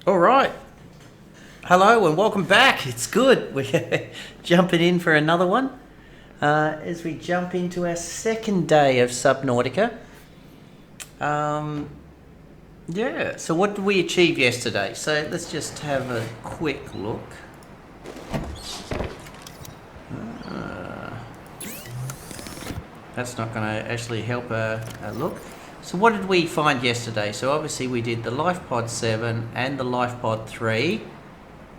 All right. Hello and welcome back. It's good. We're jumping in for another one as we jump into our second day of Subnautica. Yeah, so what did we achieve yesterday? So let's just have a quick look. That's not going to actually help a look. So what did we find yesterday? So obviously we did the Lifepod 7 and the Lifepod 3.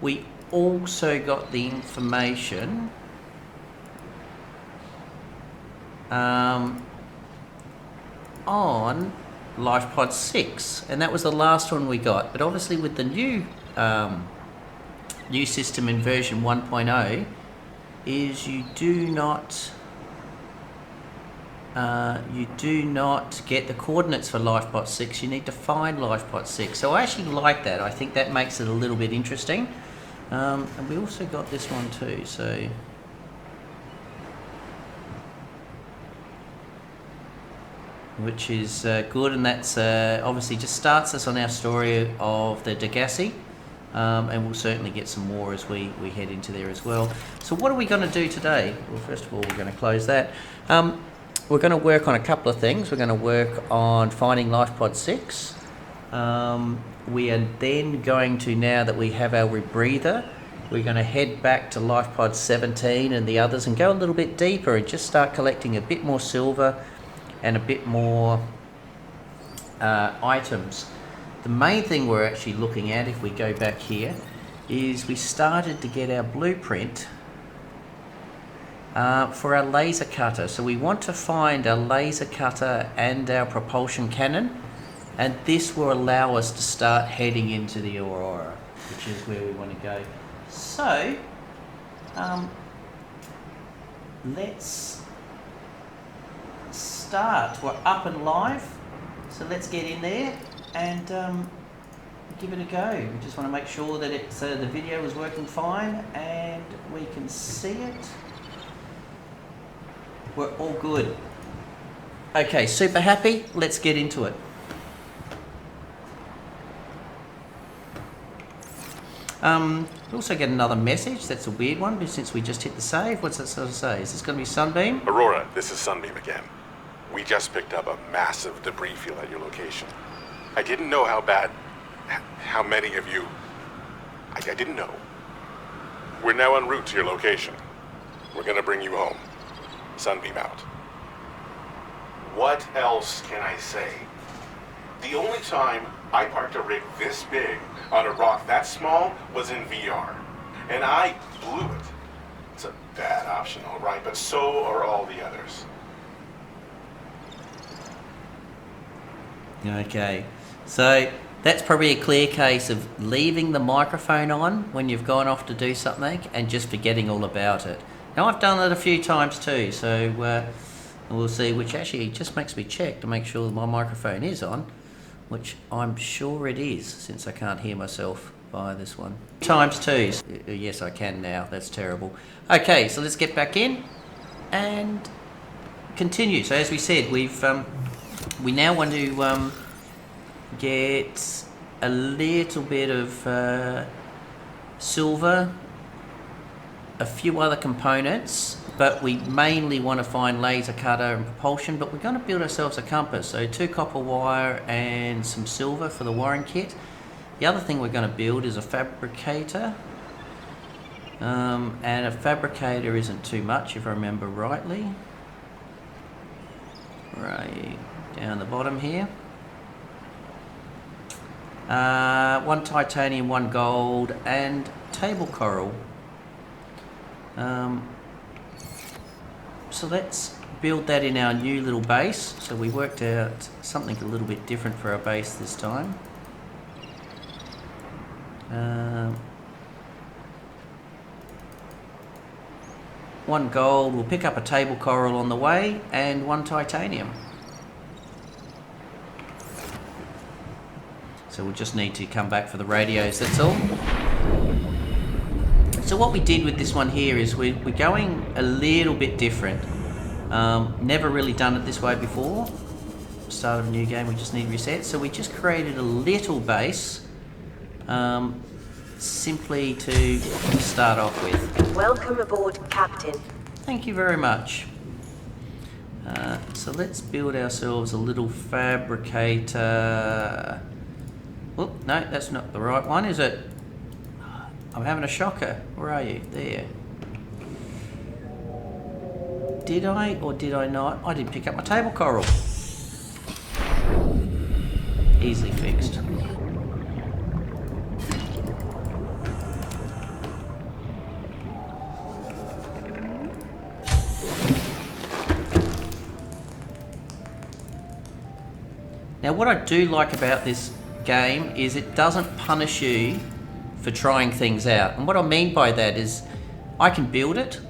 We also got the information on Lifepod 6, and that was the last one we got. But obviously with the new system in version 1.0 is you do not get the coordinates for Lifepod 6. You need to find Lifepod 6. So I actually like that. I think that makes it a little bit interesting. And we also got this one too. So which is good, and that's obviously just starts us on our story of the Degassi. And we'll certainly get some more as we head into there as well. So what are we going to do today? Well, first of all, we're going to close that. We're going to work on a couple of things. We're going to work on finding Lifepod 6. We are then going to, now that we have our rebreather, we're going to head back to Lifepod 17 and the others and go a little bit deeper and just start collecting a bit more silver and a bit more items. The main thing we're actually looking at, if we go back here, is we started to get our blueprint for our laser cutter. So we want to find a laser cutter and our propulsion cannon, and this will allow us to start heading into the Aurora, which is where we want to go. So let's start. We're up and live, so let's get in there and give it a go. We just want to make sure that it's the video is working fine and we can see it. We're all good. Okay, super happy. Let's get into it. We also get another message. That's a weird one since we just hit the save. What's that sort of say? Is this going to be Sunbeam? Aurora, this is Sunbeam again. We just picked up a massive debris field at your location. I didn't know how many of you... I didn't know. We're now en route to your location. We're gonna bring you home. Sunbeam out. What else can I say? The only time I parked a rig this big on a rock that small was in VR. And I blew it. It's a bad option, all right, but so are all the others. Okay, so that's probably a clear case of leaving the microphone on when you've gone off to do something and just forgetting all about it. Now I've done that a few times too, so we'll see, which actually just makes me check to make sure that my microphone is on, which I'm sure it is, since I can't hear myself via this one. Times two. Yes, I can now. That's terrible. Okay, so let's get back in and continue. So as we said, we now want to get a little bit of silver, a few other components, but we mainly want to find laser cutter and propulsion, but we're going to build ourselves a compass. So 2 copper wire and some silver for the wiring kit. The other thing we're going to build is a fabricator. And a fabricator isn't too much if I remember rightly. Right down the bottom here. 1 titanium, 1 gold, and table coral. So let's build that in our new little base. So we worked out something a little bit different for our base this time. 1 gold, we'll pick up a table coral on the way, and 1 titanium. So we'll just need to come back for the radios, that's all. So what we did with this one here is we're going a little bit different. Never really done it this way before. Start of a new game, we just need reset. So we just created a little base simply to start off with. Welcome aboard, Captain. Thank you very much. So let's build ourselves a little fabricator. Oh, no, that's not the right one, is it? I'm having a shocker. Where are you? There. Did I or did I not? I didn't pick up my table coral. Easily fixed. Now what I do like about this game is it doesn't punish you for trying things out. And what I mean by that is I can build it,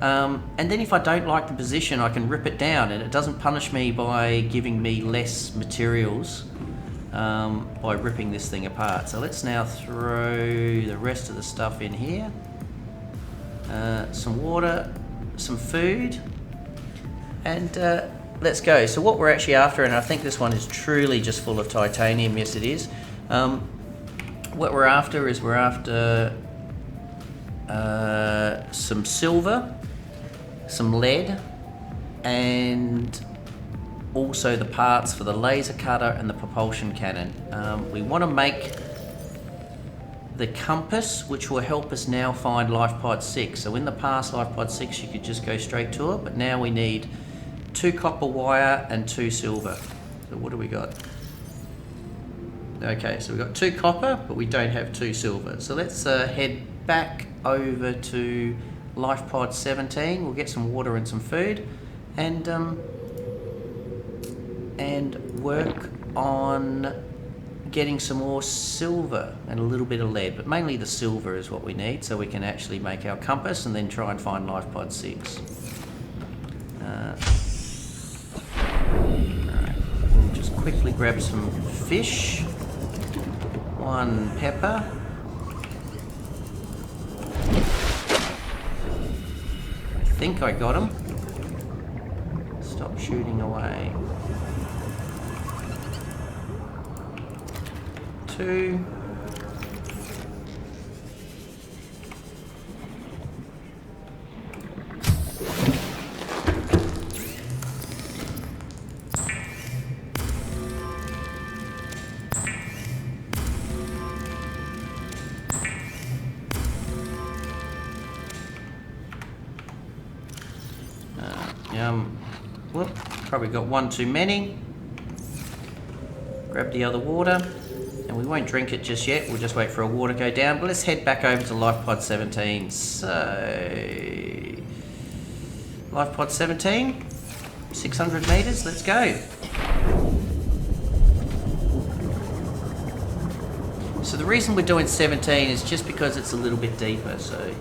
and then if I don't like the position I can rip it down, and it doesn't punish me by giving me less materials by ripping this thing apart. So let's now throw the rest of the stuff in here. Some water, some food, and let's go. So what we're actually after, and I think this one is truly just full of titanium, yes it is. What we're after is some silver, some lead, and also the parts for the laser cutter and the propulsion cannon. We want to make the compass, which will help us now find Lifepod 6. So in the past, Lifepod 6, you could just go straight to it, but now we need 2 copper wire and 2 silver. So what do we got? Okay, so we've got 2 copper, but we don't have 2 silver. So let's head back over to Lifepod 17. We'll get some water and some food, and work on getting some more silver and a little bit of lead, but mainly the silver is what we need so we can actually make our compass and then try and find Lifepod 6. Alright, we'll just quickly grab some fish, 1 pepper, I think I got him. Stop shooting away. 2. Whoop, probably got 1 too many. Grab the other water, and we won't drink it just yet, we'll just wait for our water to go down. But let's head back over to Lifepod 17. So, Lifepod 17, 600 meters, let's go. So the reason we're doing 17 is just because it's a little bit deeper, so.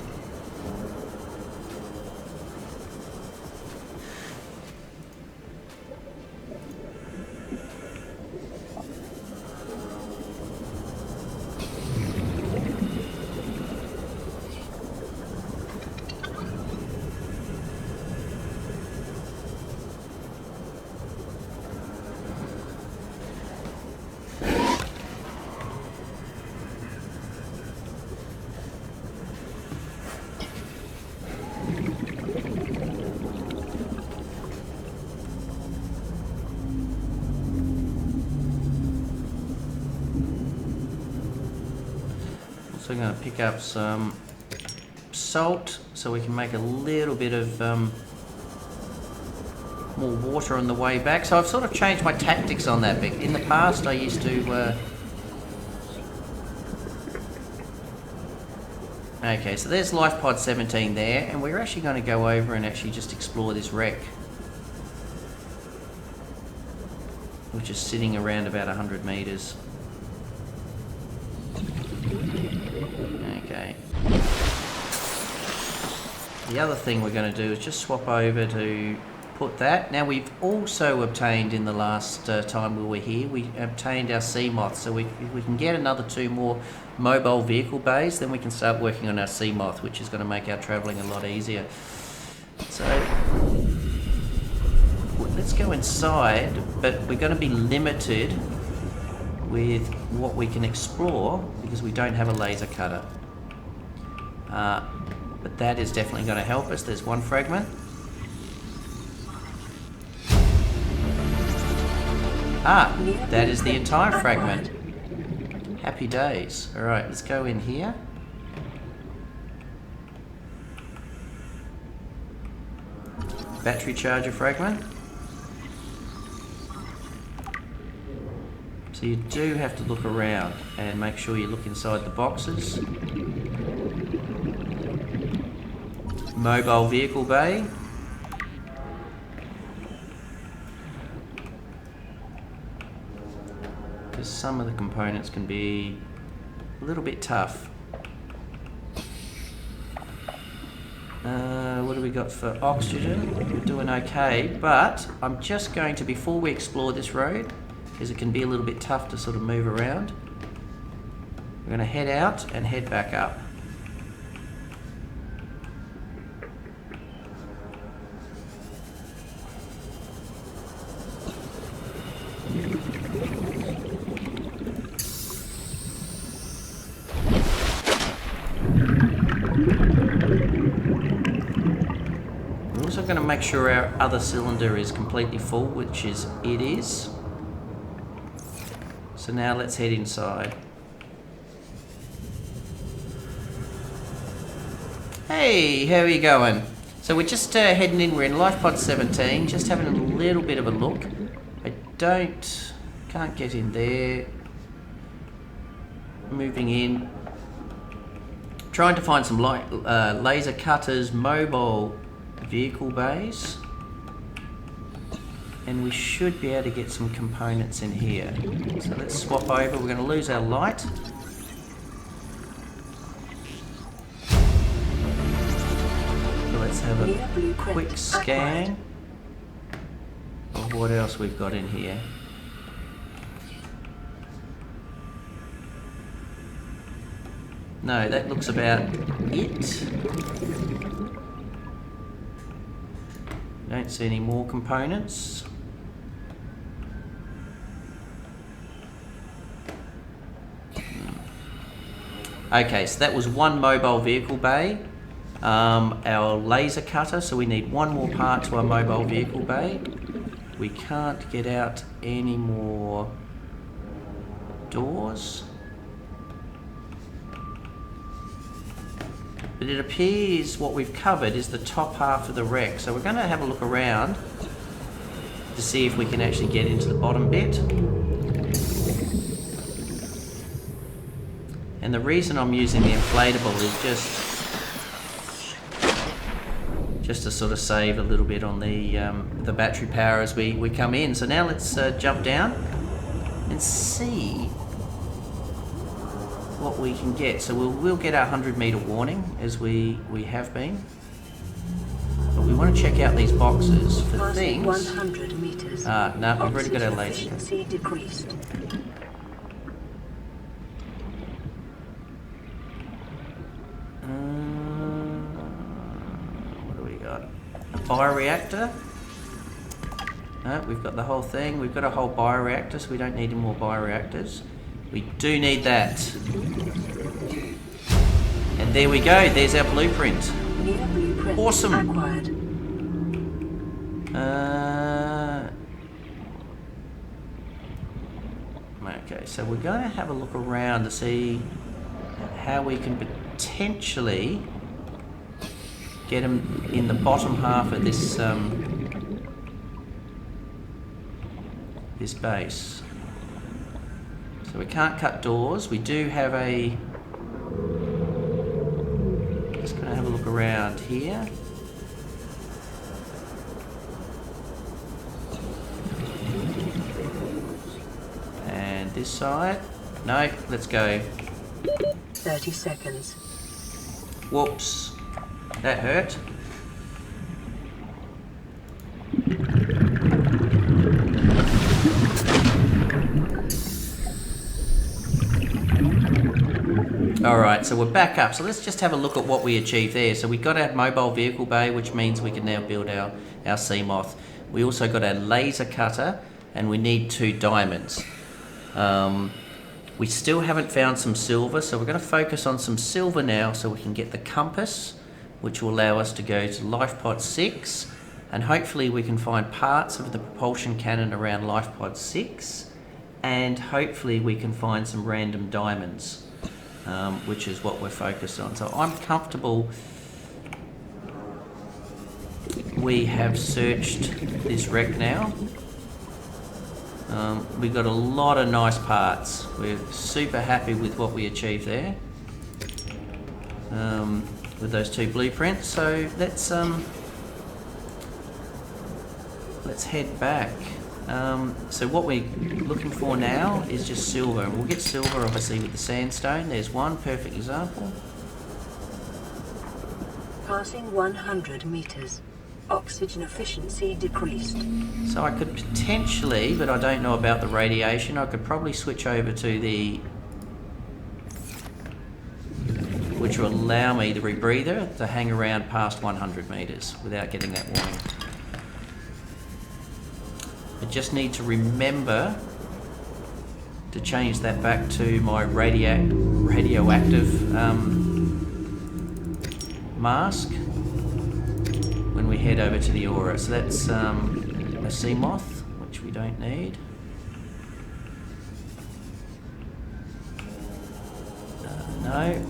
So I'm going to pick up some salt so we can make a little bit of more water on the way back. So I've sort of changed my tactics on that bit. In the past I used to... Okay, so there's Lifepod 17 there, and we're actually going to go over and actually just explore this wreck, which is sitting around about 100 meters. Okay. The other thing we're going to do is just swap over to put that. Now we've also obtained in the last time we were here, we obtained our sea moth. So if we can get another 2 more mobile vehicle bays, then we can start working on our sea moth, which is going to make our travelling a lot easier. So let's go inside, but we're going to be limited with what we can explore because we don't have a laser cutter. But that is definitely going to help us. There's one fragment. That is the entire fragment. Happy days. Alright, let's go in here. Battery charger fragment. So you do have to look around and make sure you look inside the boxes. Mobile vehicle bay. Because some of the components can be a little bit tough. What do we got for oxygen? We're doing okay, but I'm just going to, before we explore this road, because it can be a little bit tough to sort of move around, we're going to head out and head back up. Going to make sure our other cylinder is completely full, which it is. So now let's head inside. Hey, how are you going? So we're just heading in. We're in Lifepod 17, just having a little bit of a look. I can't get in there. Moving in. Trying to find some laser cutters, mobile vehicle bays, and we should be able to get some components in here. So let's swap over. We're going to lose our light. So let's have a quick scan of what else we've got in here. No, that looks about it. Don't see any more components. Okay, so that was one mobile vehicle bay. Our laser cutter, so we need one more part to our mobile vehicle bay. We can't get out any more doors. But it appears what we've covered is the top half of the wreck. So we're going to have a look around to see if we can actually get into the bottom bit. And the reason I'm using the inflatable is just to sort of save a little bit on the battery power as we come in. So now let's jump down and see what we can get. So we'll get our 100-meter warning as we have been, but we want to check out these boxes for things. 100 meters. No, we've already got our laser. Efficiency decreased. What do we got? A bioreactor. No, we've got the whole thing. We've got a whole bioreactor, so we don't need any more bioreactors. We do need that. And there we go. There's our blueprint. Awesome. Acquired. Okay, so we're going to have a look around to see how we can potentially get them in the bottom half of this this base. So we can't cut doors. We do have a... Just going to have a look around here. And this side. No, let's go. 30 seconds. Whoops. That hurt. Alright, so we're back up. So let's just have a look at what we achieved there. So we got our mobile vehicle bay, which means we can now build our CMOTH. We also got our laser cutter, and we need 2 diamonds. We still haven't found some silver, so we're going to focus on some silver now so we can get the compass, which will allow us to go to Lifepod 6, and hopefully we can find parts of the propulsion cannon around Lifepod 6, and hopefully we can find some random diamonds, which is what we're focused on. So I'm comfortable we have searched this wreck now. We've got a lot of nice parts. We're super happy with what we achieved there with those 2 blueprints. So let's head back. So what we're looking for now is just silver, and we'll get silver obviously with the sandstone. There's one perfect example. Passing 100 meters. Oxygen efficiency decreased. So I could potentially, but I don't know about the radiation, I could probably switch over to the, which will allow me, the rebreather, to hang around past 100 meters without getting that warning. I just need to remember to change that back to my radioactive mask when we head over to the Aurora. So that's a sea moth, which we don't need. No.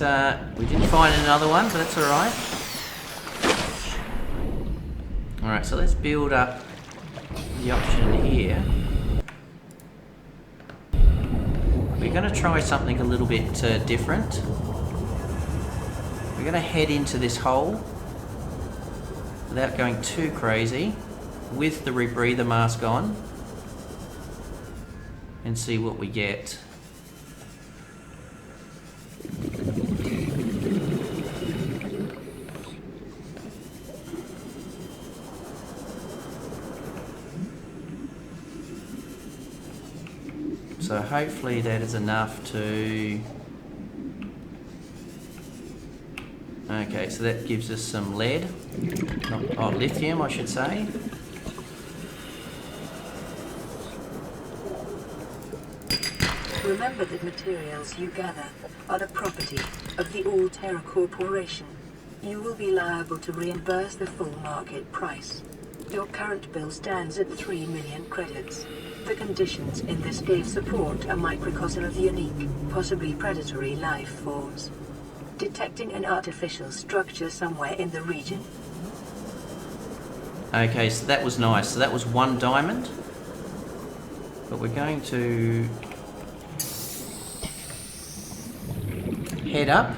No, we didn't find another one, but that's all right. All right, so let's build up the option here. We're going to try something a little bit different. We're going to head into this hole without going too crazy with the rebreather mask on and see what we get. So hopefully that is enough to... Okay, so that gives us some lead. Lithium, I should say. Remember that materials you gather are the property of the All-Terra Corporation. You will be liable to reimburse the full market price. Your current bill stands at 3 million credits. The conditions in this cave support a microcosm of unique, possibly predatory life forms. Detecting an artificial structure somewhere in the region. Okay, so that was nice. So that was 1 diamond. But we're going to head up.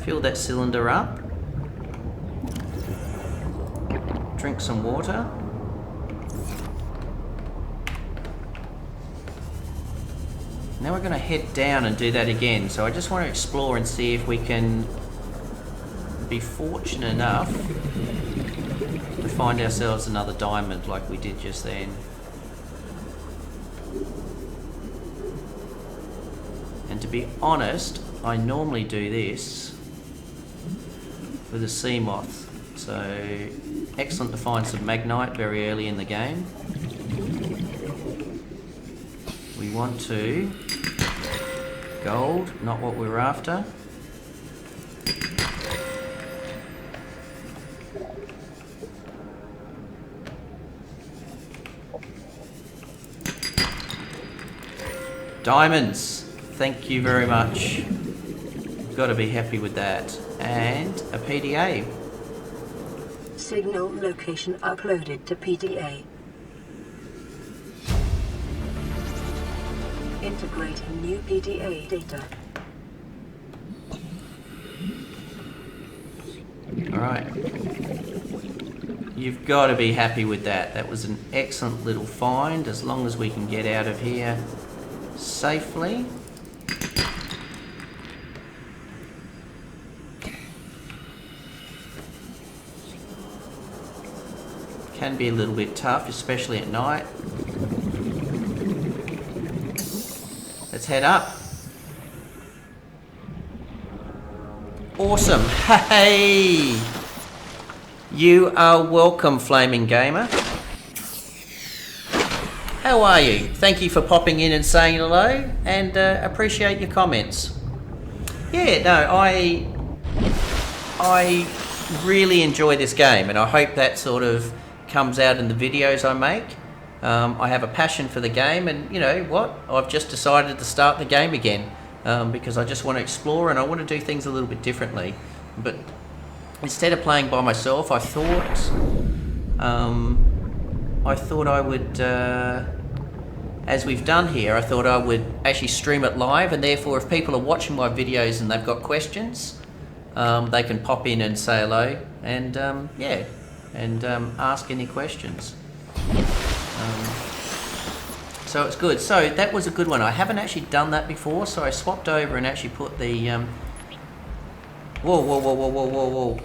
Fill that cylinder up. Drink some water. Now we're going to head down and do that again. So I just want to explore and see if we can be fortunate enough to find ourselves another diamond like we did just then. And to be honest, I normally do this with a sea moth. So excellent to find some magnite very early in the game. We want to gold, not what we're after. Diamonds, thank you very much. Got to be happy with that. And a PDA. Signal location uploaded to PDA. Integrating new PDA data. Alright. You've got to be happy with that. That was an excellent little find, as long as we can get out of here safely. Can be a little bit tough, especially at night. Let's head up. Awesome. Hey! You are welcome, Flaming Gamer. How are you? Thank you for popping in and saying hello, and appreciate your comments. Yeah, no, I really enjoy this game, and I hope that sort of comes out in the videos I make. I have a passion for the game, and you know what? I've just decided to start the game again because I just want to explore and I want to do things a little bit differently. But instead of playing by myself, I thought I would, as we've done here, I thought I would actually stream it live, and therefore if people are watching my videos and they've got questions, they can pop in and say hello, and yeah, and ask any questions. So it's good. So that was a good one. I haven't actually done that before, so I swapped over and actually put the whoa, whoa, whoa, whoa, whoa, whoa, whoa.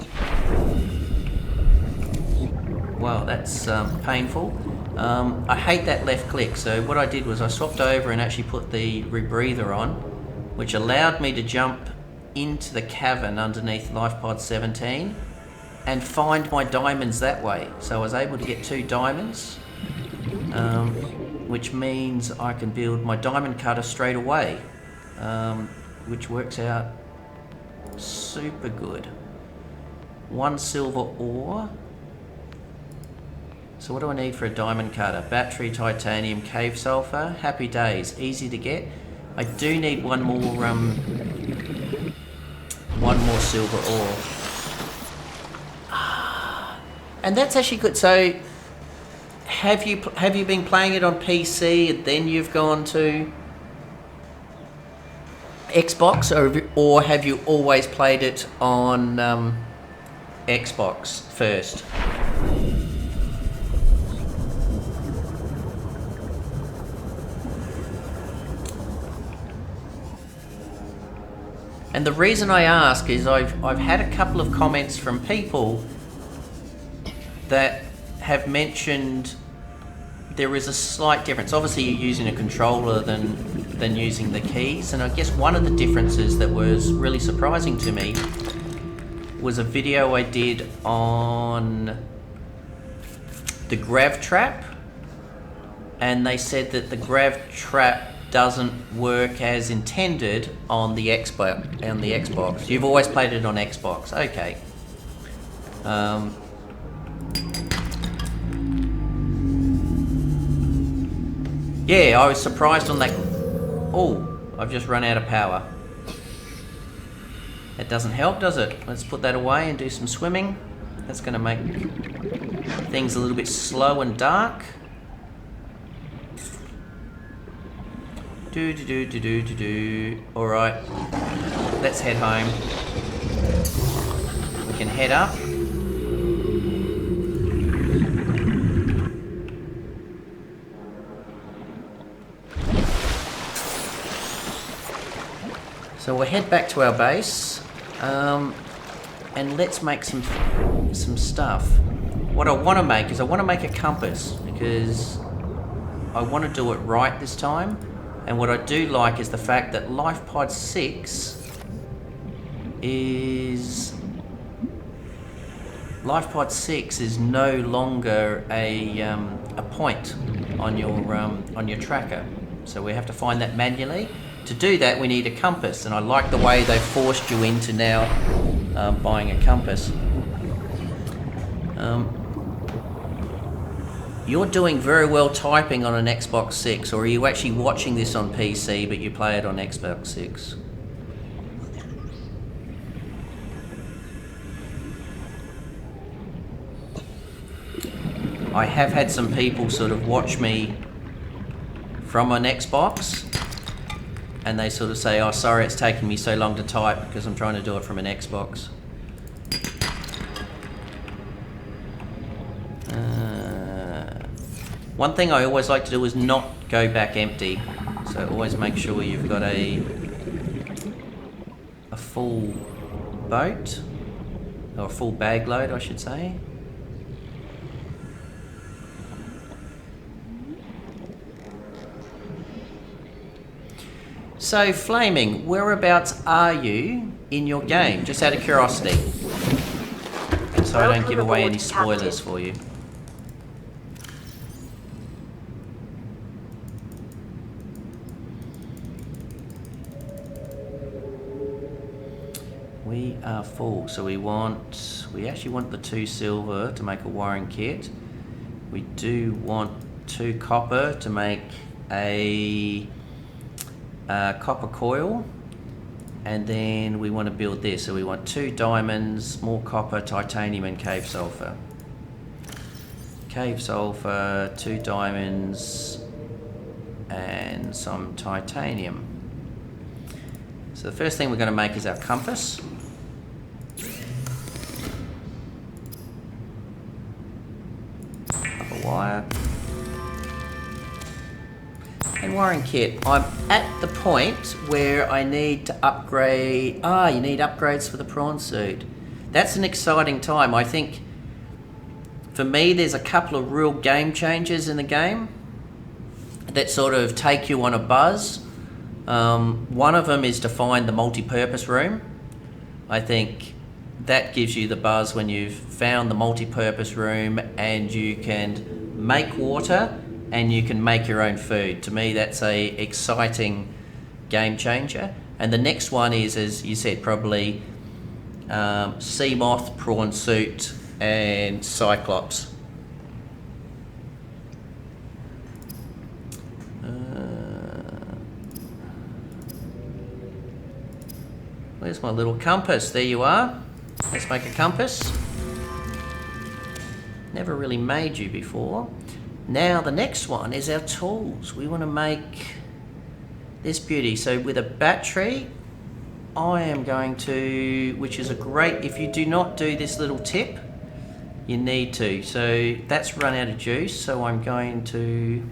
Wow, that's painful. I hate that left click, so what I did was I swapped over and actually put the rebreather on, which allowed me to jump into the cavern underneath Lifepod 17 and find my diamonds that way. So I was able to get 2 diamonds, which means I can build my diamond cutter straight away, which works out super good. 1 silver ore. So what do I need for a diamond cutter? Battery, titanium, cave sulfur. Happy days, easy to get. I do need one more silver ore. And that's actually good. So have you been playing it on PC and then you've gone to Xbox, or have you always played it on Xbox first? And the reason I ask is I've had a couple of comments from people that have mentioned there is a slight difference. Obviously you're using a controller than using the keys, and I guess one of the differences that was really surprising to me was a video I did on the grav trap, and they said that the grav trap doesn't work as intended on the Xbox. You've always played it on Xbox, okay. Yeah, I was surprised on that. Oh, I've just run out of power. That doesn't help, does it? Let's put that away and do some swimming. That's going to make things a little bit slow and dark. Alright, let's head home. We can head up. So we'll head back to our base, and let's make some stuff. What I want to make is I want to make a compass, because I want to do it right this time. And what I do like is the fact that Lifepod 6 is no longer a point on your tracker. So we have to find that manually. To do that, we need a compass, and I like the way they forced you into now buying a compass. You're doing very well typing on an Xbox 6, or are you actually watching this on PC but you play it on Xbox 6? I have had some people sort of watch me from an Xbox and they sort of say, oh sorry it's taking me so long to type because I'm trying to do it from an Xbox. One thing I always like to do is not go back empty, so always make sure you've got a full boat, or a full bag load I should say. So Flaming, whereabouts are you in your game? Just out of curiosity, so I don't give away any spoilers for you. We are full, so we actually want the 2 silver to make a wiring kit. We do want 2 copper to make a copper coil, and then we want to build this, so we want 2 diamonds, more copper, titanium and cave sulfur. Cave sulfur, 2 diamonds and some titanium. So the first thing we're going to make is our compass. Copper wire. And wiring kit. I'm at the point where I need to upgrade. You need upgrades for the prawn suit. That's an exciting time. I think for me there's a couple of real game changers in the game that sort of take you on a buzz. One of them is to find the multi-purpose room. I think that gives you the buzz when you've found the multi-purpose room and you can make water and you can make your own food. To me, that's a exciting game changer. And the next one is, as you said, probably sea moth, prawn suit, and cyclops. Where's my little compass? There you are. Let's make a compass. Never really made you before. Now the next one is our tools. We want to make this beauty. So with a battery, I am going to, which is a great, if you do not do this little tip, you need to. So that's run out of juice, so I'm going to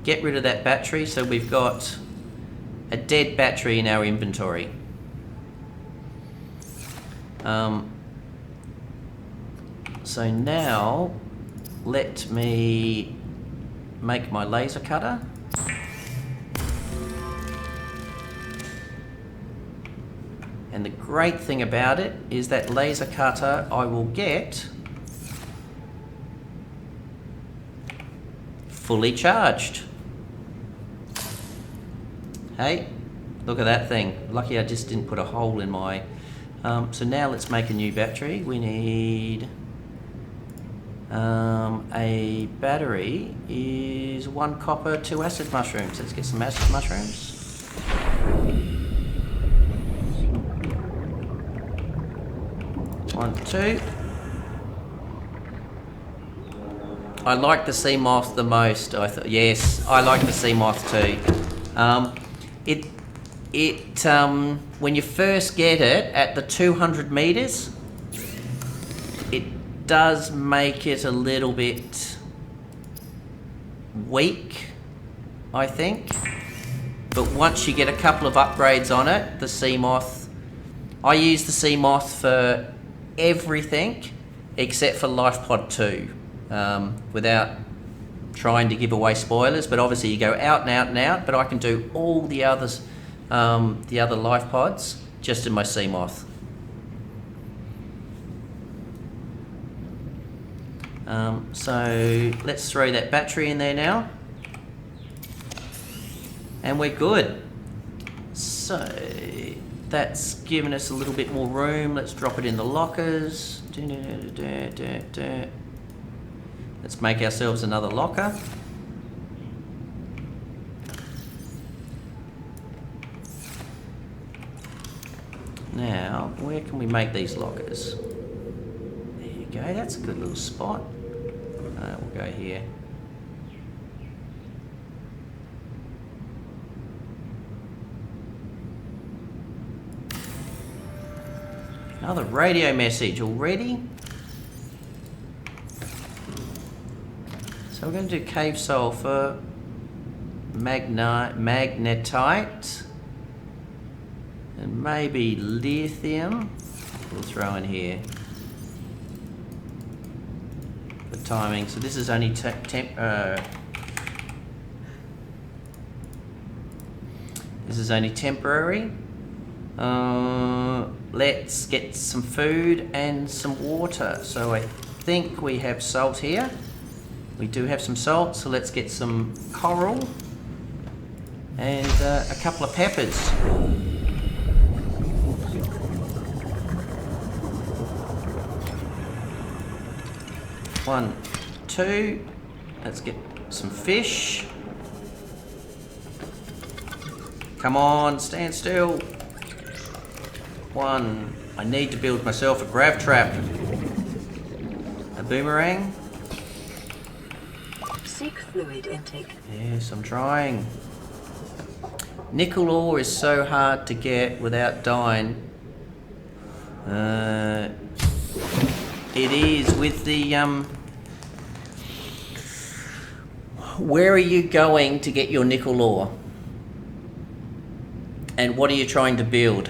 get rid of that battery. So we've got a dead battery in our inventory. So now let me make my laser cutter. And the great thing about it is that laser cutter I will get fully charged. Hey, look at that thing. Lucky I just didn't put a hole in my... so now let's make a new battery. We need... a battery is 1 copper, 2 acid mushrooms. Let's get some acid mushrooms. One, 2. I like the sea moth the most. Yes, I like the sea moth too. When you first get it at the 200 meters, it does make it a little bit weak, I think. But once you get a couple of upgrades on it, the sea moth, I use the sea moth for everything except for Lifepod 2, without trying to give away spoilers, but obviously you go out and out and out, but I can do all the others, the other Lifepods just in my sea moth. So let's throw that battery in there now, and we're good. So that's given us a little bit more room. Let's drop it in the lockers. Let's make ourselves another locker. Now, where can we make these lockers? There you go, that's a good little spot. We'll go here. Another radio message already. So we're going to do cave sulfur, magnetite, and maybe lithium. We'll throw in here for timing. So this is only this is only temporary. Let's get some food and some water. So I think we have salt here. We do have some salt, so let's get some coral and a couple of peppers. 1, 2. Let's get some fish. Come on, stand still. 1. I need to build myself a grav trap. A boomerang. Seek fluid intake. Yes, I'm trying. Nickel ore is so hard to get without dying. It is with the where are you going to get your nickel ore? And what are you trying to build?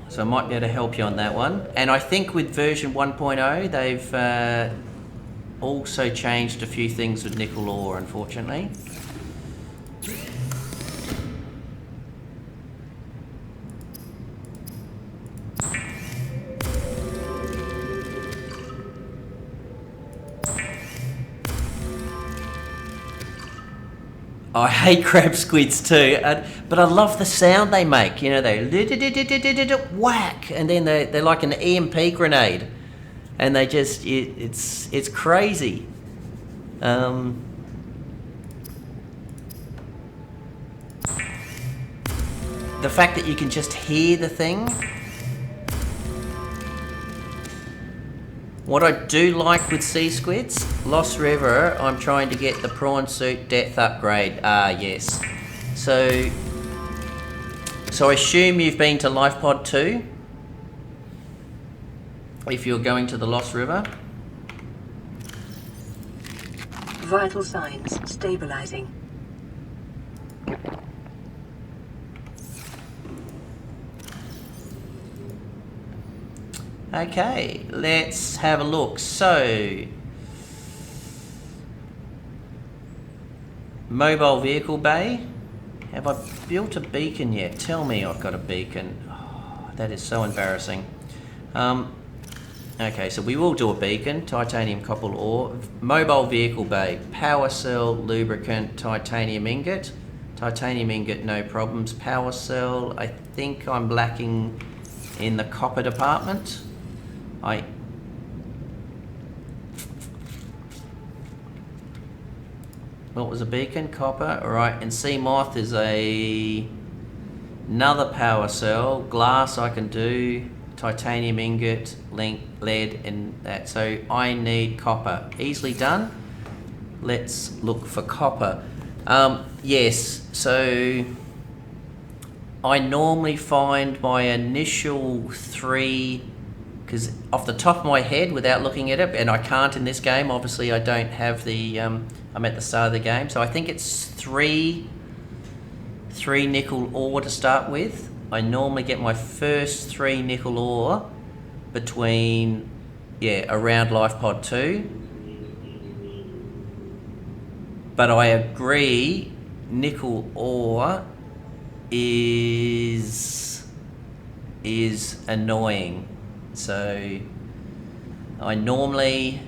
So I might be able to help you on that one. And I think with version 1.0 they've also changed a few things with nickel ore, unfortunately. I hate crab squids too, but I love the sound they make. You know, they whack, and then they're like an EMP grenade, and they just it's crazy. The fact that you can just hear the thing. What I do like with sea squids, Lost River, I'm trying to get the prawn suit depth upgrade. Ah, yes. So I assume you've been to Lifepod 2? If you're going to the Lost River? Vital signs stabilizing. Okay, let's have a look. So, mobile vehicle bay. Have I built a beacon yet? Tell me I've got a beacon. Oh, that is so embarrassing. Okay, so we will do a beacon. Titanium copper ore. Mobile vehicle bay. Power cell, lubricant, titanium ingot. Titanium ingot, no problems. Power cell, I think I'm lacking in the copper department. What was a beacon? Copper. Alright, and sea moth is another power cell. Glass I can do. Titanium ingot, lead, and that. So I need copper. Easily done. Let's look for copper. Yes, so I normally find my initial 3, because off the top of my head, without looking at it, and I can't in this game, obviously I don't have the, I'm at the start of the game, so I think it's 3 nickel ore to start with. I normally get my first 3 nickel ore between, around Lifepod 2. But I agree, nickel ore is annoying. So I normally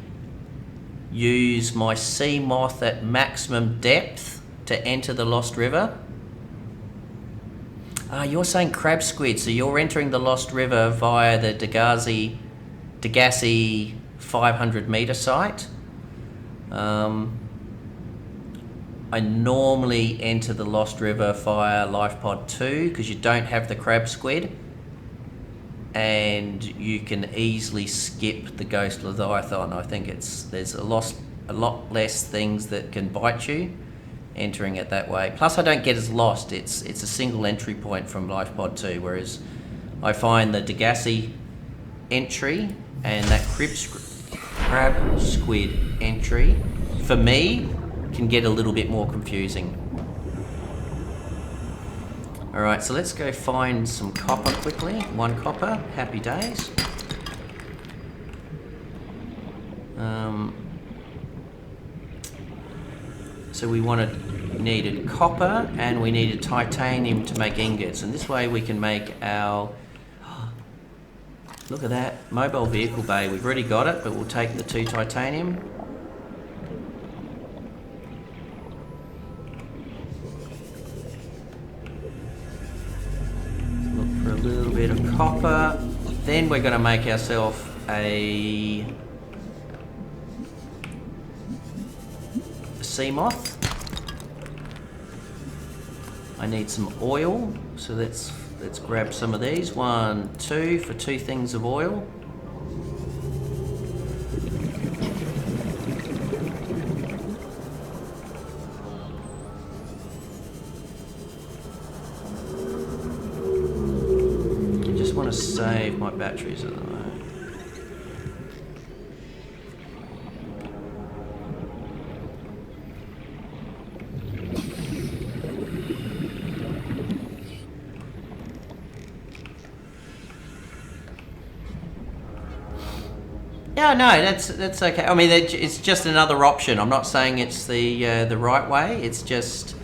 use my sea moth at maximum depth to enter the Lost River. You're saying crab squid, so you're entering the Lost River via the Degassi 500 meter site. I normally enter the Lost River via Lifepod 2 because you don't have the crab squid, and you can easily skip the Ghost Leviathan. I think there's a lot less things that can bite you entering it that way. Plus I don't get as lost. It's a single entry point from Lifepod 2, whereas I find the Degassi entry and that crab squid entry, for me, can get a little bit more confusing. Alright, so let's go find some copper quickly. 1 copper, happy days. So we needed copper and we needed titanium to make ingots, and this way we can make our, look at that, mobile vehicle bay. We've already got it, but we'll take the 2 titanium. Look for a little bit of copper. Then we're going to make ourselves a sea moth. I need some oil, so let's grab some of these. 1, 2 for 2 things of oil. I just want to save my batteries at the moment. Yeah, no, that's okay. I mean, it's just another option. I'm not saying it's the right way. It's just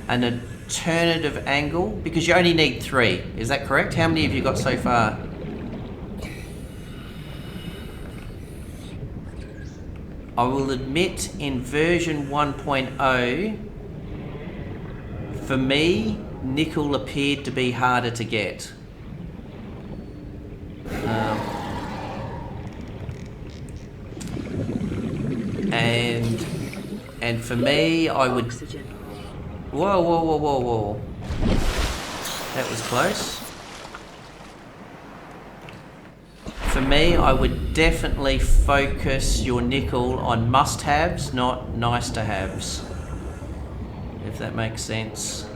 an alternative angle, because you only need 3. Is that correct? How many have you got so far? I will admit, in version 1.0, for me, nickel appeared to be harder to get. And for me, I would... Whoa. That was close. For me, I would definitely focus your nickel on must-haves, not nice-to-haves. If that makes sense.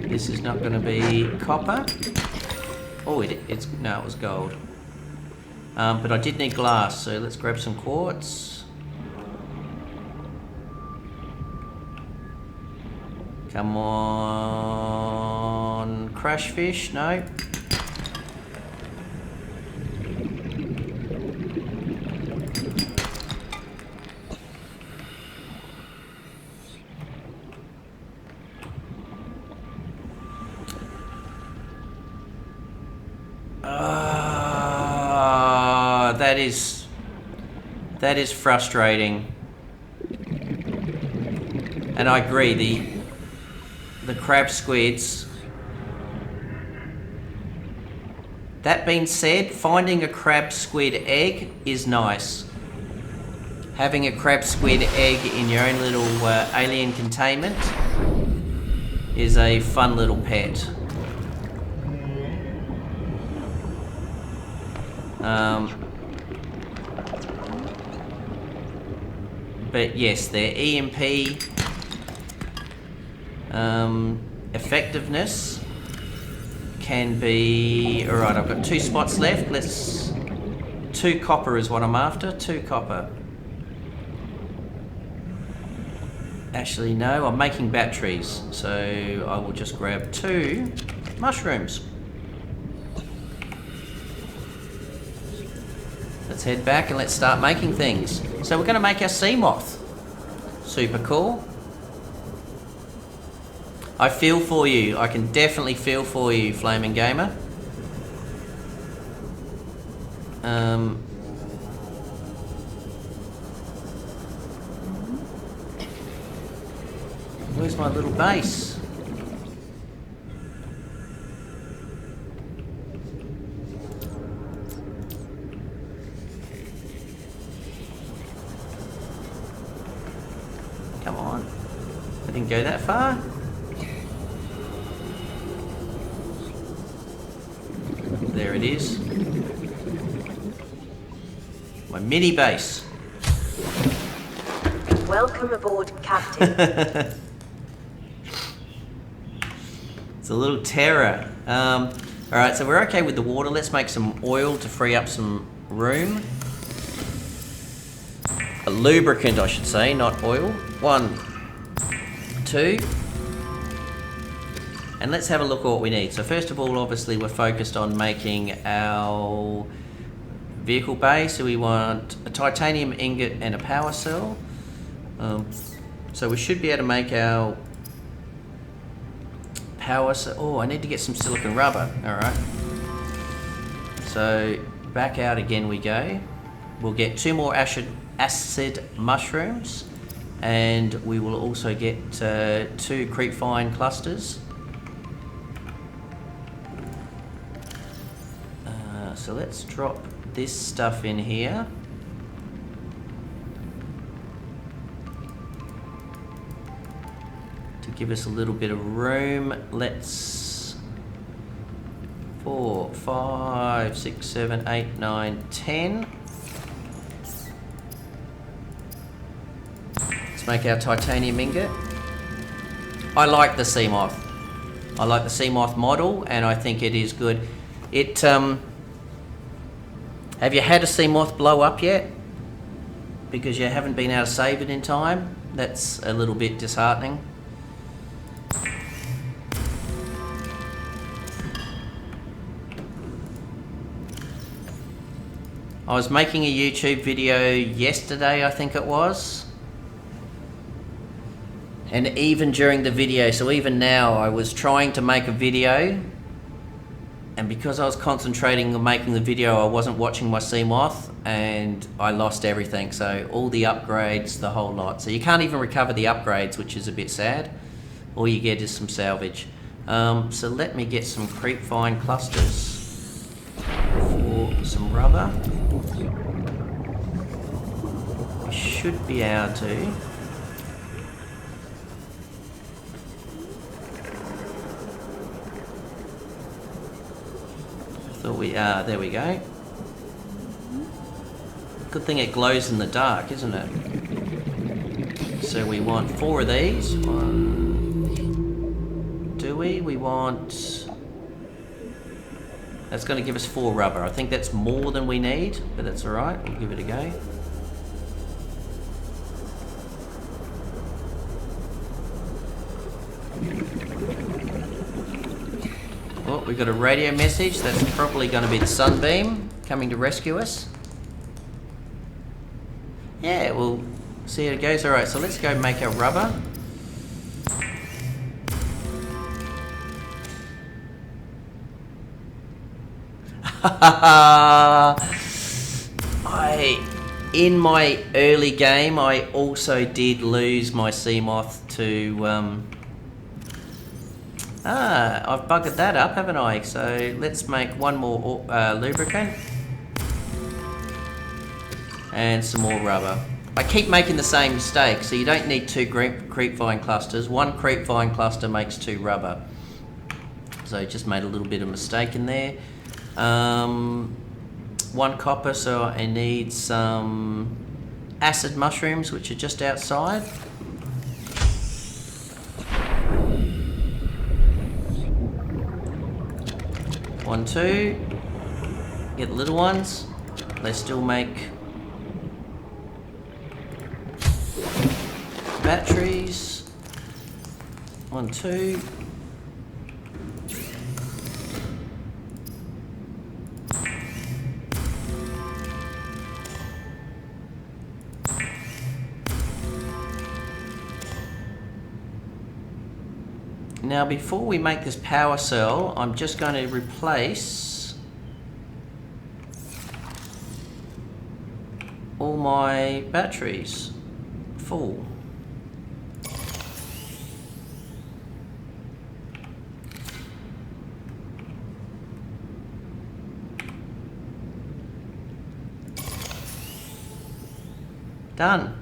This is not going to be copper. Oh, it's no, it was gold. But I did need glass, so let's grab some quartz. Come on, crash fish, no. That is frustrating. And I agree, the crab squids. That being said, finding a crab squid egg is nice. Having a crab squid egg in your own little alien containment is a fun little pet. But yes, their EMP effectiveness can be... Alright, I've got 2 spots left. 2 copper is what I'm after. 2 copper. Actually, no, I'm making batteries. So I will just grab 2 mushrooms. Let's head back and let's start making things. So we're going to make our sea moth. Super cool. I feel for you. I can definitely feel for you, Flaming Gamer. Where's my little base? Come on. I didn't go that far. There it is. My mini base. Welcome aboard, Captain. It's a little terror. Alright, so we're okay with the water. Let's make some oil to free up some room. A lubricant, I should say, not oil. 1, 2. And let's have a look at what we need. So first of all, obviously, we're focused on making our vehicle bay. So we want a titanium ingot and a power cell. So we should be able to make our power cell. Oh, I need to get some silicon rubber. Alright. So back out again we go. We'll get 2 more acid mushrooms. And we will also get 2 creepvine clusters. So let's drop this stuff in here. To give us a little bit of room. Let's 4, 5, 6, 7, 8, 9, 10. Let's make our titanium ingot. I like the sea moth. I like the sea moth model, and I think it is good. It have you had a sea moth blow up yet? Because you haven't been able to save it in time? That's a little bit disheartening. I was making a YouTube video yesterday, I think it was. And even during the video, so even now, I was trying to make a video. And because I was concentrating on making the video, I wasn't watching my sea moth, and I lost everything. So all the upgrades, the whole lot. So you can't even recover the upgrades, which is a bit sad. All you get is some salvage. So let me get some creepvine clusters for some rubber. We should be able to. Thought we are. There we go. Good thing it glows in the dark, isn't it? So we want 4 of these. 1. Do we? We want... That's going to give us 4 rubber. I think that's more than we need, but that's alright. We'll give it a go. Oh, we've got a radio message. That's probably going to be the sunbeam coming to rescue us. Yeah, we'll see how it goes. Alright, so let's go make our rubber. In my early game, I also did lose my sea moth to... I've buggered that up, haven't I? So let's make 1 more lubricant. And some more rubber. I keep making the same mistake, so you don't need 2 creepvine clusters. 1 creepvine cluster makes 2 rubber. So I just made a little bit of mistake in there. 1 copper, so I need some acid mushrooms, which are just outside. One, 2. Get the little ones. They still make batteries. 1, 2. Now before we make this power cell, I'm just going to replace all my batteries full. Done.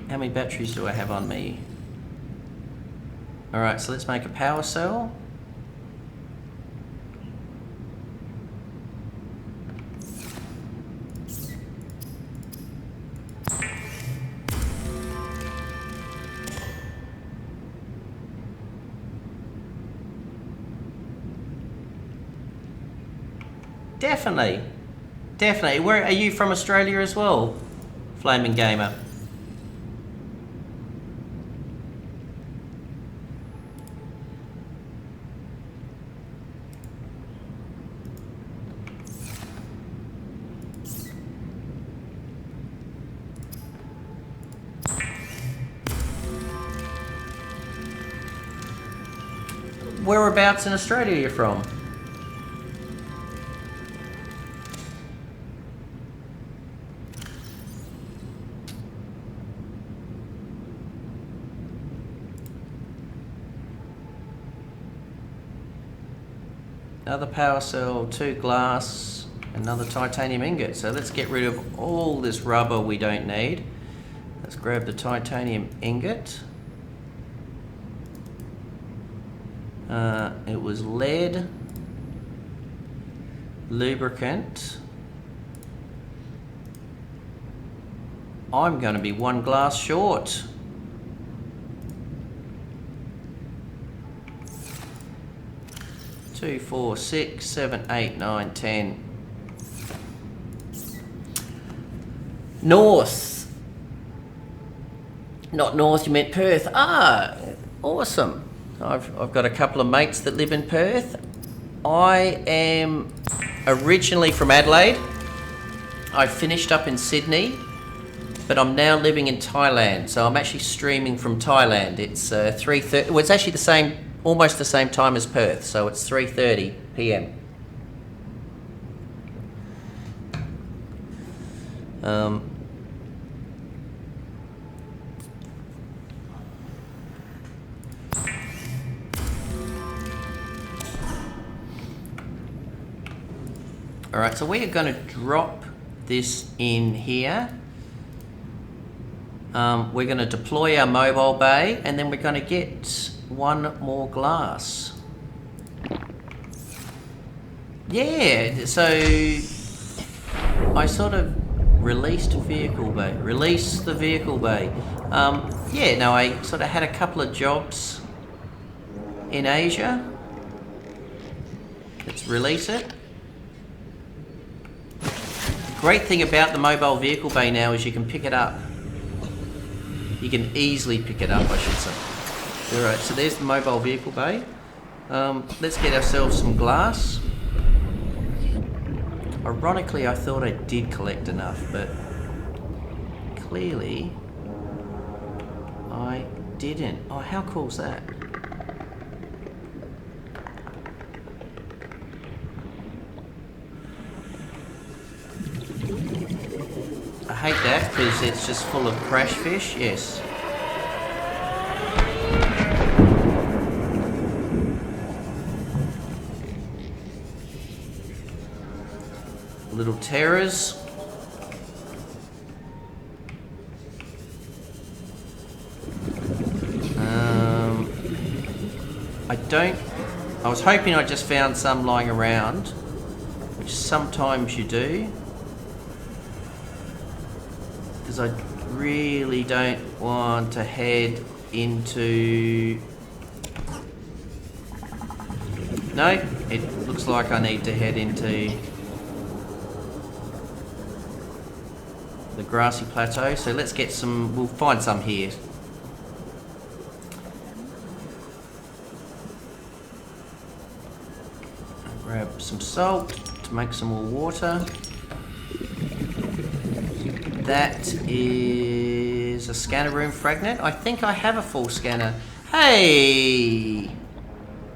How many batteries do I have on me? Alright, so let's make a power cell. Definitely. Definitely. Where are you from? Australia as well, Flaming Gamer? Whereabouts in Australia are you from? Another power cell, 2 glass, another titanium ingot. So let's get rid of all this rubber we don't need. Let's grab the titanium ingot. It was lead, lubricant. I'm going to be 1 glass short. Two, 4, 6, 7, 8, 9, 10. North. Not North, you meant Perth. Ah, awesome. I've got a couple of mates that live in Perth. I am originally from Adelaide. I finished up in Sydney, but I'm now living in Thailand. So I'm actually streaming from Thailand. It's 3:30. Well, it's actually the same, almost the same time as Perth. So it's 3:30 p.m. Alright, so we are going to drop this in here. We're going to deploy our mobile bay, and then we're going to get 1 more glass. Yeah, so I sort of released vehicle bay. Release the vehicle bay. Yeah, no, I sort of had a couple of jobs in Asia. Let's release it. Great thing about the mobile vehicle bay now is you can pick it up. You can easily pick it up, I should say. Alright, so there's the mobile vehicle bay. Let's get ourselves some glass. Ironically, I thought I did collect enough, but clearly I didn't. Oh, how cool is that? I hate that because it's just full of crash fish. Yes. Little terrors. I was hoping I just found some lying around, which sometimes you do. Because I really don't want to head into... No, it looks like I need to head into the grassy plateau. So let's get some, we'll find some here. I'll grab some salt to make some more water. That is a scanner room fragment. I think I have a full scanner. Hey!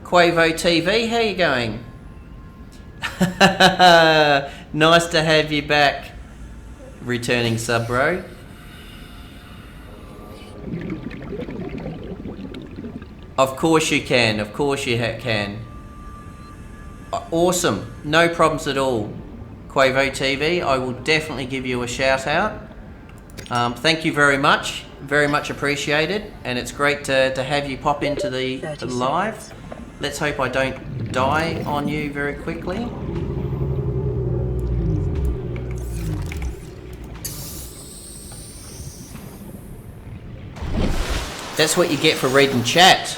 Quavo TV, how you going? Nice to have you back, returning sub bro. Of course you can, of course you can. Awesome, no problems at all. Quavo TV, I will definitely give you a shout out. Thank you very much appreciated, and it's great to have you pop into the live. Let's hope I don't die on you very quickly. That's what you get for reading chat.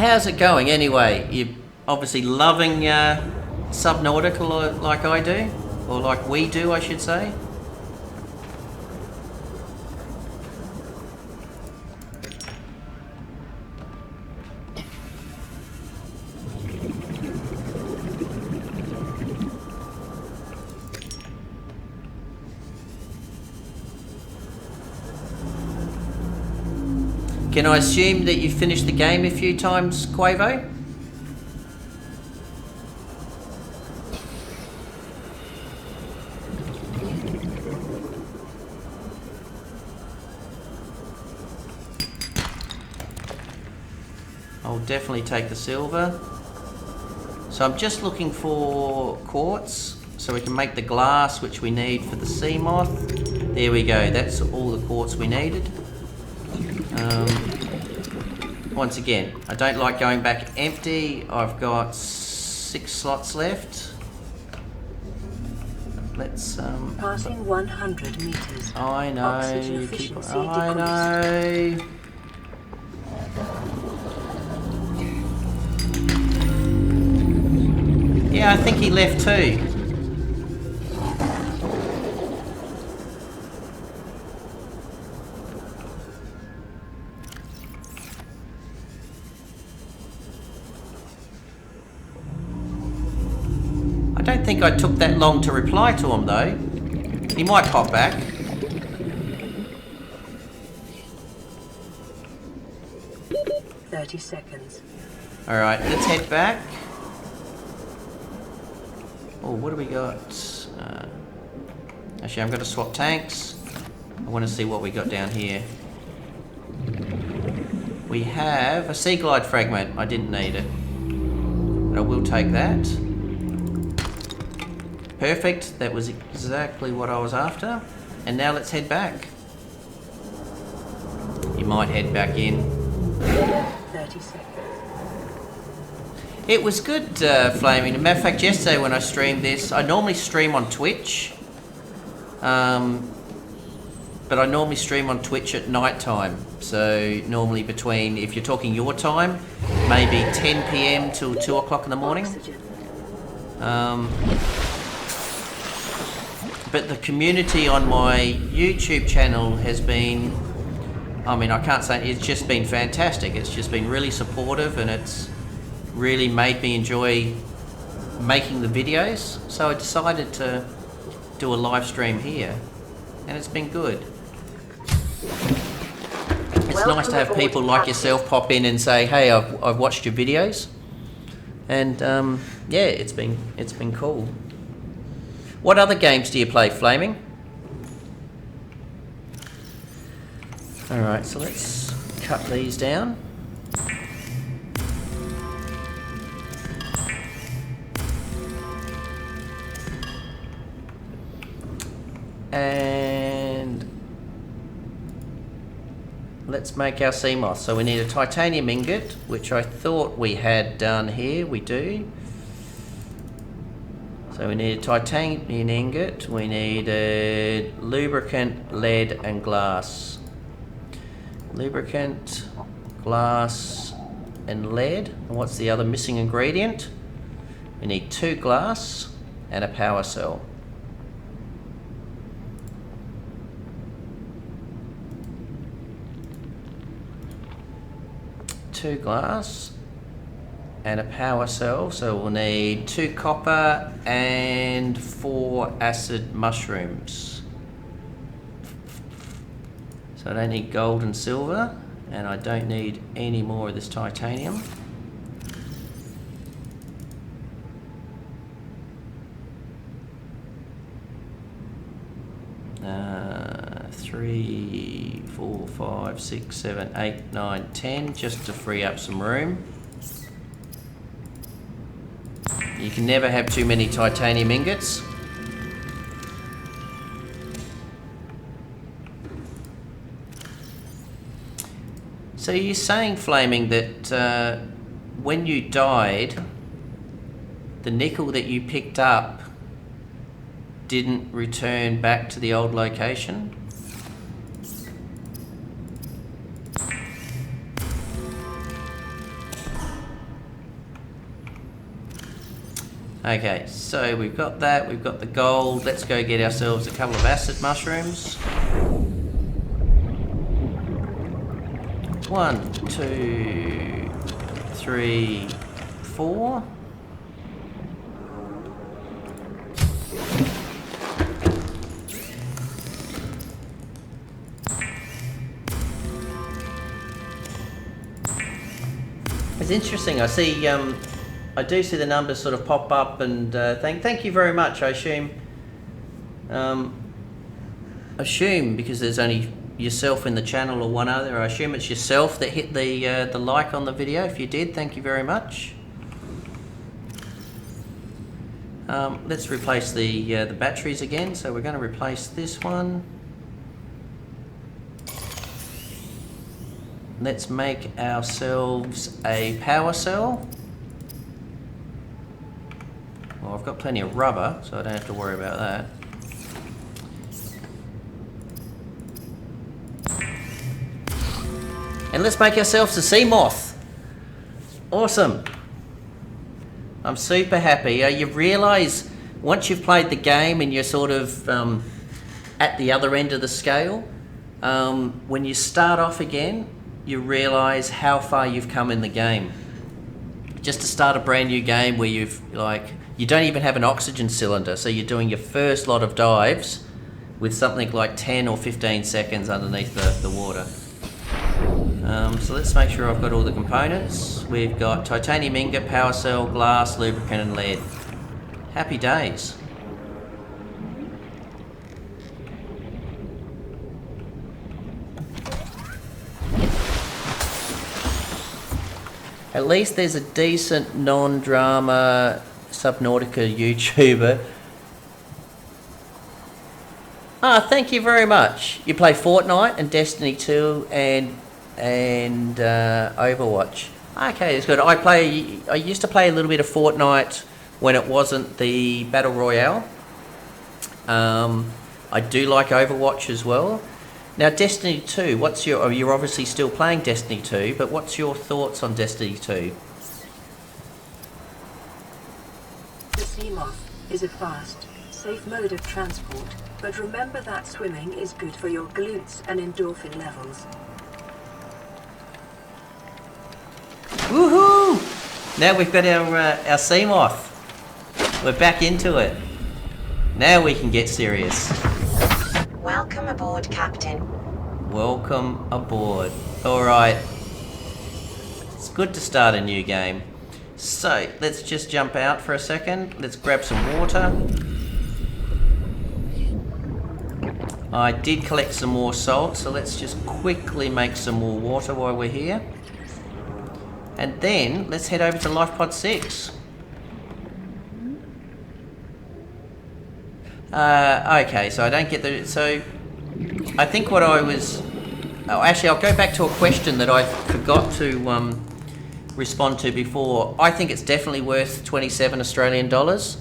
how's it going anyway? You're obviously loving Subnautica like I do, or like we do, I should say. Can I assume that you finished the game a few times, Quavo? I'll definitely take the silver. So I'm just looking for quartz so we can make the glass which we need for the sea moth. There we go, that's all the quartz we needed. Once again, I don't like going back empty. I've got 6 slots left. Let's Passing 100 meters. I know. Oxygen efficiency I decreased. know. Yeah, I think he left too. I don't think I took that long to reply to him though. He might pop back. Seconds. Alright, let's head back. Oh, what do we got? Actually, I'm going to swap tanks. I want to see what we got down here. We have a sea glide fragment. I didn't need it, but I will take that. Perfect. That was exactly what I was after. And now let's head back. You might head back in. 30 seconds. It was good, Flaming. As a matter of fact, yesterday when I streamed this, I normally stream on Twitch. But I normally stream on Twitch at night time. So normally between, if you're talking your time, maybe 10 PM till 2 o'clock in the morning. But the community on my YouTube channel has been, I mean, I can't say, it's just been fantastic. It's just been really supportive, and it's really made me enjoy making the videos. So I decided to do a live stream here, and it's been good. It's nice to have people like yourself pop in and say, hey, I've watched your videos. And yeah, it's been cool. What other games do you play, Flaming? Alright, so let's cut these down. And let's make our sea moth. So we need a titanium ingot, which I thought we had done here. We do. So we need a titanium ingot, we need a lubricant, lead and glass. Lubricant, glass and lead. And what's the other missing ingredient? We need 2 glass and a power cell. Two glass and a power cell, so we'll need 2 copper and 4 acid mushrooms. So I don't need gold and silver, and I don't need any more of this titanium. Three, 4, 5, 6, 7, 8, 9, 10, just to free up some room. You can never have too many titanium ingots. So you're saying, Flaming, that when you died, the nickel that you picked up didn't return back to the old location? Okay, so we've got that, we've got the gold. Let's go get ourselves a couple of acid mushrooms. 1, 2, 3, 4. It's interesting. I see. I do see the numbers sort of pop up, and thank you very much. I assume because there's only yourself in the channel or one other. I assume it's yourself that hit the like on the video. If you did, thank you very much. Let's replace the batteries again. So we're going to replace this one. Let's make ourselves a power cell. Well, I've got plenty of rubber, so I don't have to worry about that. And let's make ourselves a sea moth. Awesome. I'm super happy. You realise once you've played the game and you're sort of at the other end of the scale, when you start off again, you realise how far you've come in the game. Just to start a brand new game where you don't even have an oxygen cylinder, so you're doing your first lot of dives with something like 10 or 15 seconds underneath the water. So let's make sure I've got all the components. We've got titanium ingot, power cell, glass, lubricant and lead. Happy days. At least there's a decent non-drama Subnautica YouTuber. Thank you very much. You play Fortnite and Destiny 2 and Overwatch. Okay, that's good. I used to play a little bit of Fortnite when it wasn't the Battle Royale. I do like Overwatch as well. Now, Destiny 2, you're obviously still playing Destiny 2, but what's your thoughts on Destiny 2? The sea moth is a fast, safe mode of transport, but remember that swimming is good for your glutes and endorphin levels. Woohoo! Now we've got our sea moth. We're back into it. Now we can get serious. Welcome aboard, Captain. Welcome aboard. Alright. It's good to start a new game. So, let's just jump out for a second. Let's grab some water. I did collect some more salt, so let's just quickly make some more water while we're here. And then, let's head over to Lifepod 6. Okay, so I don't get the... So, I think what I was... Oh, actually, I'll go back to a question that I forgot to respond to before. I think it's definitely worth 27 Australian dollars.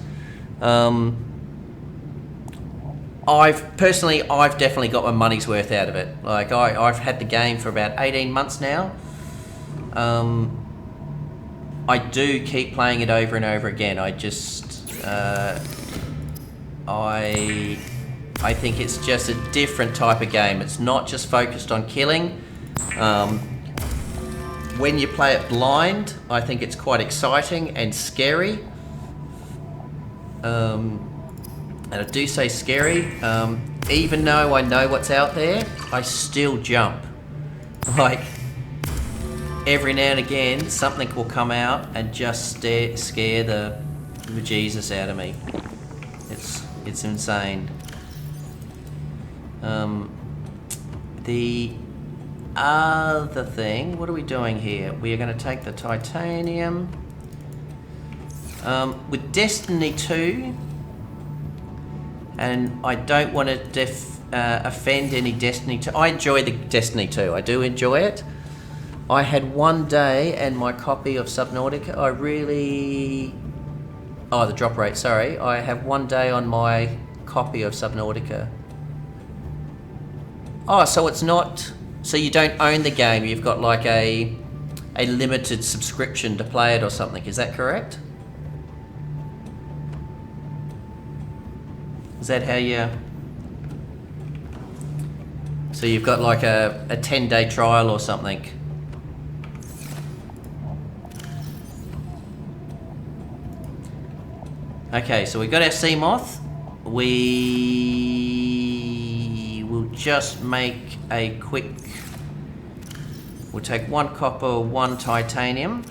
I've definitely got my money's worth out of it. Like, I've had the game for about 18 months now. I do keep playing it over and over again. I just... I think it's just a different type of game. It's not just focused on killing. When you play it blind, I think it's quite exciting and scary. And I do say scary. Even though I know what's out there, I still jump. Like, every now and again, something will come out and just scare the bejesus out of me. It's insane. The other thing, what are we doing here? We are going to take the titanium. With Destiny 2, and I don't want to offend any Destiny 2. I enjoy the Destiny 2. I do enjoy it. I had one day and my copy of Subnautica. Oh, the drop rate, sorry. I have one day on my copy of Subnautica. Oh, so it's not... So you don't own the game, you've got like a limited subscription to play it or something, is that correct? Is that how you... So you've got like a 10-day trial or something? Okay, so we got our sea moth. We will just make a quick... We'll take 1 copper, 1 titanium,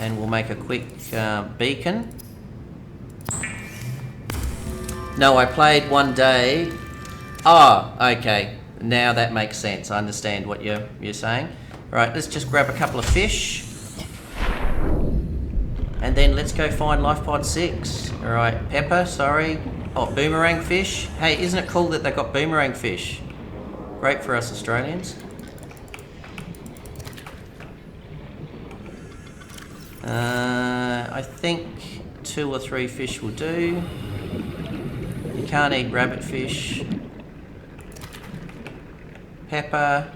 and we'll make a quick beacon. No, I played 1 day. Oh, okay. Now that makes sense. I understand what you're saying. Right, let's just grab a couple of fish. And then let's go find Lifepod 6. Alright, pepper, sorry. Oh, boomerang fish. Hey, isn't it cool that they got boomerang fish? Great for us Australians. I think 2 or 3 fish will do. You can't eat rabbit fish. Pepper.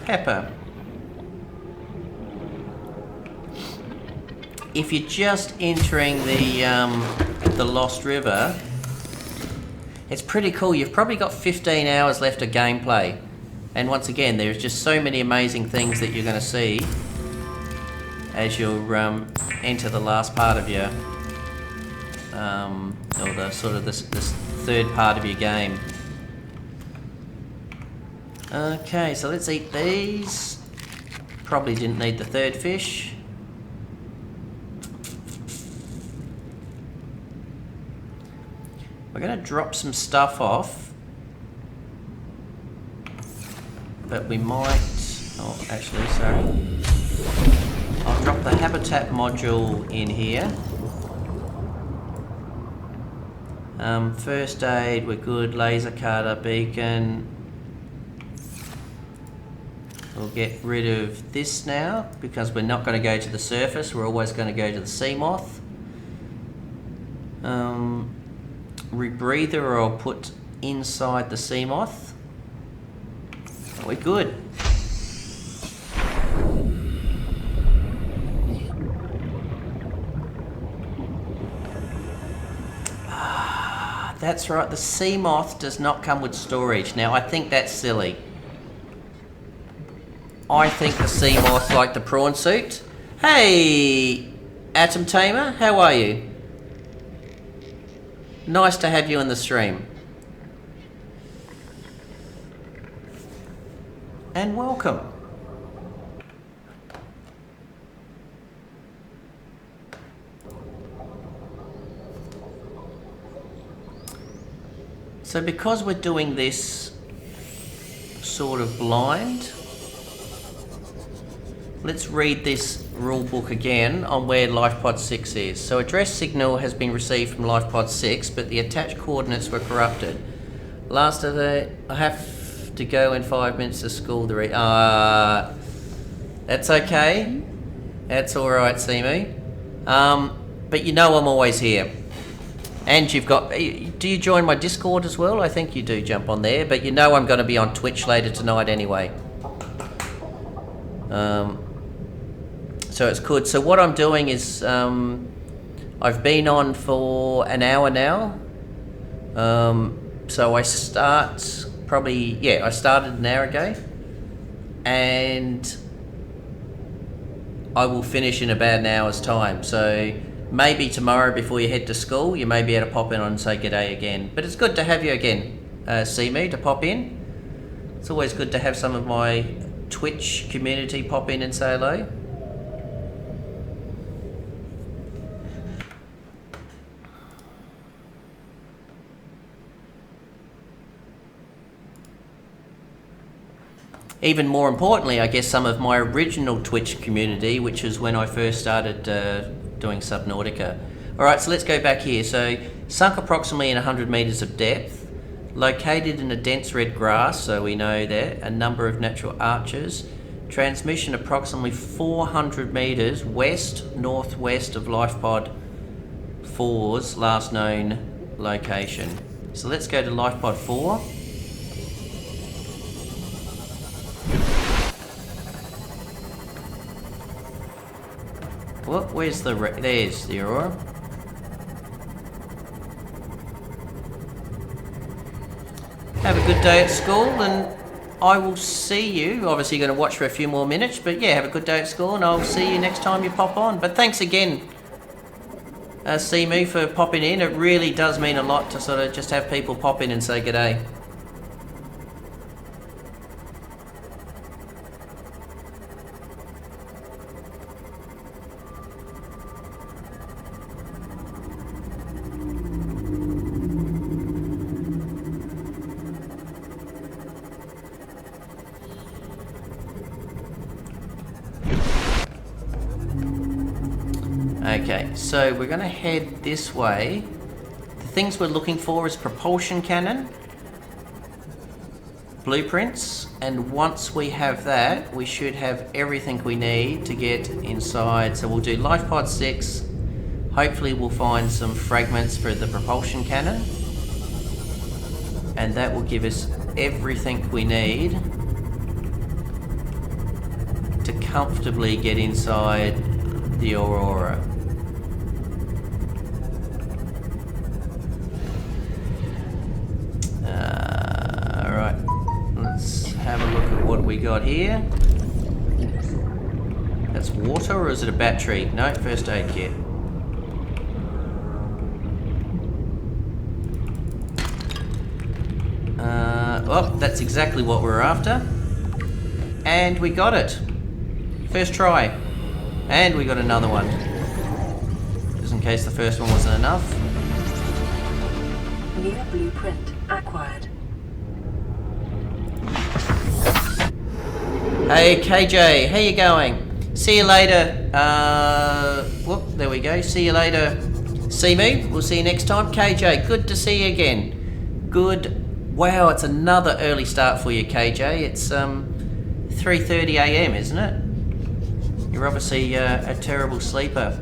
Pepper. If you're just entering the Lost River, it's pretty cool. You've probably got 15 hours left of gameplay. And once again, there's just so many amazing things that you're going to see as you enter the last part of your, or the sort of this third part of your game. Okay, so let's eat these. Probably didn't need the 3rd fish. We're going to drop some stuff off, but we might... Oh, actually, sorry. I'll drop the habitat module in here. First aid, we're good. Laser cutter, beacon. We'll get rid of this now, because we're not going to go to the surface. We're always going to go to the sea moth. Rebreather I'll put inside the sea moth. We're good. That's right, the sea moth does not come with storage. Now I think that's silly. I think the sea moth like the prawn suit. Hey, Atom Tamer, how are you? Nice to have you in the stream. And welcome. So because we're doing this sort of blind, let's read this rule book again on where Lifepod 6 is. So address signal has been received from Lifepod 6, but the attached coordinates were corrupted. Last of the... I have to go in 5 minutes to school the that's okay. That's alright, Simu. But you know I'm always here. And you've got... Do you join my Discord as well? I think you do jump on there, but you know I'm going to be on Twitch later tonight anyway. So it's good. So what I'm doing is I've been on for an hour now. So I start probably, I started an hour ago, and I will finish in about an hour's time. So maybe tomorrow before you head to school, you may be able to pop in and say g'day again. But it's good to have you again, see me, to pop in. It's always good to have some of my Twitch community pop in and say hello. Even more importantly, I guess some of my original Twitch community, which is when I first started doing Subnautica. Alright, so let's go back here. So, sunk approximately in 100 metres of depth, located in a dense red grass, so we know that, a number of natural arches, transmission approximately 400 metres west-northwest of Lifepod 4's last known location. So let's go to Lifepod 4. Where's the... There's the Aurora. good day at school, and I will see you. Obviously, you're going to watch for a few more minutes, but yeah, have a good day at school, and I'll see you next time you pop on. But thanks again, Simu, for popping in. It really does mean a lot to sort of just have people pop in and say good day. Okay, so we're going to head this way. The things we're looking for is propulsion cannon, blueprints, and once we have that, we should have everything we need to get inside. So we'll do Lifepod 6. Hopefully we'll find some fragments for the propulsion cannon, and that will give us everything we need to comfortably get inside the Aurora. Alright, let's have a look at what we got here. That's water, or is it a battery? No, first aid kit. Oh, that's exactly what we're after. And we got it. First try. And we got another one. Just in case the first one wasn't enough. New blueprint acquired. Hey KJ, how you going? See you later. Whoop, there we go. See you later. See me. We'll see you next time. KJ, good to see you again. Good. Wow, it's another early start for you, KJ. It's 3:30 a.m., isn't it? You're obviously a terrible sleeper.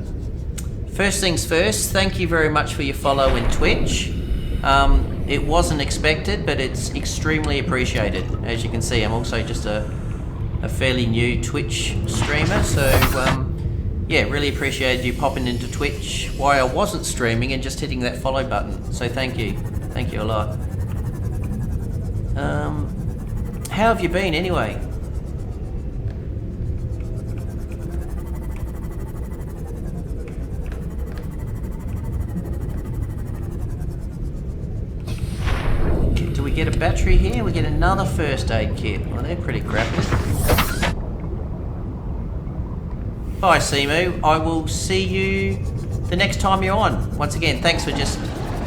First things first, thank you very much for your follow in Twitch. It wasn't expected, but it's extremely appreciated. As you can see, I'm also just a fairly new Twitch streamer, so yeah, really appreciated you popping into Twitch while I wasn't streaming and just hitting that follow button. So thank you a lot. How have you been anyway? Do we get a battery here? We get another first aid kit. Well, they're pretty crappy. Bye, Simu. I will see you the next time you're on. Once again, thanks for just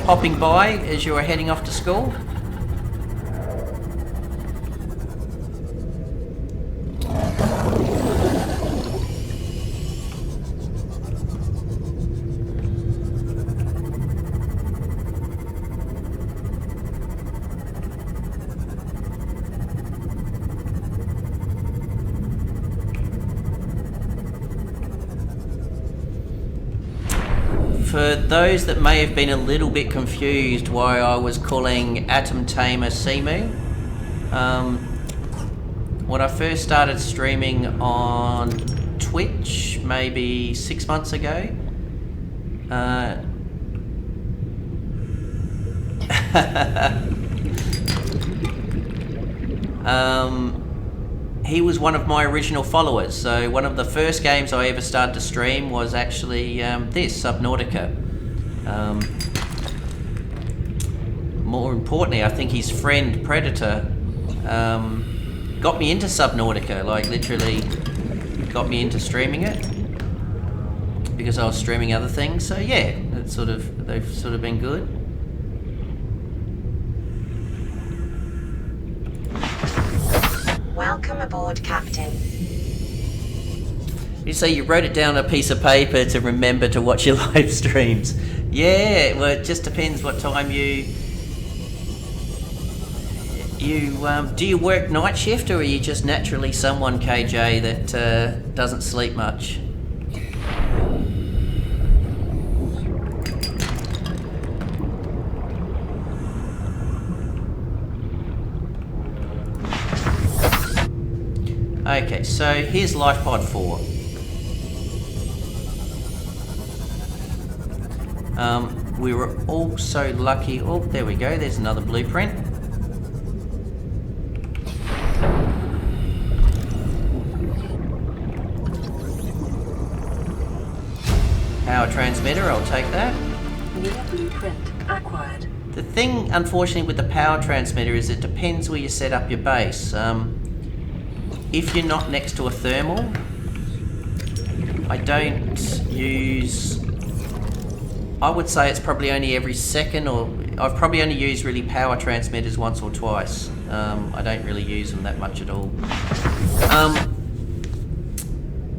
popping by as you are heading off to school. For those that may have been a little bit confused why I was calling Atom Tamer Simu, when I first started streaming on Twitch maybe 6 months ago, he was one of my original followers, so one of the first games I ever started to stream was actually this, Subnautica. More importantly, I think his friend Predator got me into Subnautica, like literally got me into streaming it because I was streaming other things, so yeah, they've sort of been good. Welcome aboard, Captain. You say you wrote it down on a piece of paper to remember to watch your live streams. Yeah, well, it just depends what time do you work night shift, or are you just naturally someone, KJ, that doesn't sleep much? Okay, so here's Lifepod 4. We were also lucky. Oh, there we go. There's another blueprint. transmitter, I'll take that. New blueprint acquired. The thing, unfortunately, with the power transmitter is it depends where you set up your base. If you're not next to a thermal, I don't use... I would say it's probably only every second, or I've probably only used really power transmitters once or twice. I don't really use them that much at all.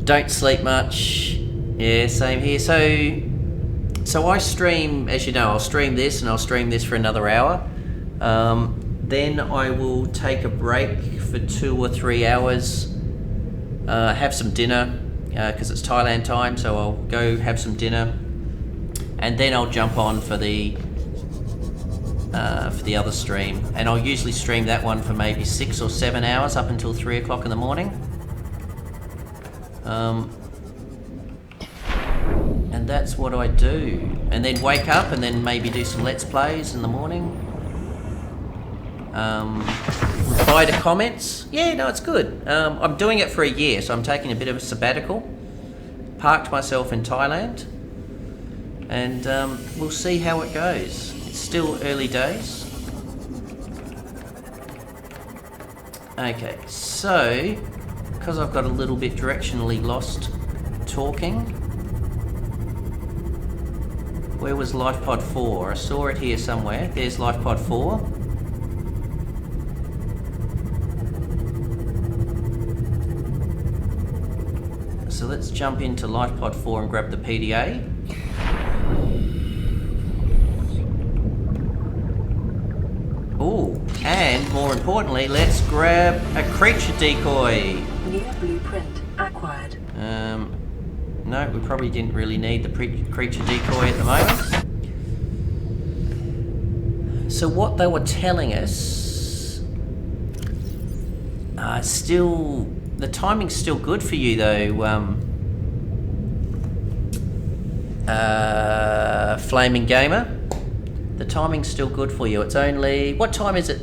Don't sleep much. Yeah, same here. So I stream, as you know, I'll stream this and I'll stream this for another hour. Then I will take a break for 2 or 3 hours, have some dinner, because it's Thailand time, so I'll go have some dinner. And then I'll jump on for the other stream, and I'll usually stream that one for maybe 6 or 7 hours up until 3 o'clock in the morning. And that's what I do. And then wake up and then maybe do some Let's Plays in the morning. Reply to comments. Yeah, no, it's good. I'm doing it for a year, so I'm taking a bit of a sabbatical. Parked myself in Thailand. And we'll see how it goes. It's still early days. Okay, so because I've got a little bit directionally lost talking. Where was Lifepod 4? I saw it here somewhere. There's Lifepod 4. So let's jump into Lifepod 4 and grab the PDA. Ooh, and more importantly, let's grab a creature decoy. New blueprint acquired. No, we probably didn't really need the creature decoy at the moment. So what they were telling us, still, the timing's still good for you though, Flaming Gamer. The timing's still good for you. It's only, what time is it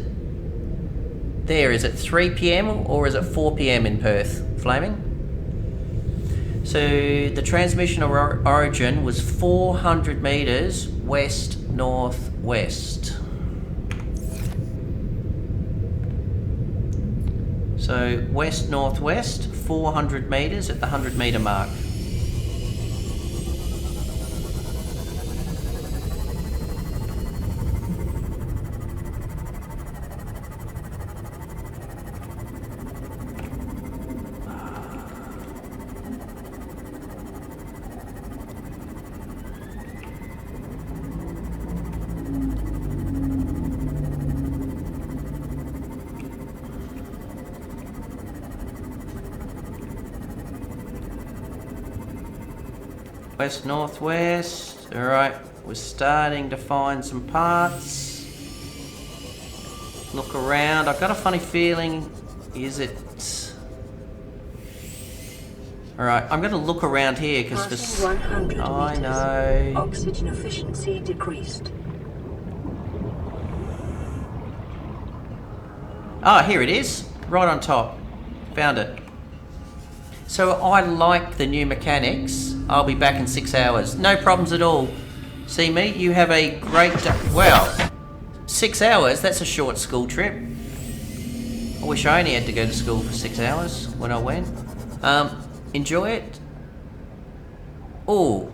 there? Is it 3 PM or is it 4 PM in Perth, Flaming? So the transmission origin was 400 meters west-northwest. So west-northwest, 400 meters at the 100 meter mark. West northwest. All right, we're starting to find some parts. Look around. I've got a funny feeling. Is it? All right, I'm going to look around here because Passing 100 I meters. know. Oxygen efficiency decreased. Ah, here it is, right on top. Found it. So I like the new mechanics. I'll be back in 6 hours. No problems at all. See me? You have a great day. Well, 6 hours, that's a short school trip. I wish I only had to go to school for 6 hours when I went. Enjoy it. Oh,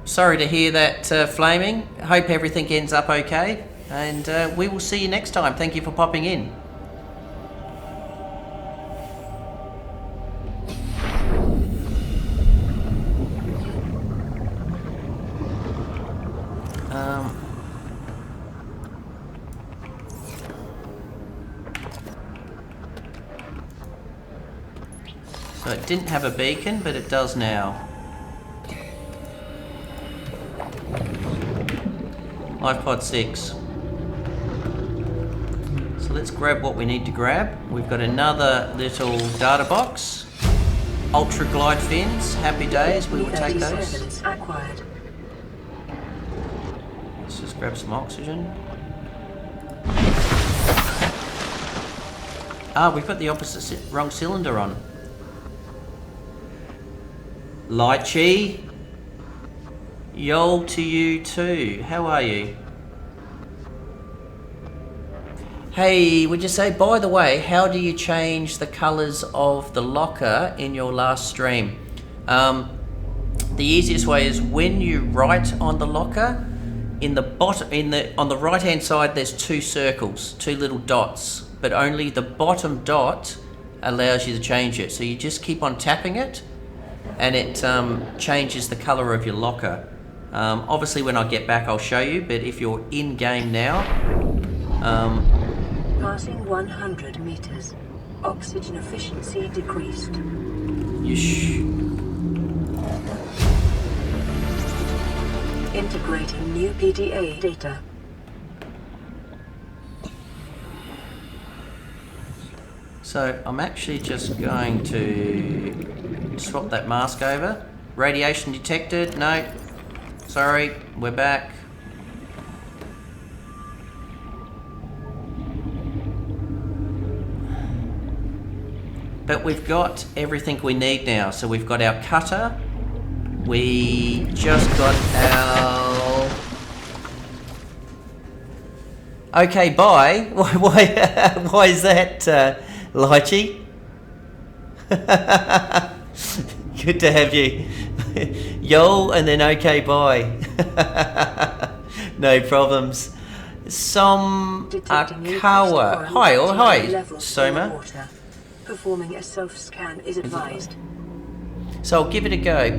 sorry to hear that, Flaming. Hope everything ends up okay. And we will see you next time. Thank you for popping in. So it didn't have a beacon, but it does now. Lifepod 6. So let's grab what we need to grab. We've got another little data box. Ultra glide fins, happy days, we will take those. Acquired. Let's just grab some oxygen. Ah, we've got the opposite, wrong cylinder on. Lychee. Yo to you too. How are you? Hey, would you say, by the way, how do you change the colors of the locker in your last stream? The easiest way is when you write on the locker, in the bottom, on the right hand side, there's two circles, two little dots, but only the bottom dot allows you to change it. So you just keep on tapping it, and it changes the color of your locker. Obviously, when I get back, I'll show you. But if you're in game now, Passing 100 meters. Oxygen efficiency decreased. Integrating new PDA data. So I'm actually just going to swap that mask over. Radiation detected. No. Sorry, we're back. But we've got everything we need now. So we've got our cutter. We just got our... Okay, bye. Why is that, Lychee? Good to have you. Yo, and then okay, bye. No problems. Some Akawa. Hi, Soma. Performing a self-scan is advised. So I'll give it a go.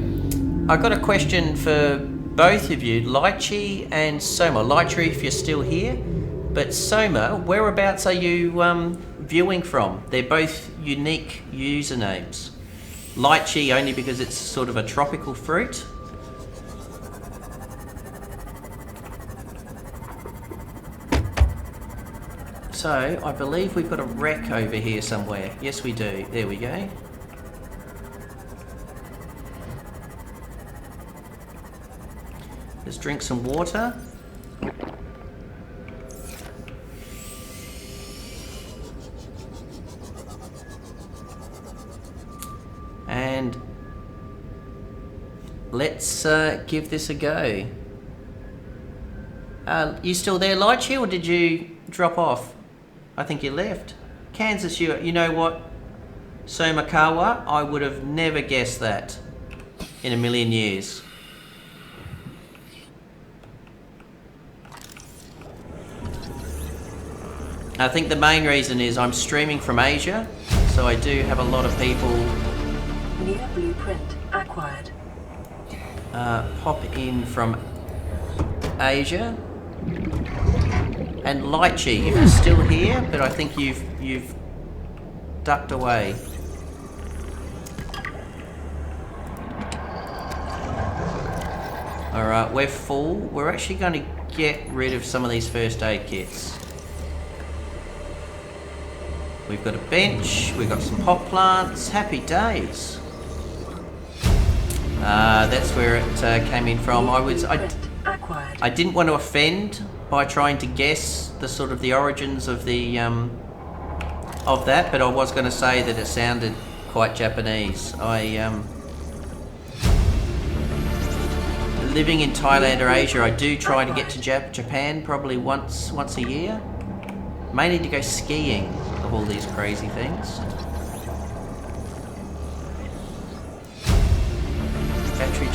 I've got a question for both of you, Lychee and Soma. Lychee, if you're still here, but Soma, whereabouts are you viewing from? They're both unique usernames. Lychee only because it's sort of a tropical fruit. So, I believe we've got a wreck over here somewhere. Yes, we do. There we go. Let's drink some water. And let's give this a go. You still there, Lychee, or did you drop off? I think you left. Kansas, you know what? Somakawa, I would have never guessed that in a million years. I think the main reason is I'm streaming from Asia, so I do have a lot of people New blueprint acquired. pop in from Asia. And Lychee, if you're still here, but I think you've ducked away. Alright, we're full. We're actually going to get rid of some of these first aid kits. We've got a bench, we've got some pot plants, happy days. That's where it came in from. I didn't want to offend by trying to guess the sort of the origins of the of that, but I was going to say that it sounded quite Japanese. Living in Thailand or Asia, I do try to get to Japan probably once a year, mainly to go skiing of all these crazy things. Battery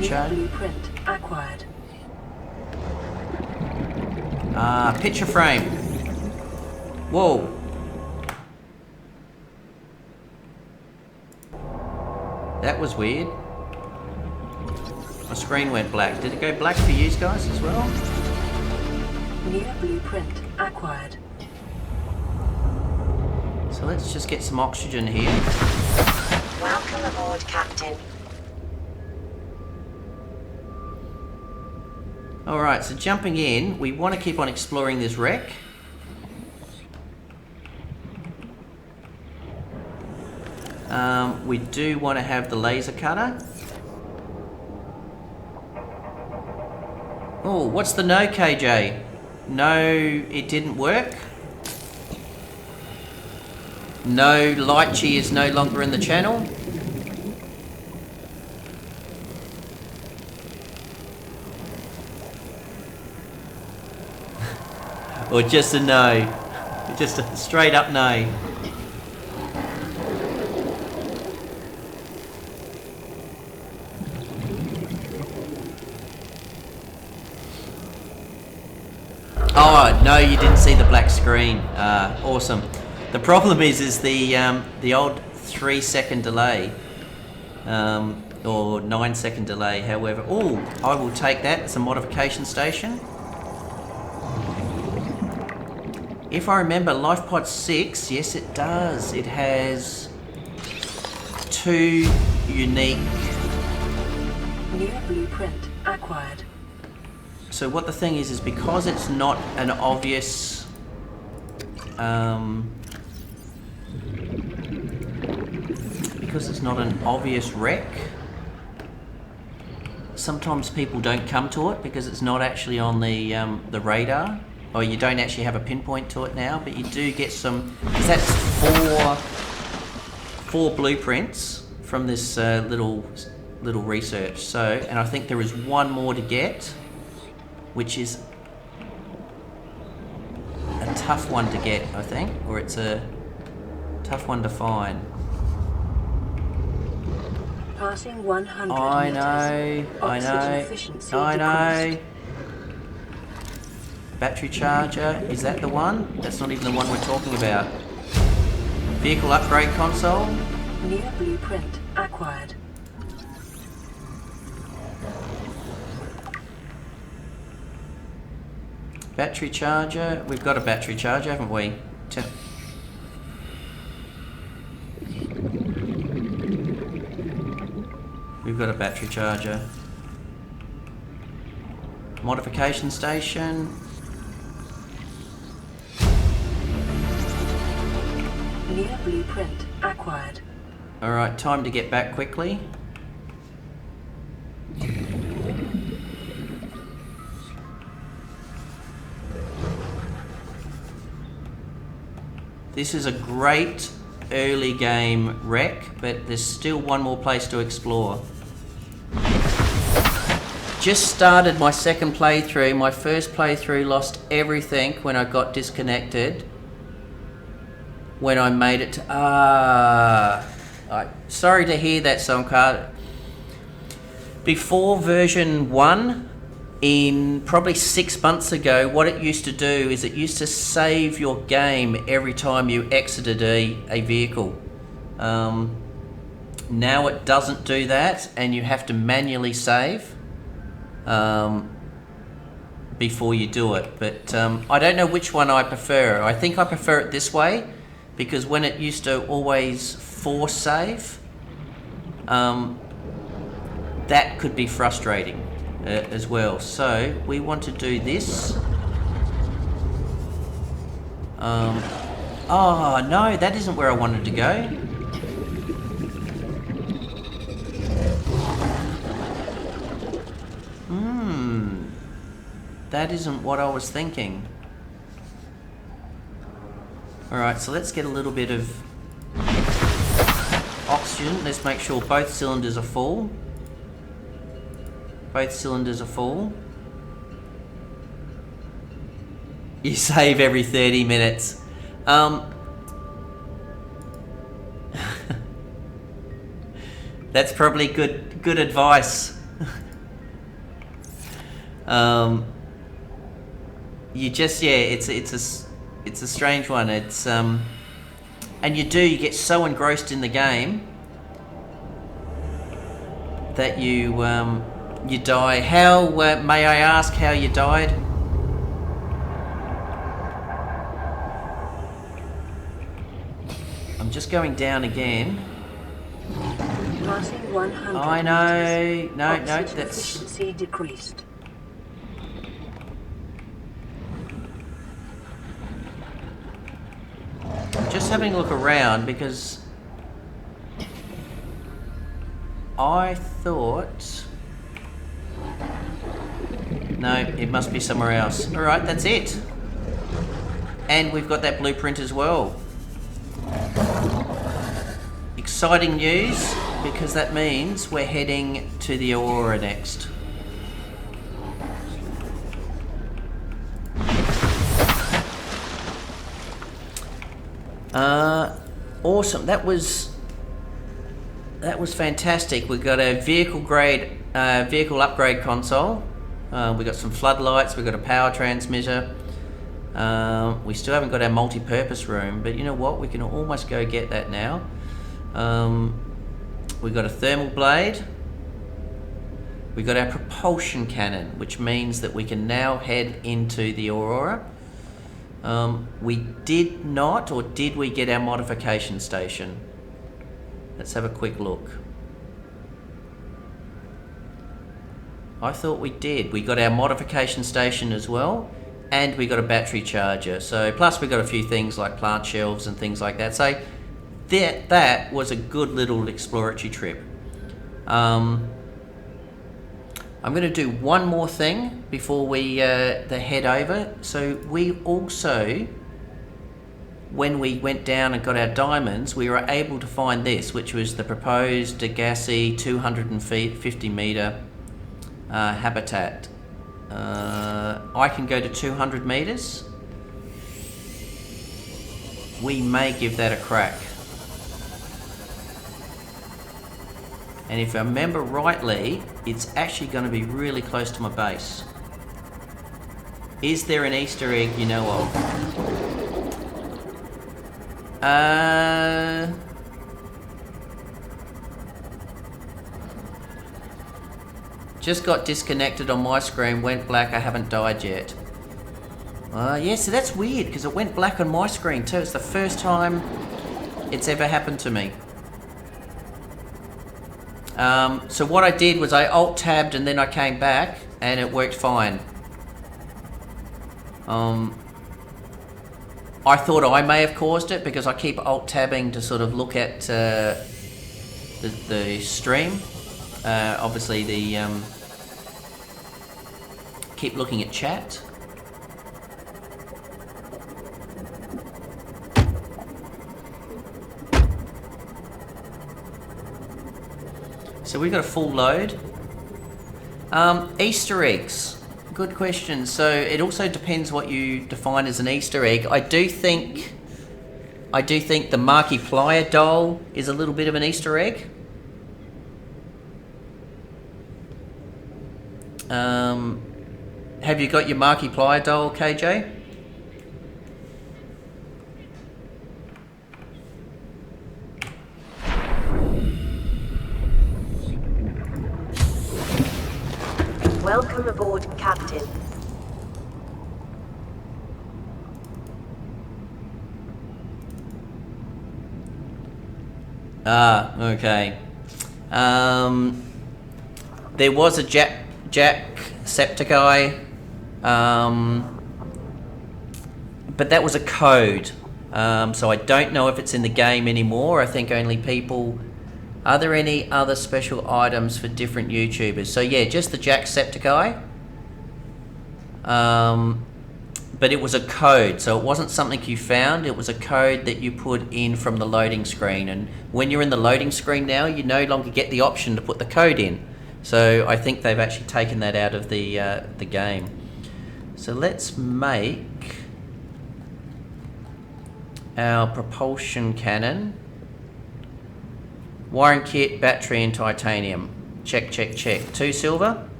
charger. Blueprint acquired. Picture frame. Whoa. That was weird. My screen went black. Did it go black for you guys as well? New blueprint acquired. So let's just get some oxygen here. Welcome aboard, Captain. Alright, so jumping in, we want to keep on exploring this wreck. We do want to have the laser cutter. Oh, what's the no, KJ? No, it didn't work. No, Lychee is no longer in the channel. Or just a no? Just a straight up no. Oh no, you didn't see the black screen. Awesome. The problem is the old 3-second delay, or 9-second delay. However, oh, I will take that. It's a modification station. If I remember, Lifepod 6, yes it does. It has 2 unique. New blueprint acquired. So what the thing is because it's not an obvious wreck, sometimes people don't come to it because it's not actually on the radar, or you don't actually have a pinpoint to it now, but you do get some. That's four blueprints from this little research. So, and I think there is one more to get, which is a tough one to get, I think, or it's a tough one to find. Passing 100 I meters. know. Battery charger, is that the one? That's not even the one we're talking about. Vehicle upgrade console. New blueprint acquired. Battery charger. We've got a battery charger, haven't we? We've got a battery charger. Modification station. New blueprint acquired. Alright, time to get back quickly. This is a great early game wreck, but there's still one more place to explore. Just started my second playthrough. My first playthrough lost everything when I got disconnected. When I made it to... sorry to hear that, Somkar. Before version 1, in probably 6 months ago, what it used to do is it used to save your game every time you exited a vehicle. Now it doesn't do that, and you have to manually save before you do it. But I don't know which one I prefer. I think I prefer it this way, because when it used to always force save, that could be frustrating as well. So we want to do this. Oh no, that isn't where I wanted to go. That isn't what I was thinking. Alright, so let's get a little bit of oxygen. Let's make sure both cylinders are full. Both cylinders are full. You save every 30 minutes. That's probably good advice. You just, yeah, it's a strange one. It's and you get so engrossed in the game that you die. How may I ask how you died? I'm just going down again. Passing 100 I know. meters. No, Oxygen that's. efficiency decreased. I'm just having a look around because I thought. No, it must be somewhere else. Alright, that's it. And we've got that blueprint as well. Exciting news, because that means we're heading to the Aurora next. Awesome. That was fantastic. We got a vehicle upgrade console. We got some floodlights. We got a power transmitter. We still haven't got our multi-purpose room, but you know what? We can almost go get that now. We got a thermal blade. We got our propulsion cannon, which means that we can now head into the Aurora. We did not, or did we get our modification station? Let's have a quick look. I thought we did. We got our modification station as well, and we got a battery charger. So plus we got a few things like plant shelves and things like that. So that was a good little exploratory trip. I'm going to do one more thing before we head over. So we also, when we went down and got our diamonds, we were able to find this, which was the proposed Degassi 250 meter habitat. I can go to 200 meters. We may give that a crack. And if I remember rightly, it's actually going to be really close to my base. Is there an Easter egg you know of? Just got disconnected on my screen, went black, I haven't died yet. Yeah, so that's weird, because it went black on my screen too. It's the first time it's ever happened to me. So what I did was I alt-tabbed and then I came back and it worked fine. I thought I may have caused it because I keep alt-tabbing to sort of look at the stream. Obviously keep looking at chat. So we've got a full load. Easter eggs. Good question. So it also depends what you define as an Easter egg. I do think the Markiplier doll is a little bit of an Easter egg. Have you got your Markiplier doll, KJ? Welcome aboard, Captain. Okay. There was a Jacksepticeye, but that was a code. So I don't know if it's in the game anymore. I think only people... Are there any other special items for different YouTubers? So yeah, just the Jacksepticeye. But it was a code, so it wasn't something you found. It was a code that you put in from the loading screen. And when you're in the loading screen now, you no longer get the option to put the code in. So I think they've actually taken that out of the game. So let's make our propulsion cannon. Wiring kit, battery and titanium. Check, check, check. 2 silver.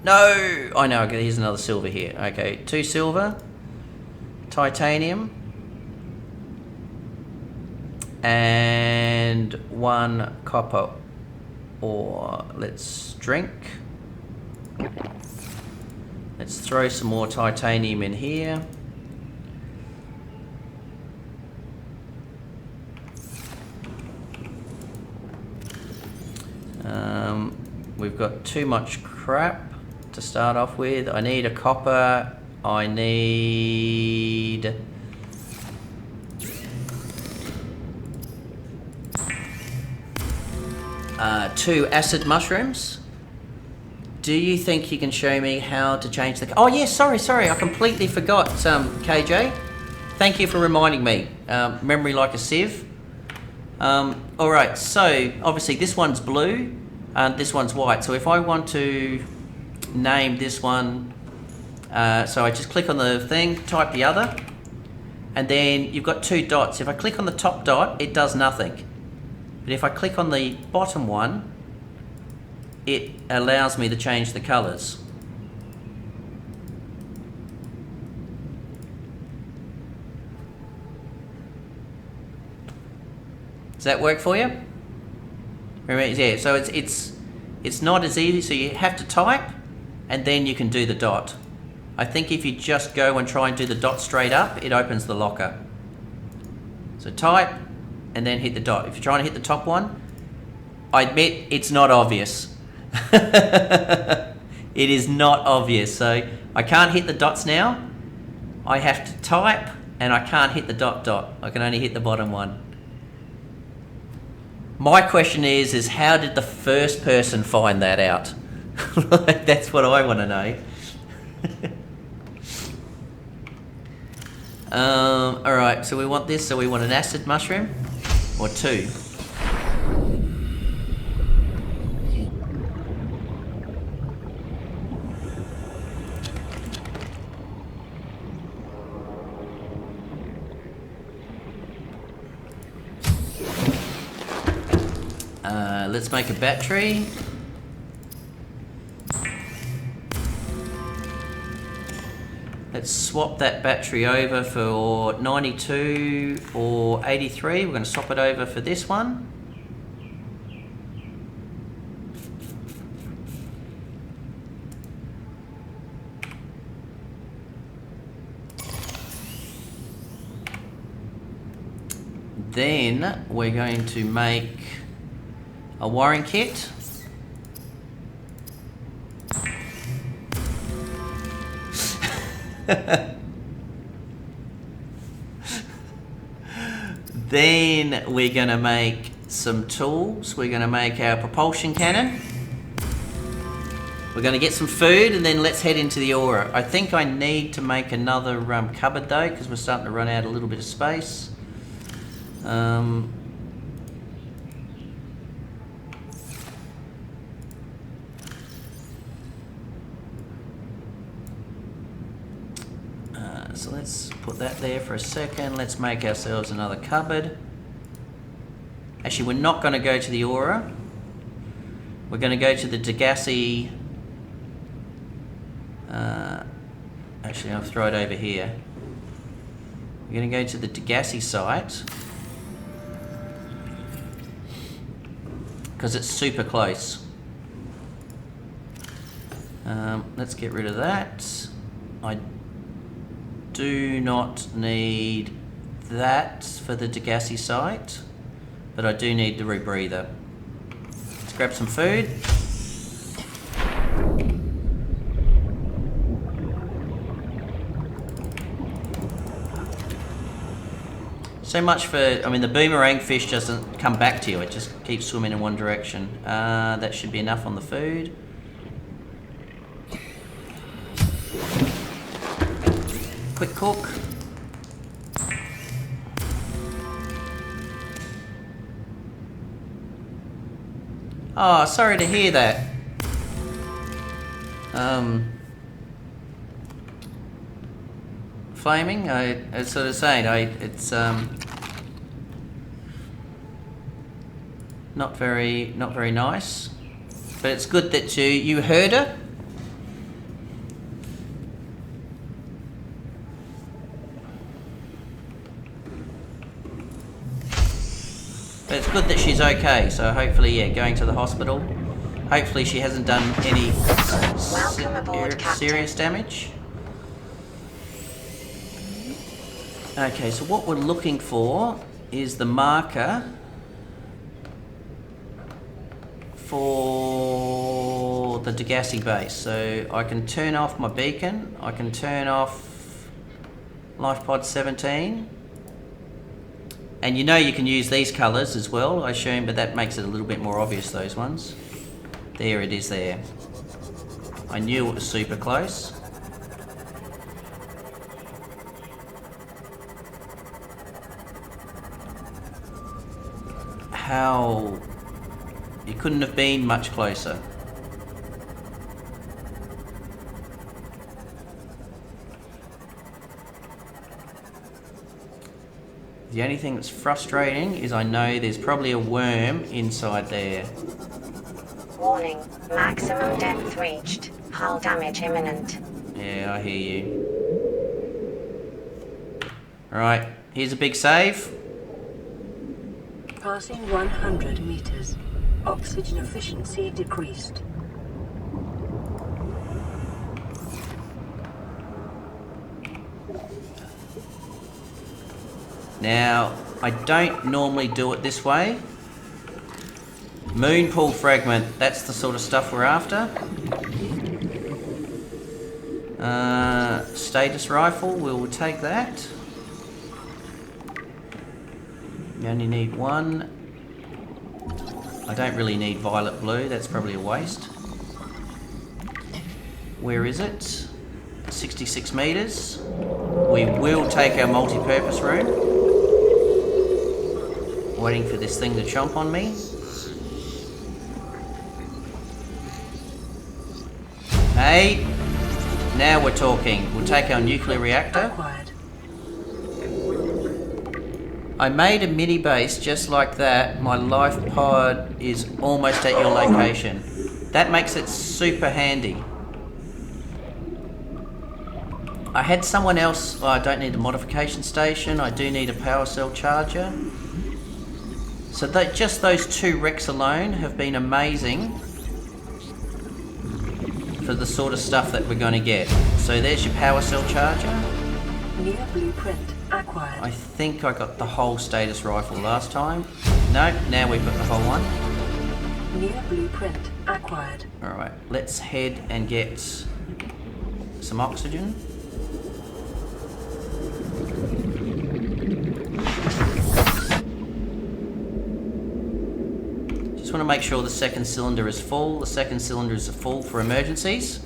No! I know, here's another silver here. Okay, 2 silver. Titanium. And 1 copper ore. Let's drink. Let's throw some more titanium in here. We've got too much crap to start off with. I need a copper. I need... 2 acid mushrooms. Do you think you can show me how to change the... Oh yes, sorry, I completely forgot, KJ. Thank you for reminding me. Memory like a sieve. Alright, so obviously this one's blue and this one's white. So if I want to name this one, so I just click on the thing, type the other, and then you've got 2 dots. If I click on the top dot, it does nothing. But if I click on the bottom one, it allows me to change the colours. Does that work for you? Yeah, so it's not as easy, so you have to type and then you can do the dot. I think if you just go and try and do the dot straight up, it opens the locker. So type and then hit the dot. If you're trying to hit the top one, I admit it's not obvious. It is not obvious, so I can't hit the dots now. I have to type and I can't hit the dot. I can only hit the bottom one. My question is how did the first person find that out? That's what I want to know. Alright, so we want this, so we want an acid mushroom, or 2. Let's make a battery. Let's swap that battery over for 92 or 83. We're going to swap it over for this one. Then we're going to make a wiring kit. Then we're going to make some tools. We're going to make our propulsion cannon. We're going to get some food and then let's head into the Aurora. I think I need to make another cupboard though, because we're starting to run out a little bit of space. So let's put that there for a second. Let's make ourselves another cupboard. Actually, we're not going to go to the Aurora. We're going to go to the Degassi. Actually, I'll throw it over here. We're going to go to the Degassi site because it's super close. Let's get rid of that. I do not need that for the Degassi site, but I do need the rebreather. Let's grab some food. So much for, I mean, the boomerang fish doesn't come back to you, it just keeps swimming in one direction. That should be enough on the food. Quick cook. Oh, sorry to hear that. Flaming, I sort of saying, it's not very nice, but it's good that you heard her. But it's good that she's okay, so hopefully, yeah, going to the hospital. Hopefully she hasn't done any Welcome aboard, serious damage. Okay, so what we're looking for is the marker for the Degassi base. So I can turn off my beacon, I can turn off Lifepod 17. And you know you can use these colours as well, I assume, but that makes it a little bit more obvious, those ones. There it is there. I knew it was super close. How... it couldn't have been much closer. The only thing that's frustrating is I know there's probably a worm inside there. Warning, maximum depth reached. Hull damage imminent. Yeah, I hear you. Alright, here's a big save. Passing 100 meters. Oxygen efficiency decreased. Now, I don't normally do it this way. Moon pool fragment, that's the sort of stuff we're after. Status rifle, we'll take that. You only need one. I don't really need violet blue, that's probably a waste. Where is it? 66 meters. We will take our multi-purpose room. Waiting for this thing to chomp on me. Hey, now we're talking. We'll take our nuclear reactor. Acquired. I made a mini base just like that. My Lifepod is almost at your location. That makes it super handy. I had someone else, I don't need a modification station, I do need a power cell charger. So just those 2 wrecks alone have been amazing for the sort of stuff that we're going to get. So there's your power cell charger. New blueprint acquired. I think I got the whole status rifle last time. No, now we've got the whole one. New blueprint acquired. Alright, let's head and get some oxygen. Just want to make sure the second cylinder is full. The second cylinder is full for emergencies.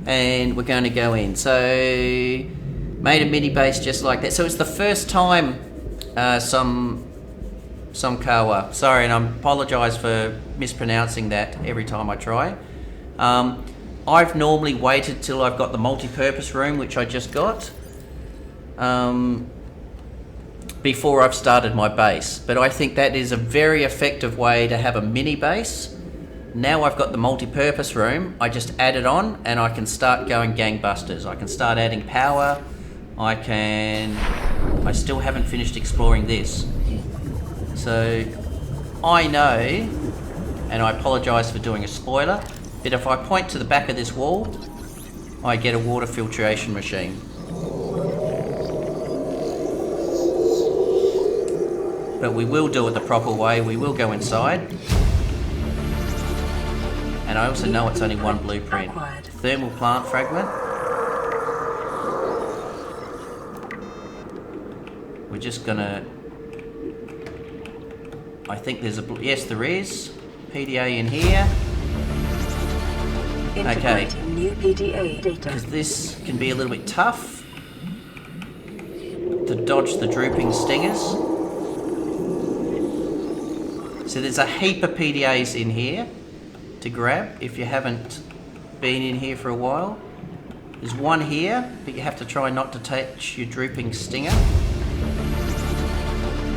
And we're going to go in. So, made a mini base just like that. So it's the first time some kawa. Sorry, and I apologise for mispronouncing that every time I try. I've normally waited till I've got the multi-purpose room, which I just got, before I've started my base. But I think that is a very effective way to have a mini base. Now I've got the multi-purpose room, I just add it on and I can start going gangbusters. I can start adding power. I still haven't finished exploring this. So I know, and I apologise for doing a spoiler, but if I point to the back of this wall, I get a water filtration machine. But we will do it the proper way, we will go inside. And I also know it's only one blueprint. Thermal plant fragment. We're just gonna... I think there's a... Yes, there is. PDA in here. Okay. New PDA data. Because this can be a little bit tough to dodge the drooping stingers. So there's a heap of PDAs in here to grab if you haven't been in here for a while. There's one here, but you have to try not to touch your drooping stinger.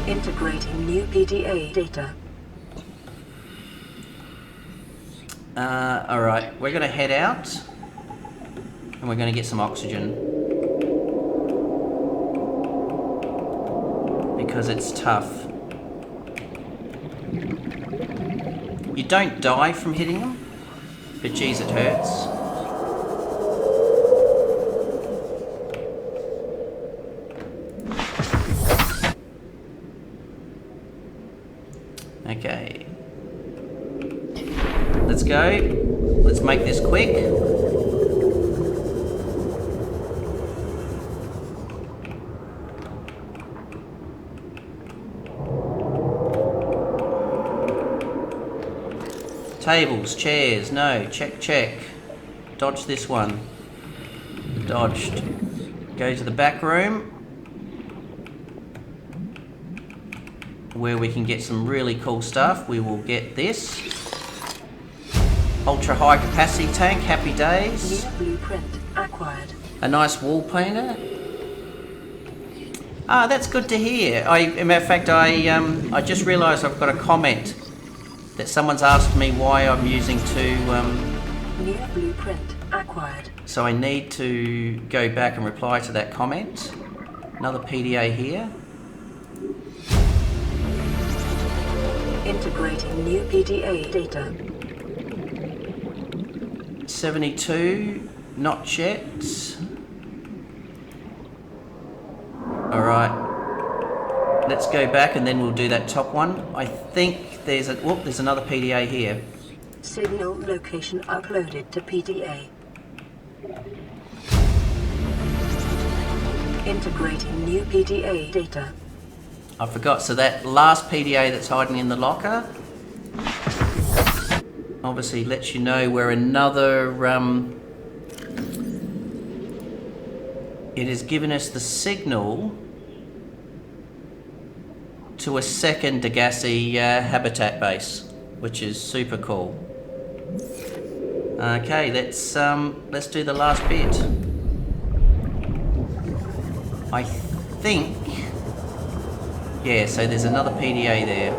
Integrating new PDA data. Alright, we're going to head out and we're going to get some oxygen because it's tough. You don't die from hitting them, but geez, it hurts. Okay. Let's go. Let's make this quick. Tables, chairs, no, check. Dodge this one. Dodged. Go to the back room where we can get some really cool stuff. We will get this. Ultra high capacity tank, happy days. New blueprint acquired. A nice wall painter. Ah, that's good to hear. As a matter of fact, I just realised I've got a comment that someone's asked me why I'm using two. New blueprint acquired. So I need to go back and reply to that comment. Another PDA here. Integrating new PDA data. 72, not yet. Alright. Let's go back and then we'll do that top one. I think there's there's another PDA here. Signal location uploaded to PDA. Integrating new PDA data. I forgot, so that last PDA that's hiding in the locker obviously lets you know where another, it has given us the signal to a second Degassi habitat base, which is super cool. Okay, let's do the last bit. I think, yeah, so there's another PDA there.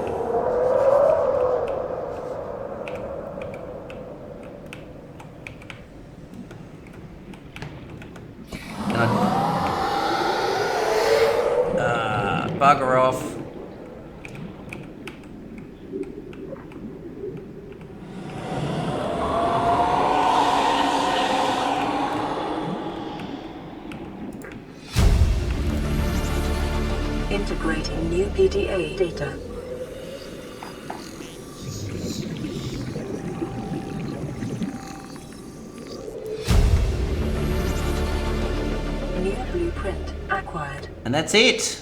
Can I, bugger off. Integrating new PDA data. New blueprint acquired. And that's it.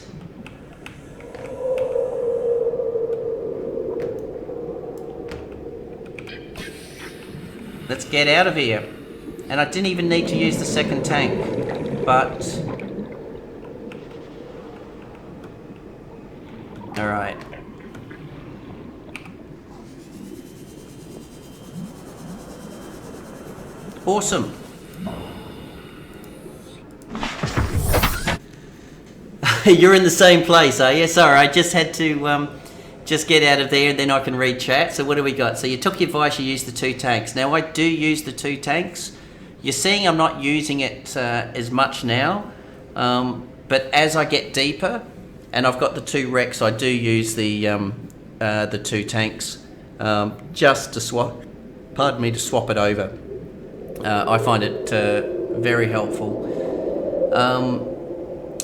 Let's get out of here. And I didn't even need to use the second tank, but all right. Awesome. You're in the same place, are you? Sorry, I just had to just get out of there and then I can read chat. So what do we got? So you took your advice, you used the 2 tanks. Now I do use the 2 tanks. You're seeing I'm not using it as much now, but as I get deeper, and I've got the 2 wrecks, I do use the 2 tanks just to swap. Pardon me, to swap it over. I find it very helpful.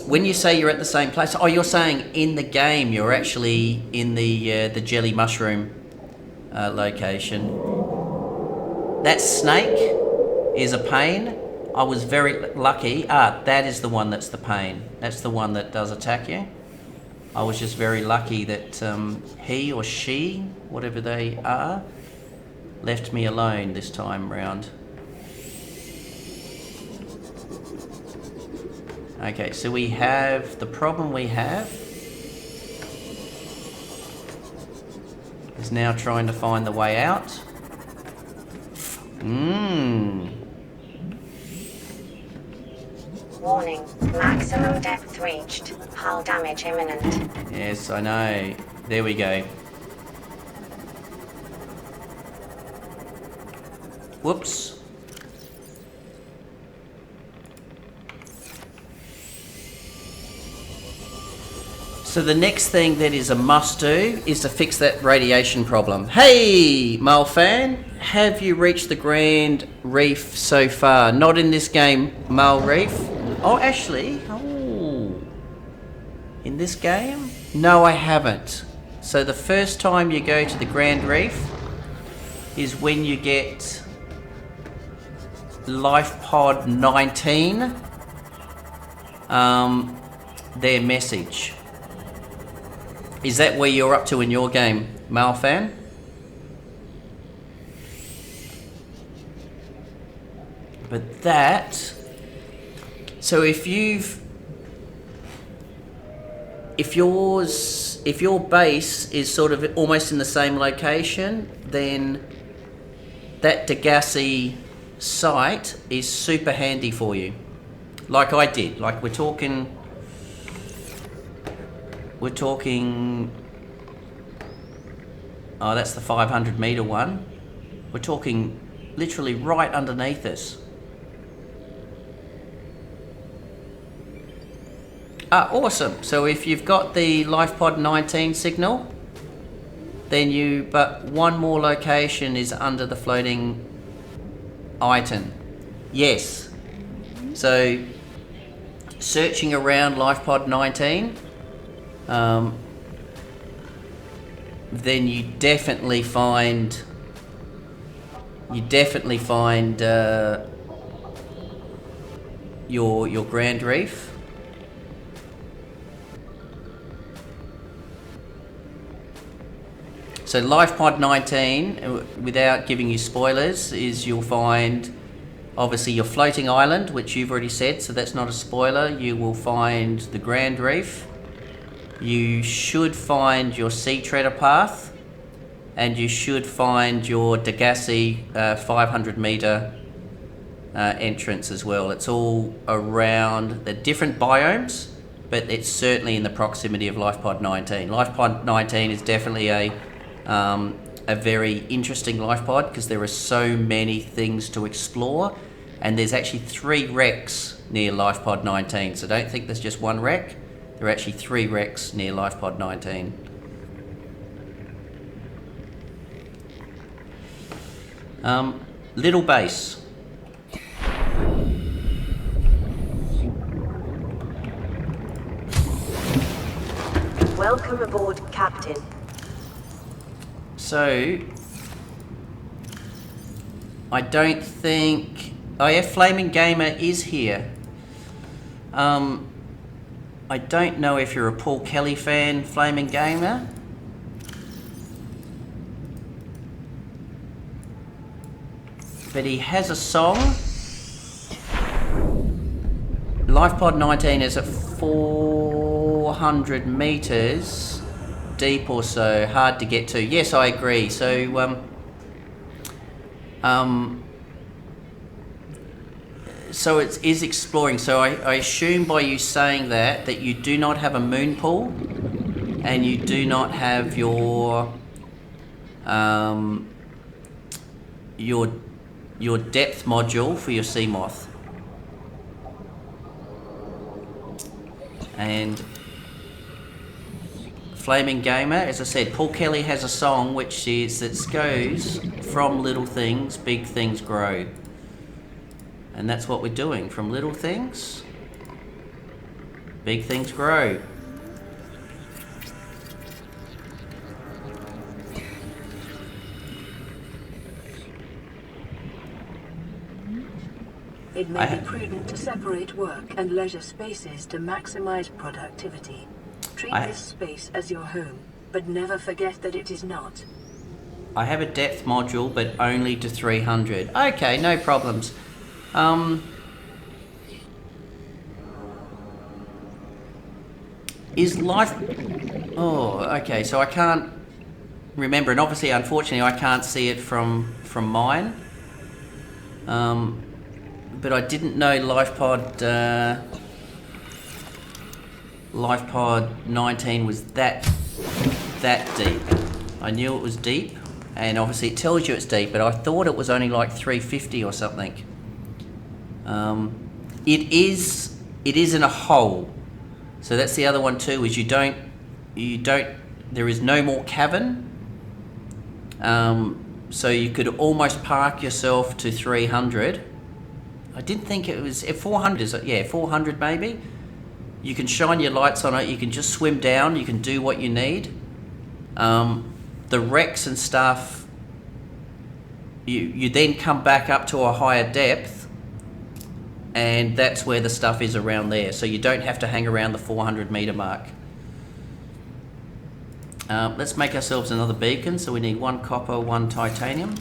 When you say you're at the same place, oh, you're saying in the game you're actually in the jelly mushroom location. That snake is a pain. I was very lucky. That is the one that's the pain. That's the one that does attack you. I was just very lucky that he or she, whatever they are, left me alone this time round. Okay, so we have, the problem we have is now trying to find the way out. Warning, maximum depth reached. Hull damage imminent. Yes, I know. There we go. Whoops. So the next thing that is a must do is to fix that radiation problem. Hey, Mole fan, have you reached the Grand Reef so far? Not in this game, Mole Reef. Oh, actually, in this game? No, I haven't. So the first time you go to the Grand Reef is when you get Lifepod 19, their message. Is that where you're up to in your game, Male fan? But that, so if your base is sort of almost in the same location, then that Degassi site is super handy for you. Like I did, like we're talking, we're talking... Oh, that's the 500 meter one. We're talking literally right underneath us. Ah, awesome. So if you've got the Lifepod 19 signal, then but one more location is under the floating item. Yes. So searching around Lifepod 19, then you definitely find your Grand Reef. So Lifepod 19, without giving you spoilers, is you'll find obviously your floating island, which you've already said, so that's not a spoiler. You will find the Grand Reef. You should find your sea treader path, and you should find your Degassi 500 meter entrance as well. It's all around the different biomes, but it's certainly in the proximity of Lifepod 19. Lifepod 19 is definitely a very interesting Lifepod because there are so many things to explore, and there's actually 3 wrecks near Lifepod 19. So don't think there's just one wreck. There are actually 3 wrecks near Lifepod 19. Little base. Welcome aboard, Captain. So, I don't think... Oh yeah, Flaming Gamer is here. I don't know if you're a Paul Kelly fan, Flaming Gamer. But he has a song. Lifepod 19 is at 400 meters deep or so, hard to get to. Yes, I agree. So, so it is exploring. So I assume by you saying that you do not have a moon pool, and you do not have your depth module for your sea moth. And Flaming Gamer, as I said, Paul Kelly has a song which goes from little things, big things grow. And that's what we're doing. From little things, big things grow. It may be prudent to separate work and leisure spaces to maximize productivity. Treat this space as your home, but never forget that it is not. I have a depth module, but only to 300. Okay, no problems. Is life... Oh, okay, so I can't remember, and obviously, unfortunately, I can't see it from mine. But I didn't know Lifepod 19 was that deep. I knew it was deep, and obviously it tells you it's deep, but I thought it was only like 350 or something. It is in a hole. So that's the other one too, is there is no more cavern. So you could almost park yourself to 300. I didn't think it was 400. Is it? Yeah, 400 maybe. You can shine your lights on it. You can just swim down. You can do what you need. The wrecks and stuff. You then come back up to a higher depth, and that's where the stuff is around there. So you don't have to hang around the 400 meter mark. Let's make ourselves another beacon. So we need 1 copper, 1 titanium.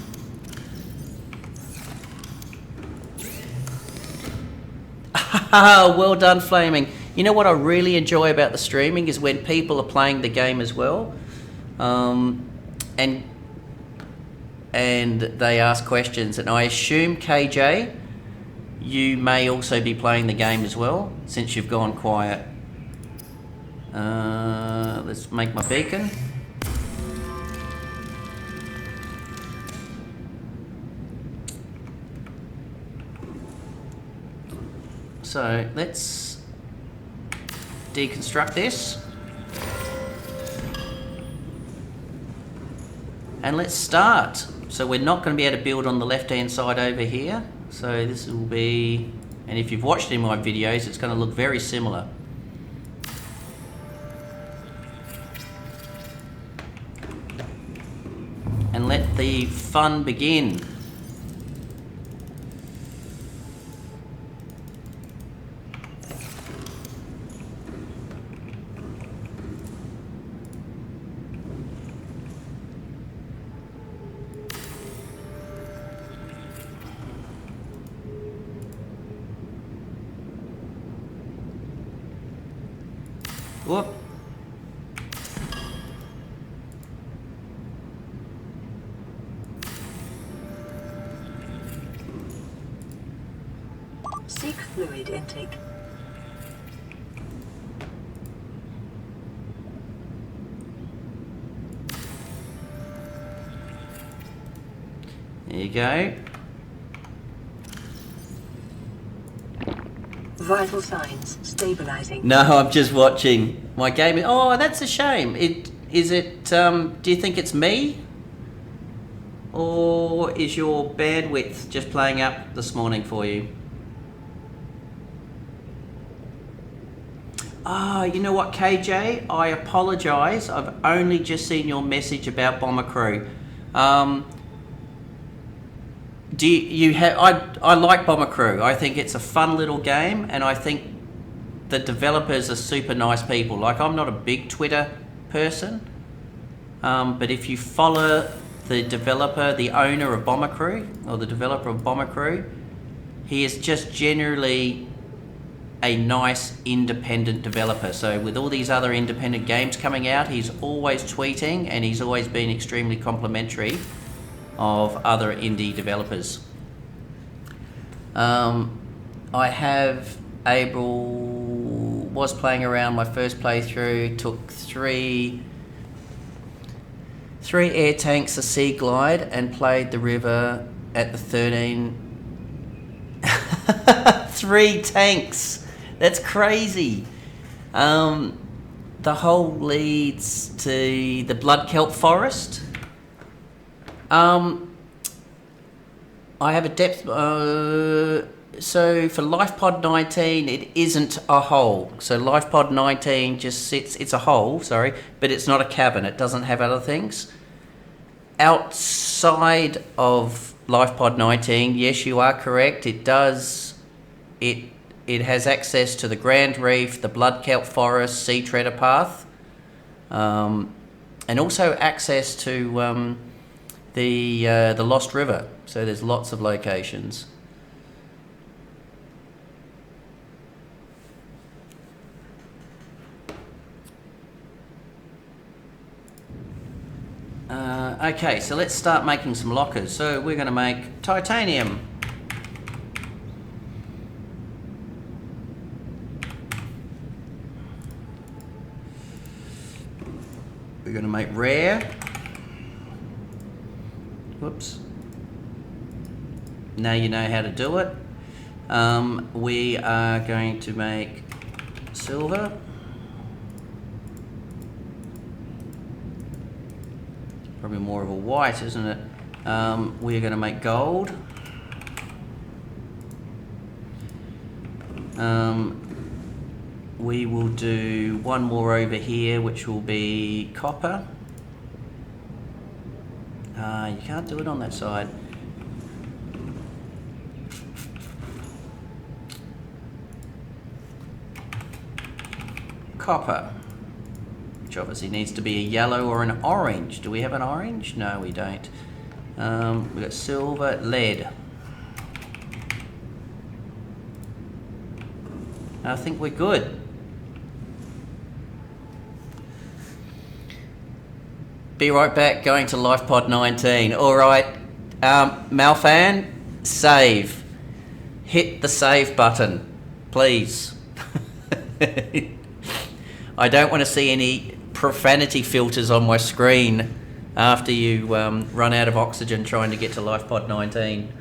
Well done, Flaming. You know what I really enjoy about the streaming is when people are playing the game as well, and they ask questions. And I assume, KJ, you may also be playing the game as well, since you've gone quiet. Let's make my beacon. So let's deconstruct this. And let's start. So we're not going to be able to build on the left hand side over here. So this will be, and if you've watched any of my videos, it's going to look very similar. And let the fun begin. Whoop. Seek fluid intake. There you go. Vital signs stabilizing. No, I'm just watching my game. Oh, that's a shame. Is it? Do you think it's me, or is your bandwidth just playing up this morning for you? Ah, you know what, KJ? I apologise. I've only just seen your message about Bomber Crew. Do you have? I like Bomber Crew. I think it's a fun little game, and I think the developers are super nice people. Like, I'm not a big Twitter person, but if you follow the developer, the owner of Bomber Crew, or the developer of Bomber Crew, he is just generally a nice independent developer. So with all these other independent games coming out, he's always tweeting, and he's always been extremely complimentary of other indie developers. I have was playing around my first playthrough, took three air tanks, a sea glide, and played the river at the 13. 3 tanks. That's crazy. The hole leads to the blood kelp forest. I have a depth. So for Lifepod 19, it isn't a hole. So Lifepod 19 just sits. It's a hole, sorry, but it's not a cabin. It doesn't have other things. Outside of Lifepod 19, yes, you are correct. It does. It has access to the Grand Reef, the Blood Kelp Forest, Sea Treader Path, and also access to the Lost River. So there's lots of locations. Okay, so let's start making some lockers. So we're going to make titanium. We're going to make rare. Whoops. Now you know how to do it. We are going to make silver. Probably more of a white, isn't it? We're going to make gold. We will do one more over here, which will be copper. You can't do it on that side. Copper, which obviously needs to be a yellow or an orange. Do we have an orange? No, we don't. We've got silver, lead. I think we're good. Be right back, going to Lifepod 19. Alright, Malfan, save. Hit the save button, please. I don't want to see any profanity filters on my screen after you run out of oxygen trying to get to Lifepod 19.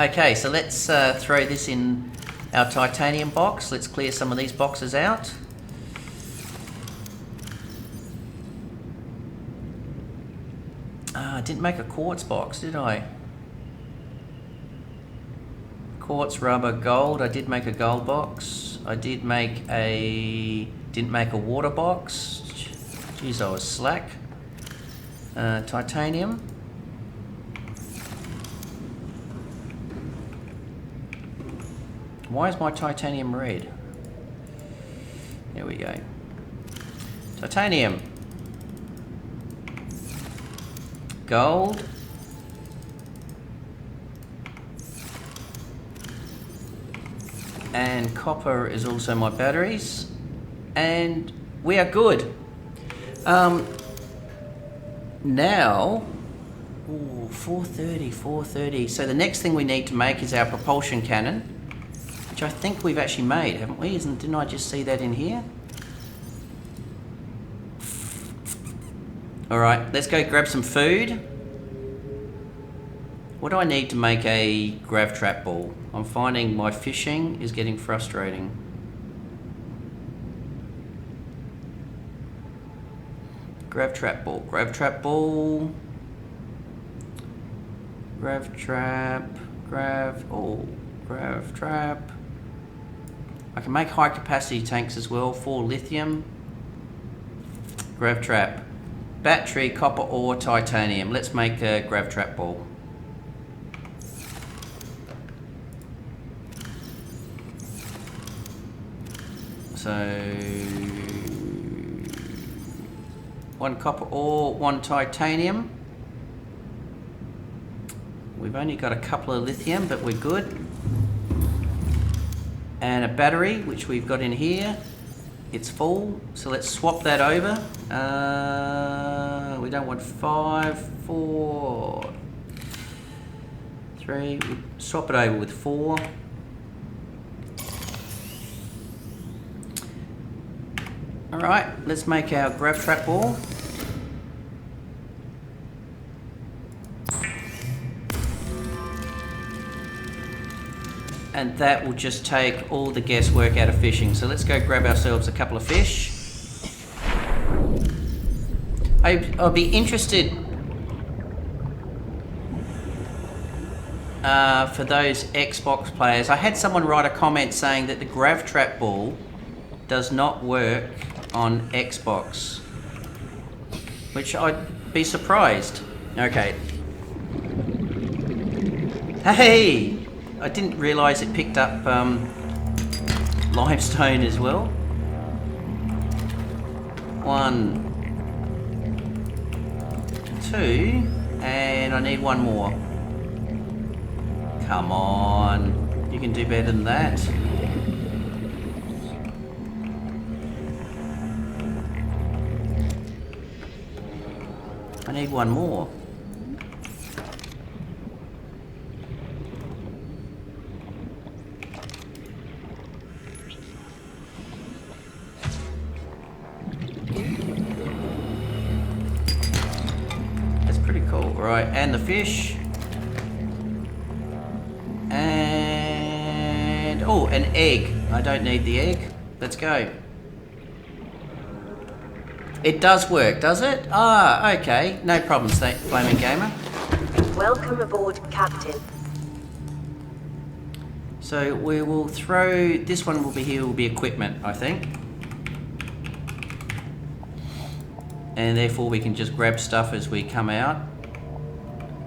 Okay, so let's throw this in our titanium box. Let's clear some of these boxes out. I didn't make a quartz box, did I? Quartz, rubber, gold. I did make a gold box. I didn't make a water box. Jeez, I was slack. Titanium. Why is my titanium red? There we go. Titanium. Gold. And copper is also my batteries. And we are good. Now, ooh, 430. So the next thing we need to make is our propulsion cannon, which I think we've actually made, haven't we? Didn't I just see that in here? All right, let's go grab some food. What do I need to make a grav trap ball? I'm finding my fishing is getting frustrating. Grav trap ball, grav trap ball. Grav trap, grav trap. I can make high capacity tanks as well, 4 lithium. Grav trap. Battery, copper ore, titanium. Let's make a grav trap ball. So 1 copper ore, 1 titanium. We've only got a couple of lithium, but we're good. And a battery, which we've got in here. It's full, so let's swap that over. We don't want 5, 4, 3. We swap it over with 4. All right, let's make our grav trap ball. And that will just take all the guesswork out of fishing. So let's go grab ourselves a couple of fish. I'll be interested for those Xbox players. I had someone write a comment saying that the grav trap ball does not work on Xbox, which I'd be surprised. Okay. Hey! I didn't realise it picked up limestone as well. 1, 2, and I need 1 more. Come on, you can do better than that. I need 1 more. Right, and the fish. And oh, an egg. I don't need the egg. Let's go. It does work, does it? Ah, okay. No problem, Flaming Gamer. Welcome aboard, Captain. So we will throw, this one will be here, will be equipment, I think. And therefore we can just grab stuff as we come out.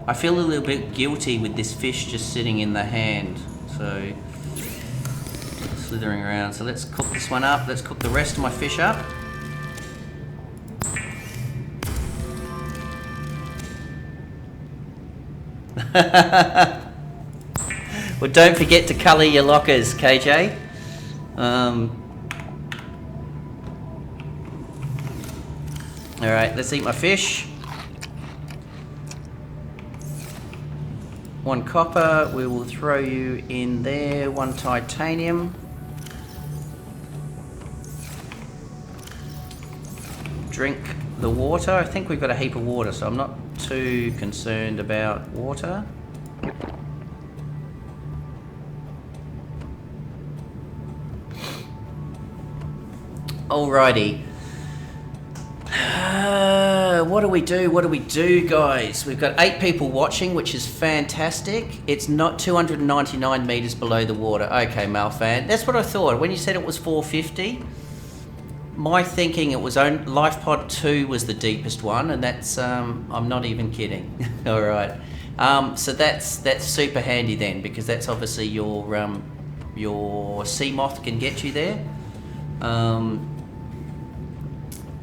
I feel a little bit guilty with this fish just sitting in the hand, so slithering around. So let's cook this one up. Let's cook the rest of my fish up. Well, don't forget to colour your lockers, KJ. Alright, let's eat my fish. 1 copper, we will throw you in there. 1 titanium. Drink the water. I think we've got a heap of water, so I'm not too concerned about water. Alrighty. What do we do? What do we do, guys? We've got 8 people watching, which is fantastic. It's not 299 meters below the water. Okay, Malfan. That's what I thought. When you said it was 450, my thinking it was Lifepod 2 was the deepest one, and that's I'm not even kidding. All right. So that's super handy then, because that's obviously your sea moth can get you there.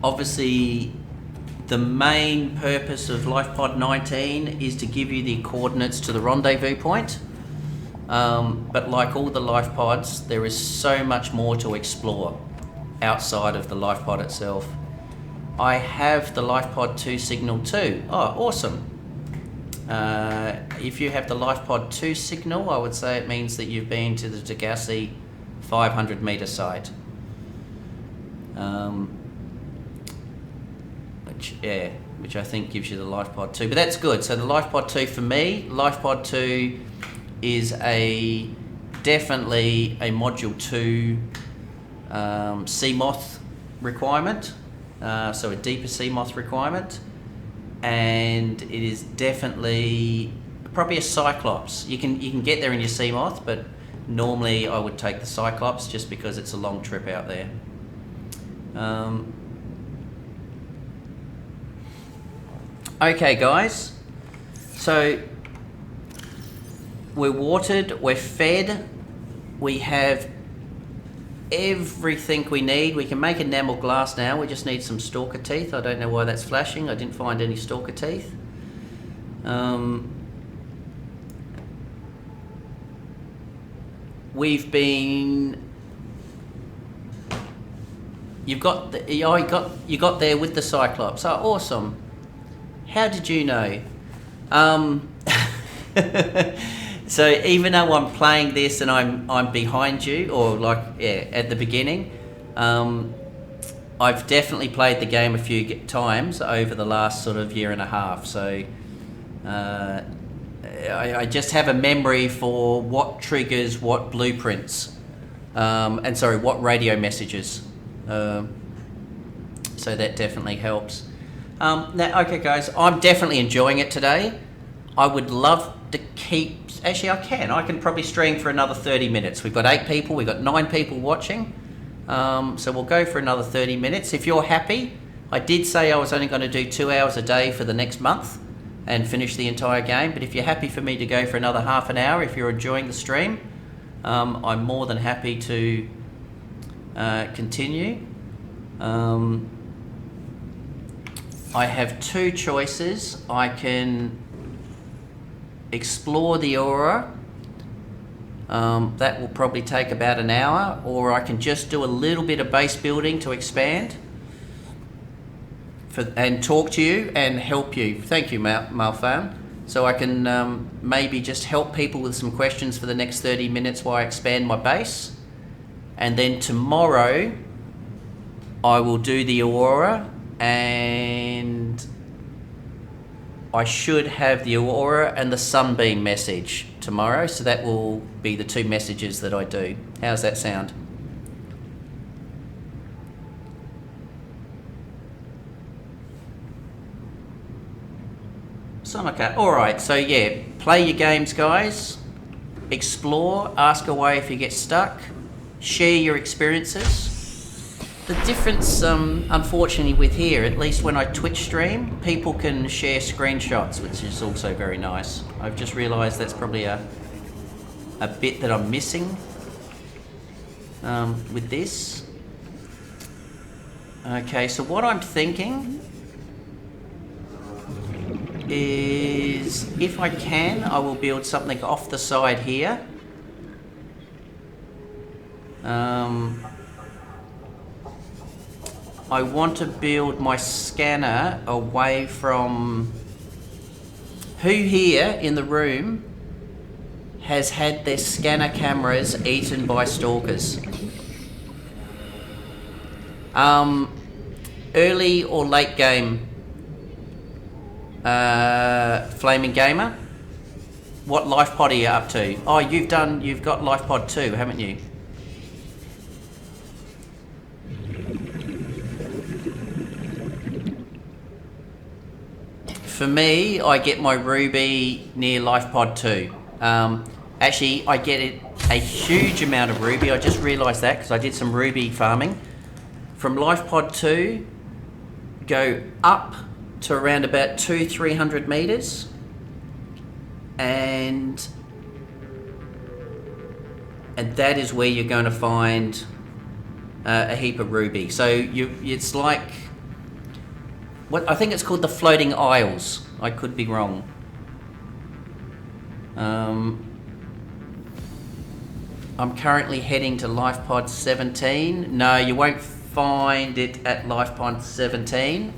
Obviously, the main purpose of Lifepod 19 is to give you the coordinates to the rendezvous point. But like all the Lifepods, there is so much more to explore outside of the Lifepod itself. I have the Lifepod 2 signal too. Oh, awesome. If you have the Lifepod 2 signal, I would say it means that you've been to the Degassi 500 meter site. Which I think gives you the Lifepod 2, but that's good. So the Lifepod 2 for me, Lifepod 2 is definitely a Module 2 sea moth requirement, so a deeper sea moth requirement, and it is definitely probably a Cyclops. You can get there in your sea moth, but normally I would take the Cyclops just because it's a long trip out there. Okay, guys, so we're watered, we're fed, we have everything we need. We can make enamel glass now. We just need some stalker teeth. I don't know why that's flashing. I didn't find any stalker teeth. We've been... You got there with the Cyclops. Oh, awesome. How did you know? So even though I'm playing this and I'm behind you, or at the beginning, I've definitely played the game a few times over the last sort of year and a half. So I just have a memory for what triggers what blueprints, what radio messages. So that definitely helps. Now, okay, guys, I'm definitely enjoying it today. I would love to keep... Actually, I can probably stream for another 30 minutes. We've got 8 people. We've got 9 people watching. So we'll go for another 30 minutes. If you're happy, I did say I was only going to do 2 hours a day for the next month and finish the entire game. But if you're happy for me to go for another half an hour, if you're enjoying the stream, I'm more than happy to continue. I have 2 choices. I can explore the Aurora. That will probably take about an hour, or I can just do a little bit of base building to expand and talk to you and help you. Thank you, Malfan. So I can maybe just help people with some questions for the next 30 minutes while I expand my base. And then tomorrow I will do the Aurora, and I should have the Aurora and the Sunbeam message tomorrow, so that will be the 2 messages that I do. How's that sound? Subnautica. Alright, so yeah, play your games, guys. Explore, ask away if you get stuck, share your experiences. The difference, unfortunately, with here, at least when I Twitch stream, people can share screenshots, which is also very nice. I've just realised that's probably a bit that I'm missing with this. Okay, so what I'm thinking is, if I can, I will build something off the side here. I want to build my scanner away from... Who here in the room has had their scanner cameras eaten by stalkers? Early or late game Flaming Gamer? What Lifepod are you up to? Oh, you've got Lifepod 2, haven't you? For me, I get my ruby near Lifepod 2. Actually, I get a huge amount of ruby. I just realised that because I did some ruby farming. From Lifepod 2, go up to around about 200-300 meters, and that is where you're going to find a heap of ruby. So it's like, what I think it's called the Floating Isles. I could be wrong. I'm currently heading to Lifepod 17. No, you won't find it at Lifepod 17.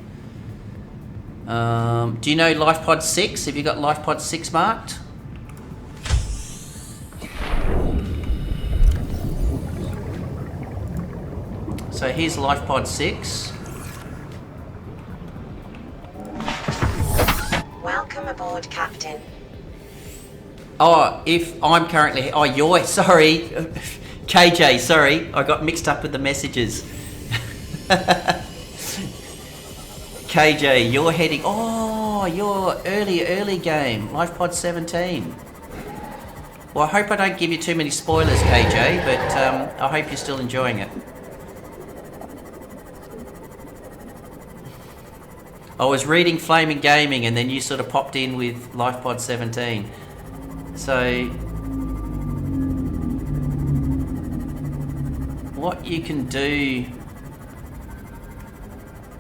Do you know Lifepod 6? Have you got Lifepod 6 marked? So here's Lifepod 6. Welcome aboard, Captain. Oh, if I'm currently... Oh, you're... Sorry. KJ, sorry. I got mixed up with the messages. KJ, you're heading... Oh, you're early game. Lifepod 17. Well, I hope I don't give you too many spoilers, KJ, but I hope you're still enjoying it. I was reading Flaming Gaming and then you sort of popped in with Lifepod 17. So... what you can do...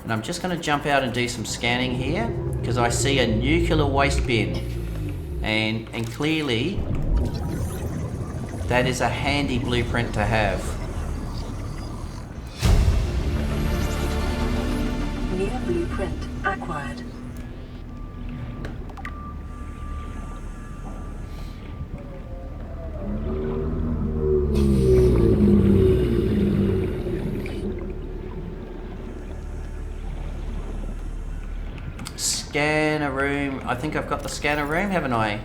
And I'm just going to jump out and do some scanning here because I see a nuclear waste bin, and clearly that is a handy blueprint to have. New blueprint acquired. Scanner room. I think I've got the scanner room, haven't I?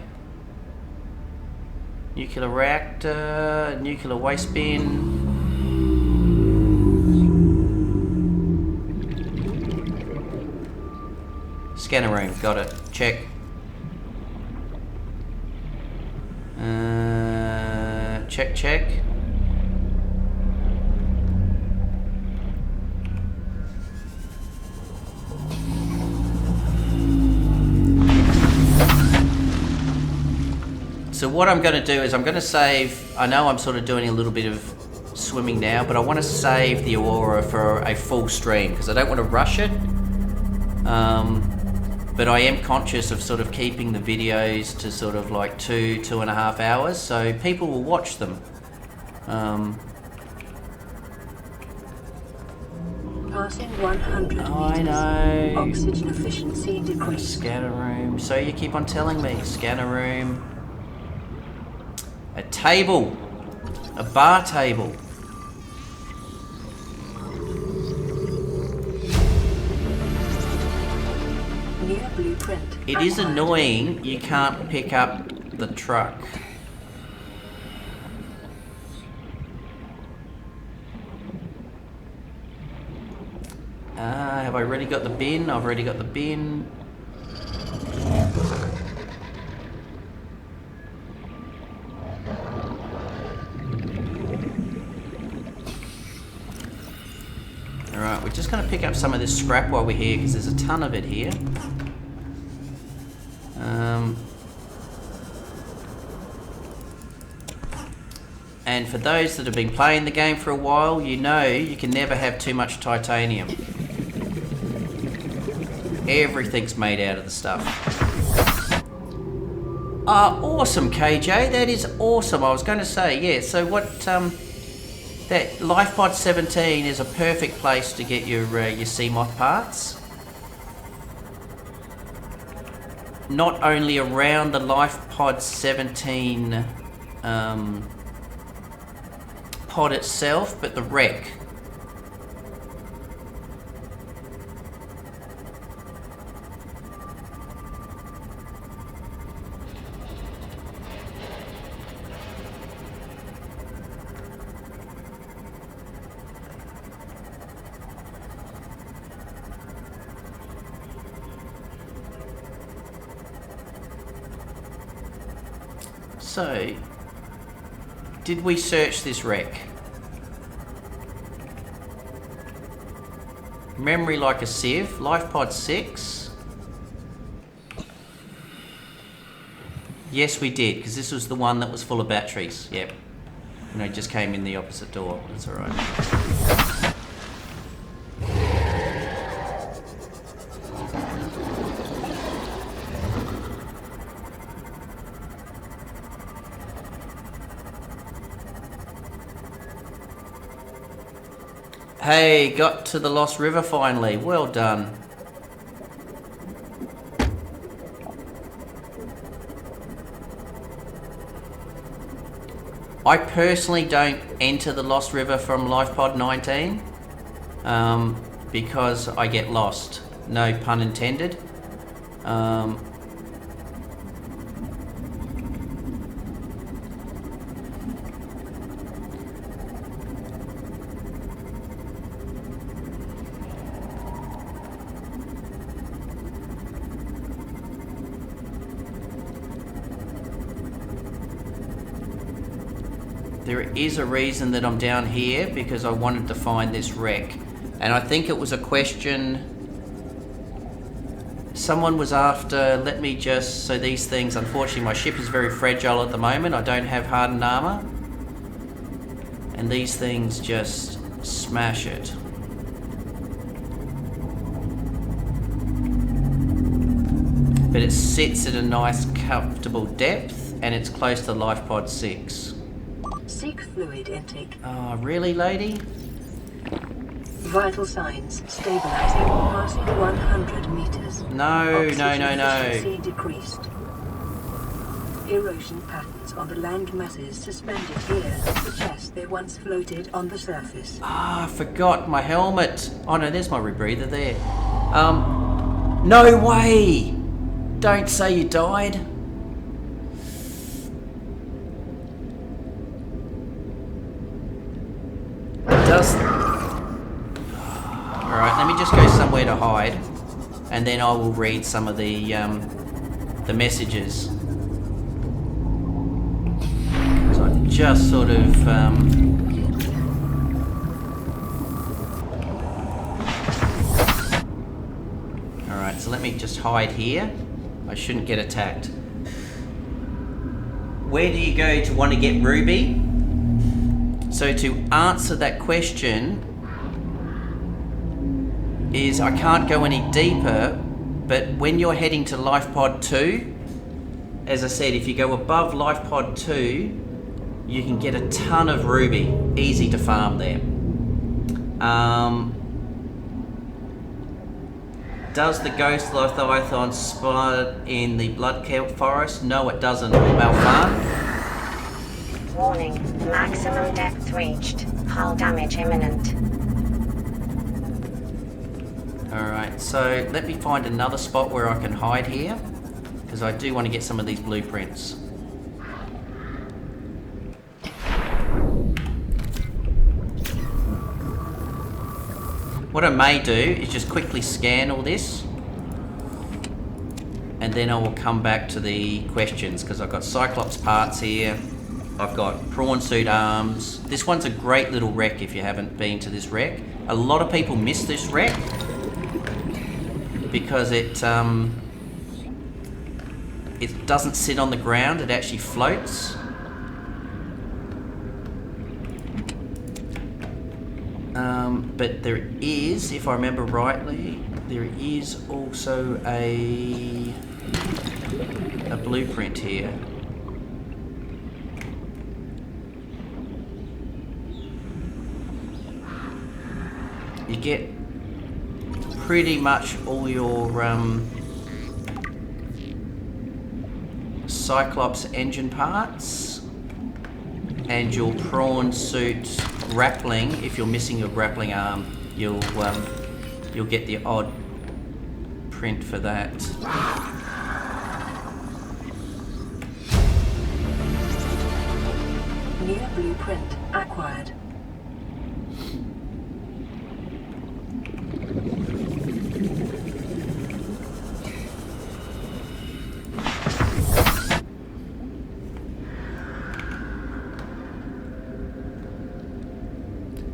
Nuclear reactor, nuclear waste bin. Scanner room, got it. Check. Check. So what I'm going to do is I'm going to save... I know I'm sort of doing a little bit of swimming now, but I want to save the Aurora for a full stream because I don't want to rush it. But I am conscious of sort of keeping the videos to sort of like 2.5 hours, so people will watch them. Passing 100 meters. I know. Oxygen efficiency decreased. Scanner room. So you keep on telling me. Scanner room. A table. A bar table. New blueprint. It is acquired. annoying you can't pick up the truck. Have I already got the bin? I've already got the bin. Alright, we're just going to pick up some of this scrap while we're here because there's a ton of it here. And for those that have been playing the game for a while, you know you can never have too much titanium. Everything's made out of the stuff. Awesome, KJ. That is awesome. I was going to say, yeah. So what? that Lifepod 17 is a perfect place to get your sea moth parts. Not only around the Lifepod 17 pod itself, but the wreck. So, did we search this wreck? Memory like a sieve, Lifepod 6. Yes, we did, because this was the one that was full of batteries. Yep. And I just came in the opposite door. That's alright. Hey, got to the Lost River finally. Well done. I personally don't enter the Lost River from Lifepod 19 because I get lost. No pun intended. There is a reason that I'm down here, because I wanted to find this wreck. And I think it was a question someone was after. Let me just, so these things, unfortunately my ship is very fragile at the moment. I don't have hardened armor. And these things just smash it. But it sits at a nice comfortable depth, and it's close to Lifepod 6. Seek fluid intake. Oh, really, lady? Vital signs stabilizing, passing 100 meters. No, Oxygen no. efficiency decreased. Erosion patterns on the land masses suspended here suggest they once floated on the surface. Ah, I forgot my helmet. Oh no, there's my rebreather there. No way! Don't say you died. Alright, let me just go somewhere to hide, and then I will read some of the messages. So I just sort of Alright, so let me just hide here. I shouldn't get attacked. Where do you go to want to get Ruby? So to answer that question is I can't go any deeper, but when you're heading to Lifepod 2, as I said, if you go above Lifepod 2, you can get a ton of Ruby. Easy to farm there. Does the Ghost Leviathan spawn in the Blood Kelp Forest? No, it doesn't. Malfarm. Warning, maximum depth reached. Hull damage imminent. Alright, so let me find another spot where I can hide here, because I do want to get some of these blueprints. What I may do is just quickly scan all this, and then I will come back to the questions, because I've got Cyclops parts here, I've got prawn suit arms. This one's a great little wreck if you haven't been to this wreck. A lot of people miss this wreck because it doesn't sit on the ground, it actually floats. But there is, if I remember rightly, there is also a blueprint here. you get pretty much all your Cyclops engine parts and your prawn suit grappling. If you're missing your grappling arm, you'll get the odd print for that. New blueprint acquired.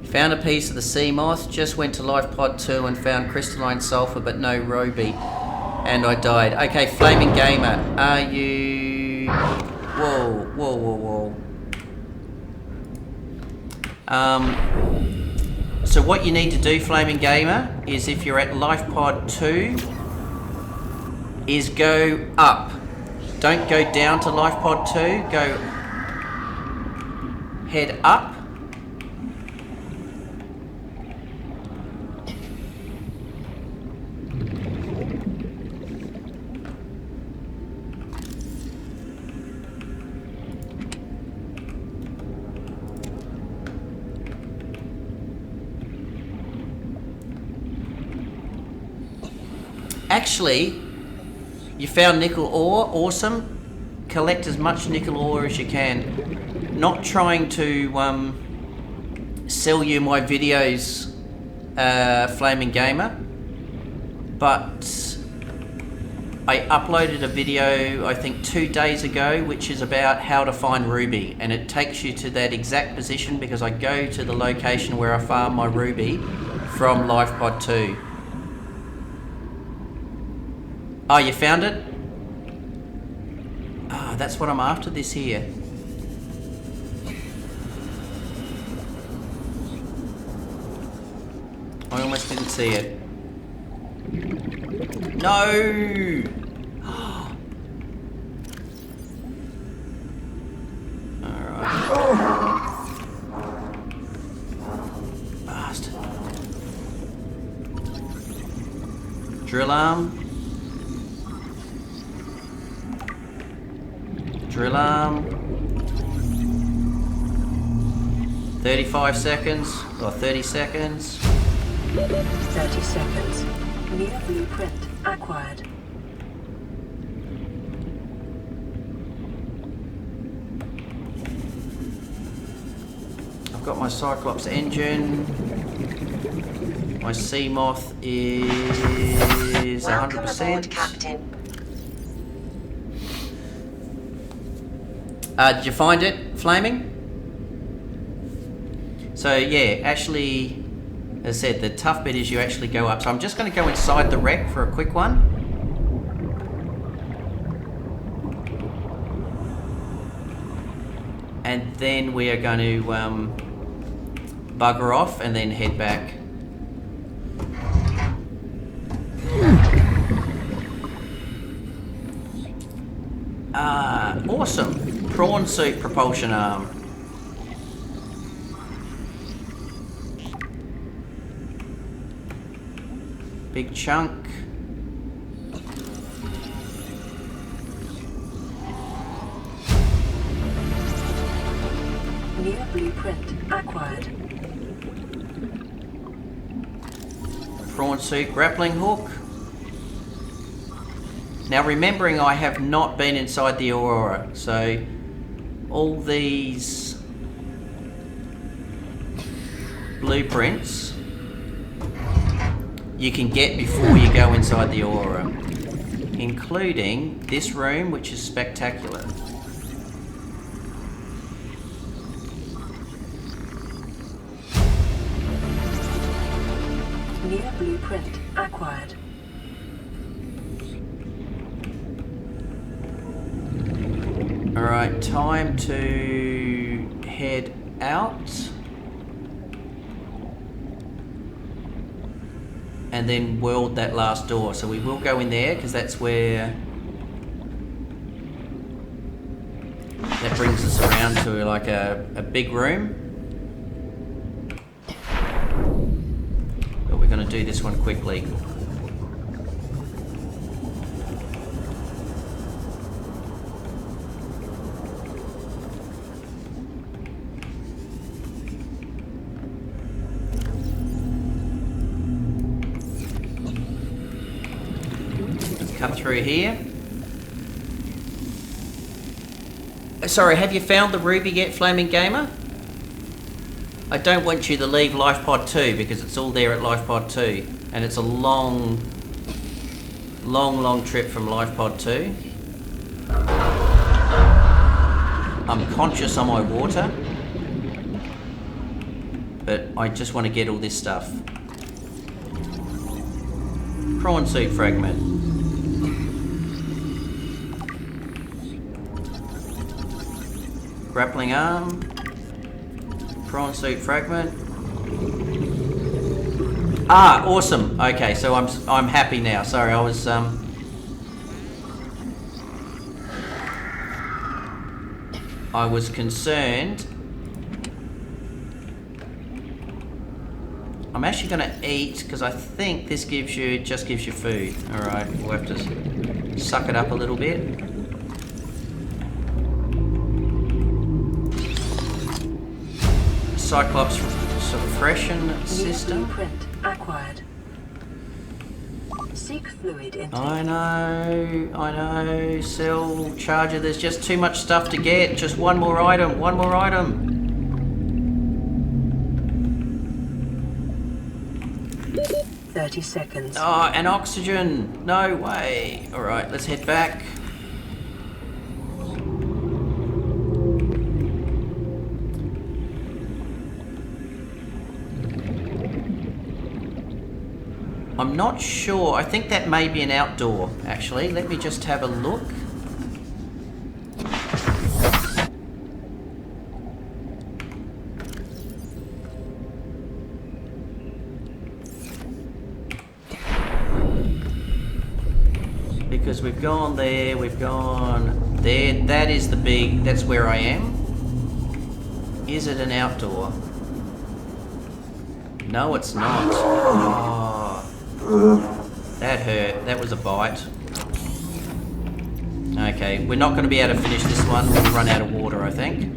Found a piece of the sea moth, just went to Lifepod 2 and found crystalline sulfur but no ruby. And I died. Okay, Flaming Gamer, are you... Whoa, whoa, whoa, whoa. So what you need to do, Flaming Gamer, is if you're at Lifepod 2, is go up. Don't go down to Lifepod 2, go head up. Actually, you found nickel ore, awesome. Collect as much nickel ore as you can. Not trying to sell you my videos, Flaming Gamer, but I uploaded a video, I think 2 days ago, which is about how to find ruby, and it takes you to that exact position because I go to the location where I farm my ruby from Lifepod 2. Oh, you found it? Ah, that's what I'm after this here. I almost didn't see it. No! Alright. Bastard. Drill arm. Drill arm. 35 seconds, or 30 seconds. 30 seconds. New blueprint acquired. I've got my Cyclops engine. My sea moth is Welcome 100%. aboard, Captain. Did you find it, Flaming? So yeah, actually, as I said, the tough bit is you actually go up. So I'm just going to go inside the wreck for a quick one. And then we are going to bugger off and then head back. Awesome. Prawn suit propulsion arm. Big chunk. New blueprint acquired. Prawn suit grappling hook. Now remembering I have not been inside the Aurora, so all these blueprints you can get before you go inside the Aurora, including this room, which is spectacular. New blueprint acquired. Alright, time to head out. And then weld that last door. So we will go in there because that's where that brings us around to like a big room. do this one quickly. Let's come through here. Sorry, have you found the ruby yet, Flaming Gamer? I don't want you to leave Lifepod 2 because it's all there at Lifepod 2. And it's a long trip from Lifepod 2. I'm conscious on my water. But I just want to get all this stuff. Prawn suit fragment. Grappling arm. Prawn suit fragment. Ah, awesome. Okay, so I'm happy now. Sorry, I was concerned. I'm actually going to eat because I think this just gives you food. All right, we'll have to suck it up a little bit. Cyclops suppression system. Blueprint acquired. Seek fluid intake. I know. Cell charger. There's just too much stuff to get. Just one more item. 30 seconds. Oh, and oxygen. No way. All right, let's head back. I'm not sure. I think that may be an outdoor, actually. Let me just have a look. Because we've gone there, we've gone there. That is the big... That's where I am. Is it an outdoor? No, it's not. Oh. That hurt. That was a bite. Okay, we're not going to be able to finish this one. We'll run out of water, I think.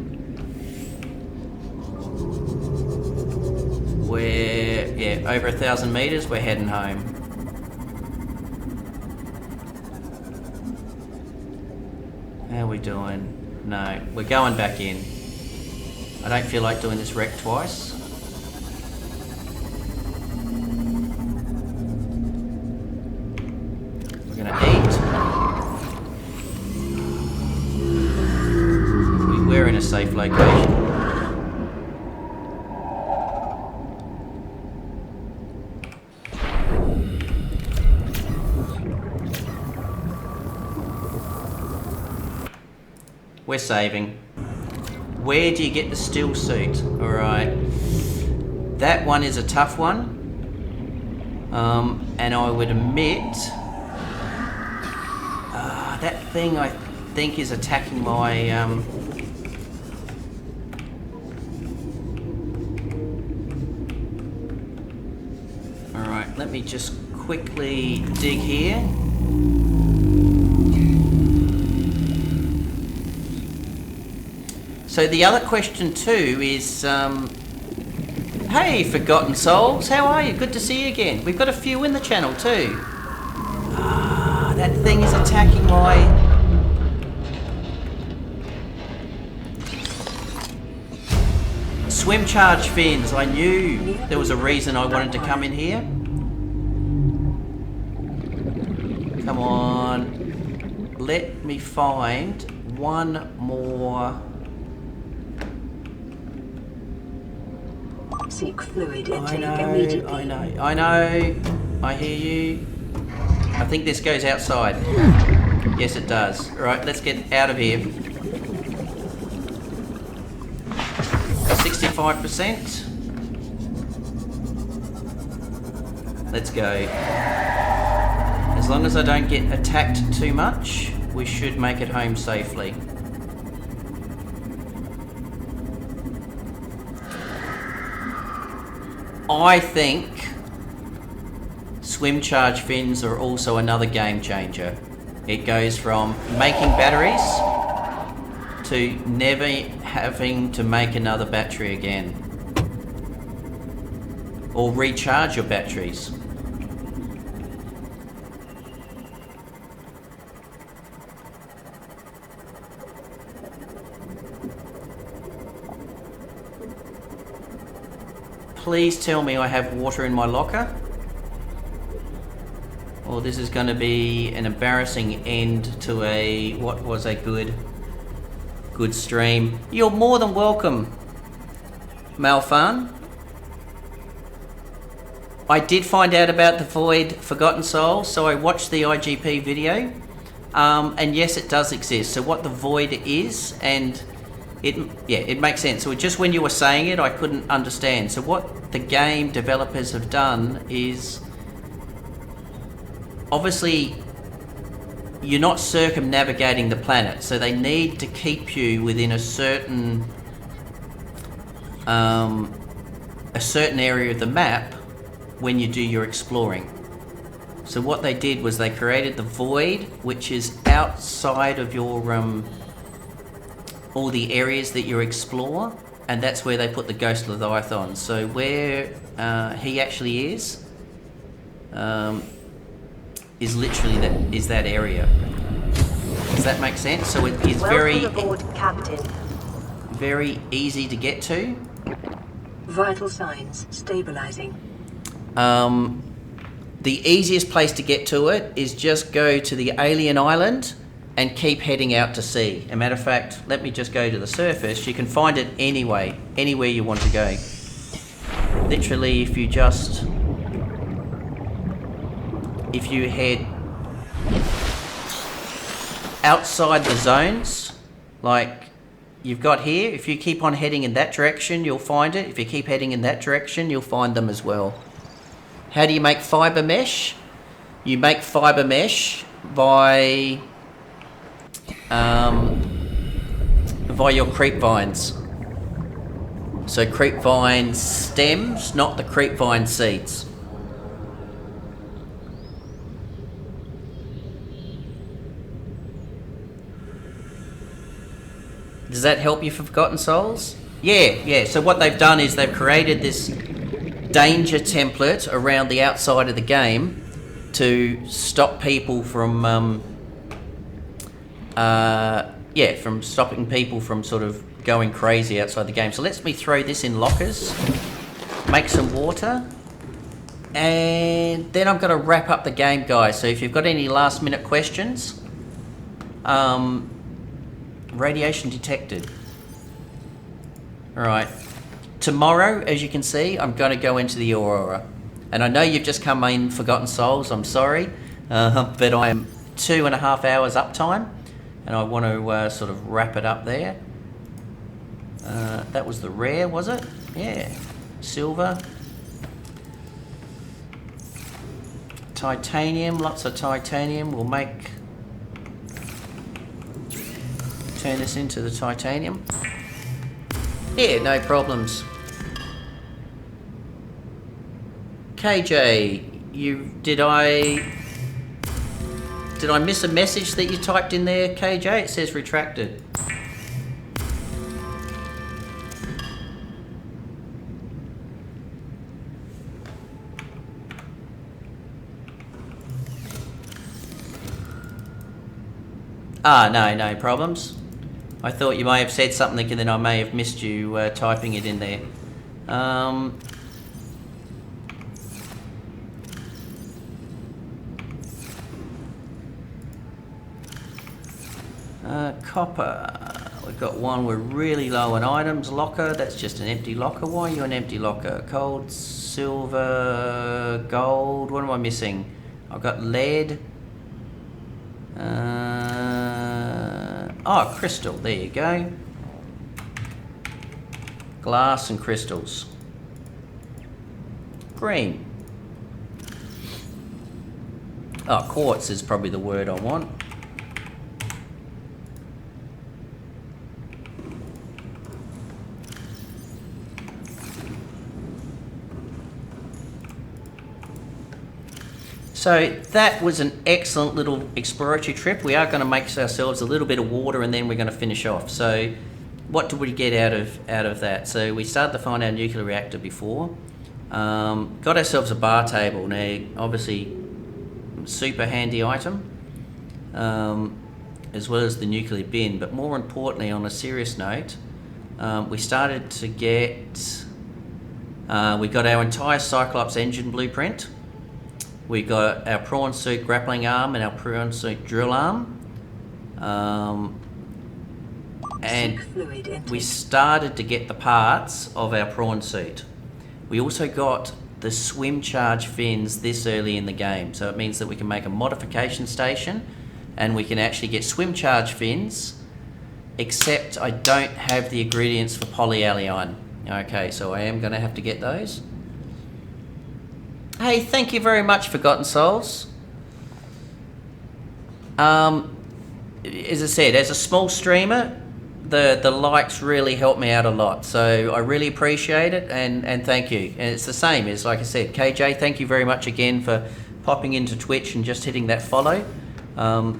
We're, yeah, over 1,000 meters. We're heading home. How are we doing? No, we're going back in. I don't feel like doing this wreck twice. We're in a safe location. We're saving. Where do you get the still suit? Alright. That one is a tough one. And I would admit... that thing I think is attacking my... Alright, let me just quickly dig here. So the other question too is, hey Forgotten Souls, how are you? Good to see you again. We've got a few in the channel too. Ah, that thing is attacking my... Swim charge fins. I knew there was a reason I wanted to come in here. Come on. Let me find one more... Seek fluid intake immediately. I know. I hear you. I think this goes outside. Yes, it does. All right, let's get out of here. 65%. Let's go. As long as I don't get attacked too much, we should make it home safely. I think swim charge fins are also another game changer. It goes from making batteries to never having to make another battery again. Or recharge your batteries. Please tell me I have water in my locker. Or this is going to be an embarrassing end to what was a good stream. You're more than welcome, Malfan. I did find out about the Void Forgotten Soul, so I watched the IGP video. And yes, it does exist. So what the Void is, and it makes sense. So just when you were saying it, I couldn't understand. So what the game developers have done is, obviously, you're not circumnavigating the planet, so they need to keep you within a certain area of the map when you do your exploring. So what they did was they created the Void, which is outside of your all the areas that you explore, and that's where they put the Ghost Leviathan. So where he actually is literally that area. Does that make sense? So it is Welcome aboard, Captain. very easy to get to. Vital signs stabilizing. The easiest place to get to it is just go to the alien island and keep heading out to sea. As a matter of fact, let me just go to the surface. You can find it anywhere you want to go. Literally, if you head outside the zones, like you've got here, if you keep on heading in that direction, you'll find it. If you keep heading in that direction, you'll find them as well. How do you make fiber mesh? You make fiber mesh by your creep vines. So creep vine stems, not the creep vine seeds. Does that help you for Forgotten Souls? Yeah. So what they've done is they've created this danger template around the outside of the game to stop people from stopping people from sort of going crazy outside the game. So let me throw this in lockers, make some water, and then I'm going to wrap up the game, guys. So if you've got any last minute questions, radiation detected. All right. Tomorrow, as you can see, I'm going to go into the Aurora. And I know you've just come in Forgotten Souls, I'm sorry, but I am 2.5 hours uptime, and I want to sort of wrap it up there. That was the rare, was it? Yeah. Silver. Titanium, lots of titanium. We'll turn this into the titanium. Yeah, no problems. KJ, did I miss a message that you typed in there, KJ? It says retracted. No problems. I thought you may have said something and then I may have missed you typing it in there. Copper. We've got one. We're really low on items. Locker. That's just an empty locker. Why are you an empty locker? Gold, silver, gold. What am I missing? I've got lead. Crystal. There you go. Glass and crystals. Green. Quartz is probably the word I want. So that was an excellent little exploratory trip. We are going to make ourselves a little bit of water and then we're going to finish off. So what did we get out of that? So we started to find our nuclear reactor before. Got ourselves a bar table. Now, obviously, super handy item, as well as the nuclear bin. But more importantly, on a serious note, we started to get... we got our entire Cyclops engine blueprint. We got our prawn suit grappling arm and our prawn suit drill arm. And we started to get the parts of our prawn suit. We also got the swim charge fins this early in the game. So it means that we can make a modification station and we can actually get swim charge fins, except I don't have the ingredients for polyallyne. Okay, so I am going to have to get those. Hey, thank you very much, Forgotten Souls. As I said, as a small streamer, the likes really help me out a lot. So I really appreciate it and thank you. And it's the same as, like I said, KJ, thank you very much again for popping into Twitch and just hitting that follow. Yeah,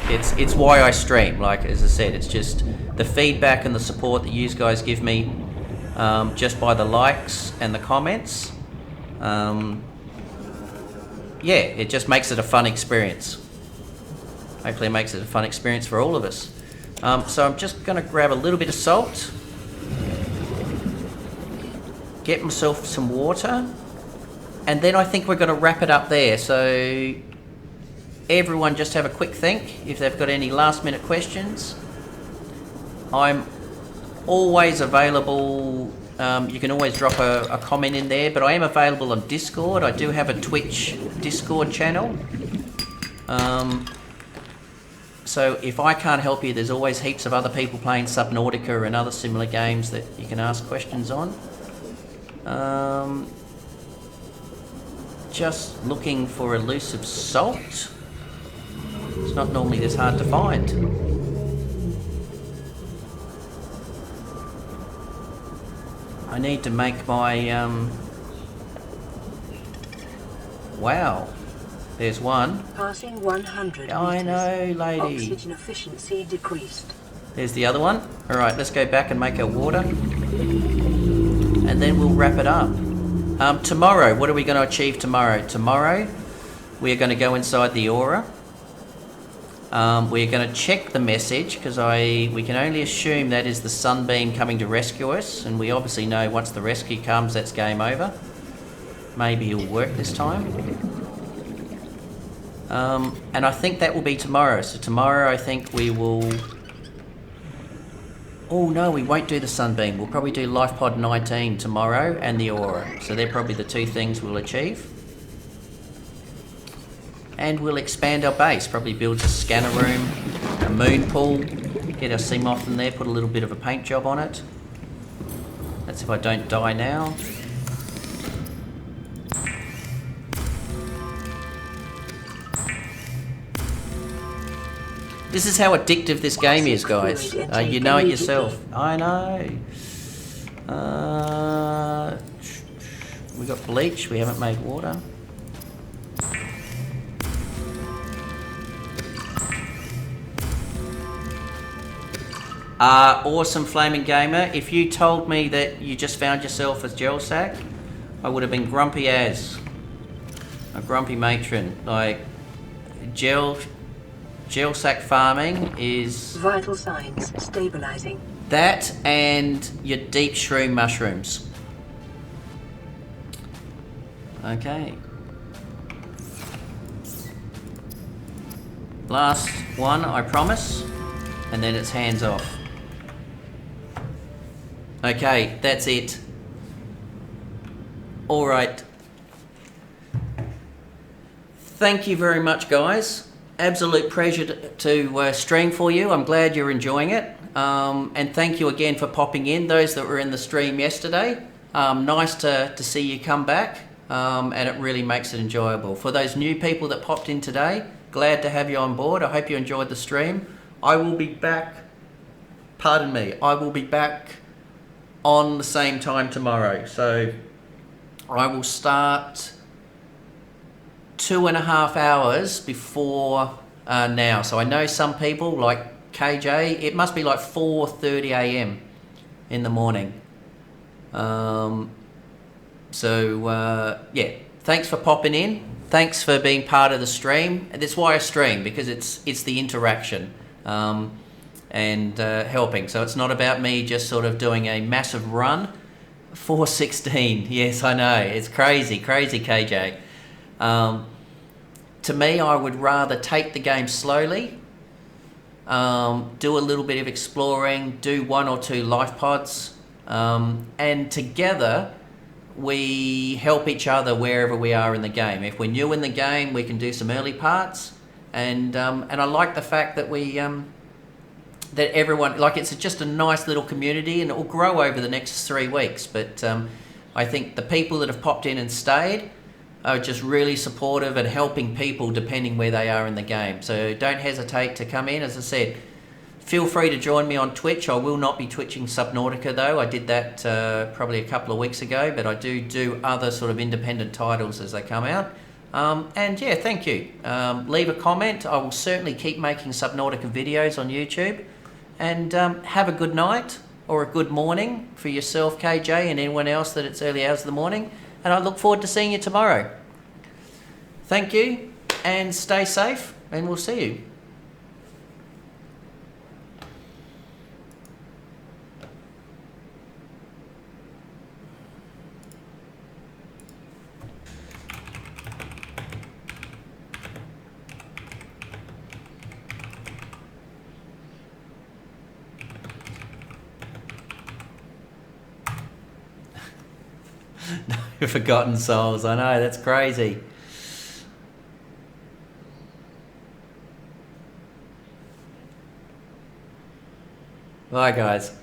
it's why I stream. Like, as I said, it's just the feedback and the support that you guys give me just by the likes and the comments. Yeah, it just makes it a fun experience. Hopefully it makes it a fun experience for all of us. So I'm just going to grab a little bit of salt, get myself some water, and then I think we're going to wrap it up there. So everyone just have a quick think if they've got any last minute questions. I'm always available. You can always drop a comment in there, but I am available on Discord. I do have a Twitch Discord channel. So if I can't help you, there's always heaps of other people playing Subnautica and other similar games that you can ask questions on. Just looking for elusive salt. It's not normally this hard to find. I need to make my, wow. There's one. Passing 100 I meters. know, lady. Oxygen efficiency decreased. There's the other one. Alright, let's go back and make our water. And then we'll wrap it up. Tomorrow, what are we going to achieve tomorrow? Tomorrow, we are going to go inside the Aurora. We're going to check the message, because we can only assume that is the Sunbeam coming to rescue us. And we obviously know once the rescue comes, that's game over. Maybe he'll work this time. And I think that will be tomorrow. So tomorrow I think we will... Oh no, we won't do the Sunbeam. We'll probably do Lifepod 19 tomorrow and the Aurora. So they're probably the two things we'll achieve. And we'll expand our base. Probably build a scanner room, a moon pool, get our sea moth in there, put a little bit of a paint job on it. That's if I don't die now. This is how addictive this game is, guys. You know it yourself. I know. We got bleach. We haven't made water. Awesome Flaming Gamer. If you told me that you just found yourself as gel sack, I would have been grumpy as a grumpy matron. Like, gel sack farming is... Vital signs stabilizing. That and your deep shroom mushrooms. Okay. Last one, I promise. And then it's hands off. Okay, that's it. Alright. Thank you very much, guys. Absolute pleasure to stream for you. I'm glad you're enjoying it. And thank you again for popping in, those that were in the stream yesterday. Nice to see you come back, and it really makes it enjoyable. For those new people that popped in today, glad to have you on board. I hope you enjoyed the stream. I will be back, pardon me, I will be back on the same time tomorrow. So I will start 2.5 hours before now. So I know some people like KJ, it must be like 4:30 a.m. in the morning. Yeah, thanks for popping in. Thanks for being part of the stream. And that's why I stream, because it's the interaction and helping. So it's not about me just sort of doing a massive run. 4:16. Yes, I know. It's crazy, KJ. To me, I would rather take the game slowly, do a little bit of exploring, do 1 or 2 life pods, and together we help each other wherever we are in the game. If we're new in the game, we can do some early parts, and I like the fact that that everyone, like, it's just a nice little community, and it will grow over the next 3 weeks. But I think the people that have popped in and stayed are just really supportive and helping people depending where they are in the game. So don't hesitate to come in. As I said, feel free to join me on Twitch. I will not be twitching Subnautica though. I did that probably a couple of weeks ago, but I do other sort of independent titles as they come out. And yeah, thank you. Leave a comment. I will certainly keep making Subnautica videos on YouTube. And have a good night or a good morning for yourself, KJ, and anyone else that it's early hours of the morning. And I look forward to seeing you tomorrow. Thank you, and stay safe, and we'll see you. No forgotten souls. I know, that's crazy. Bye, guys.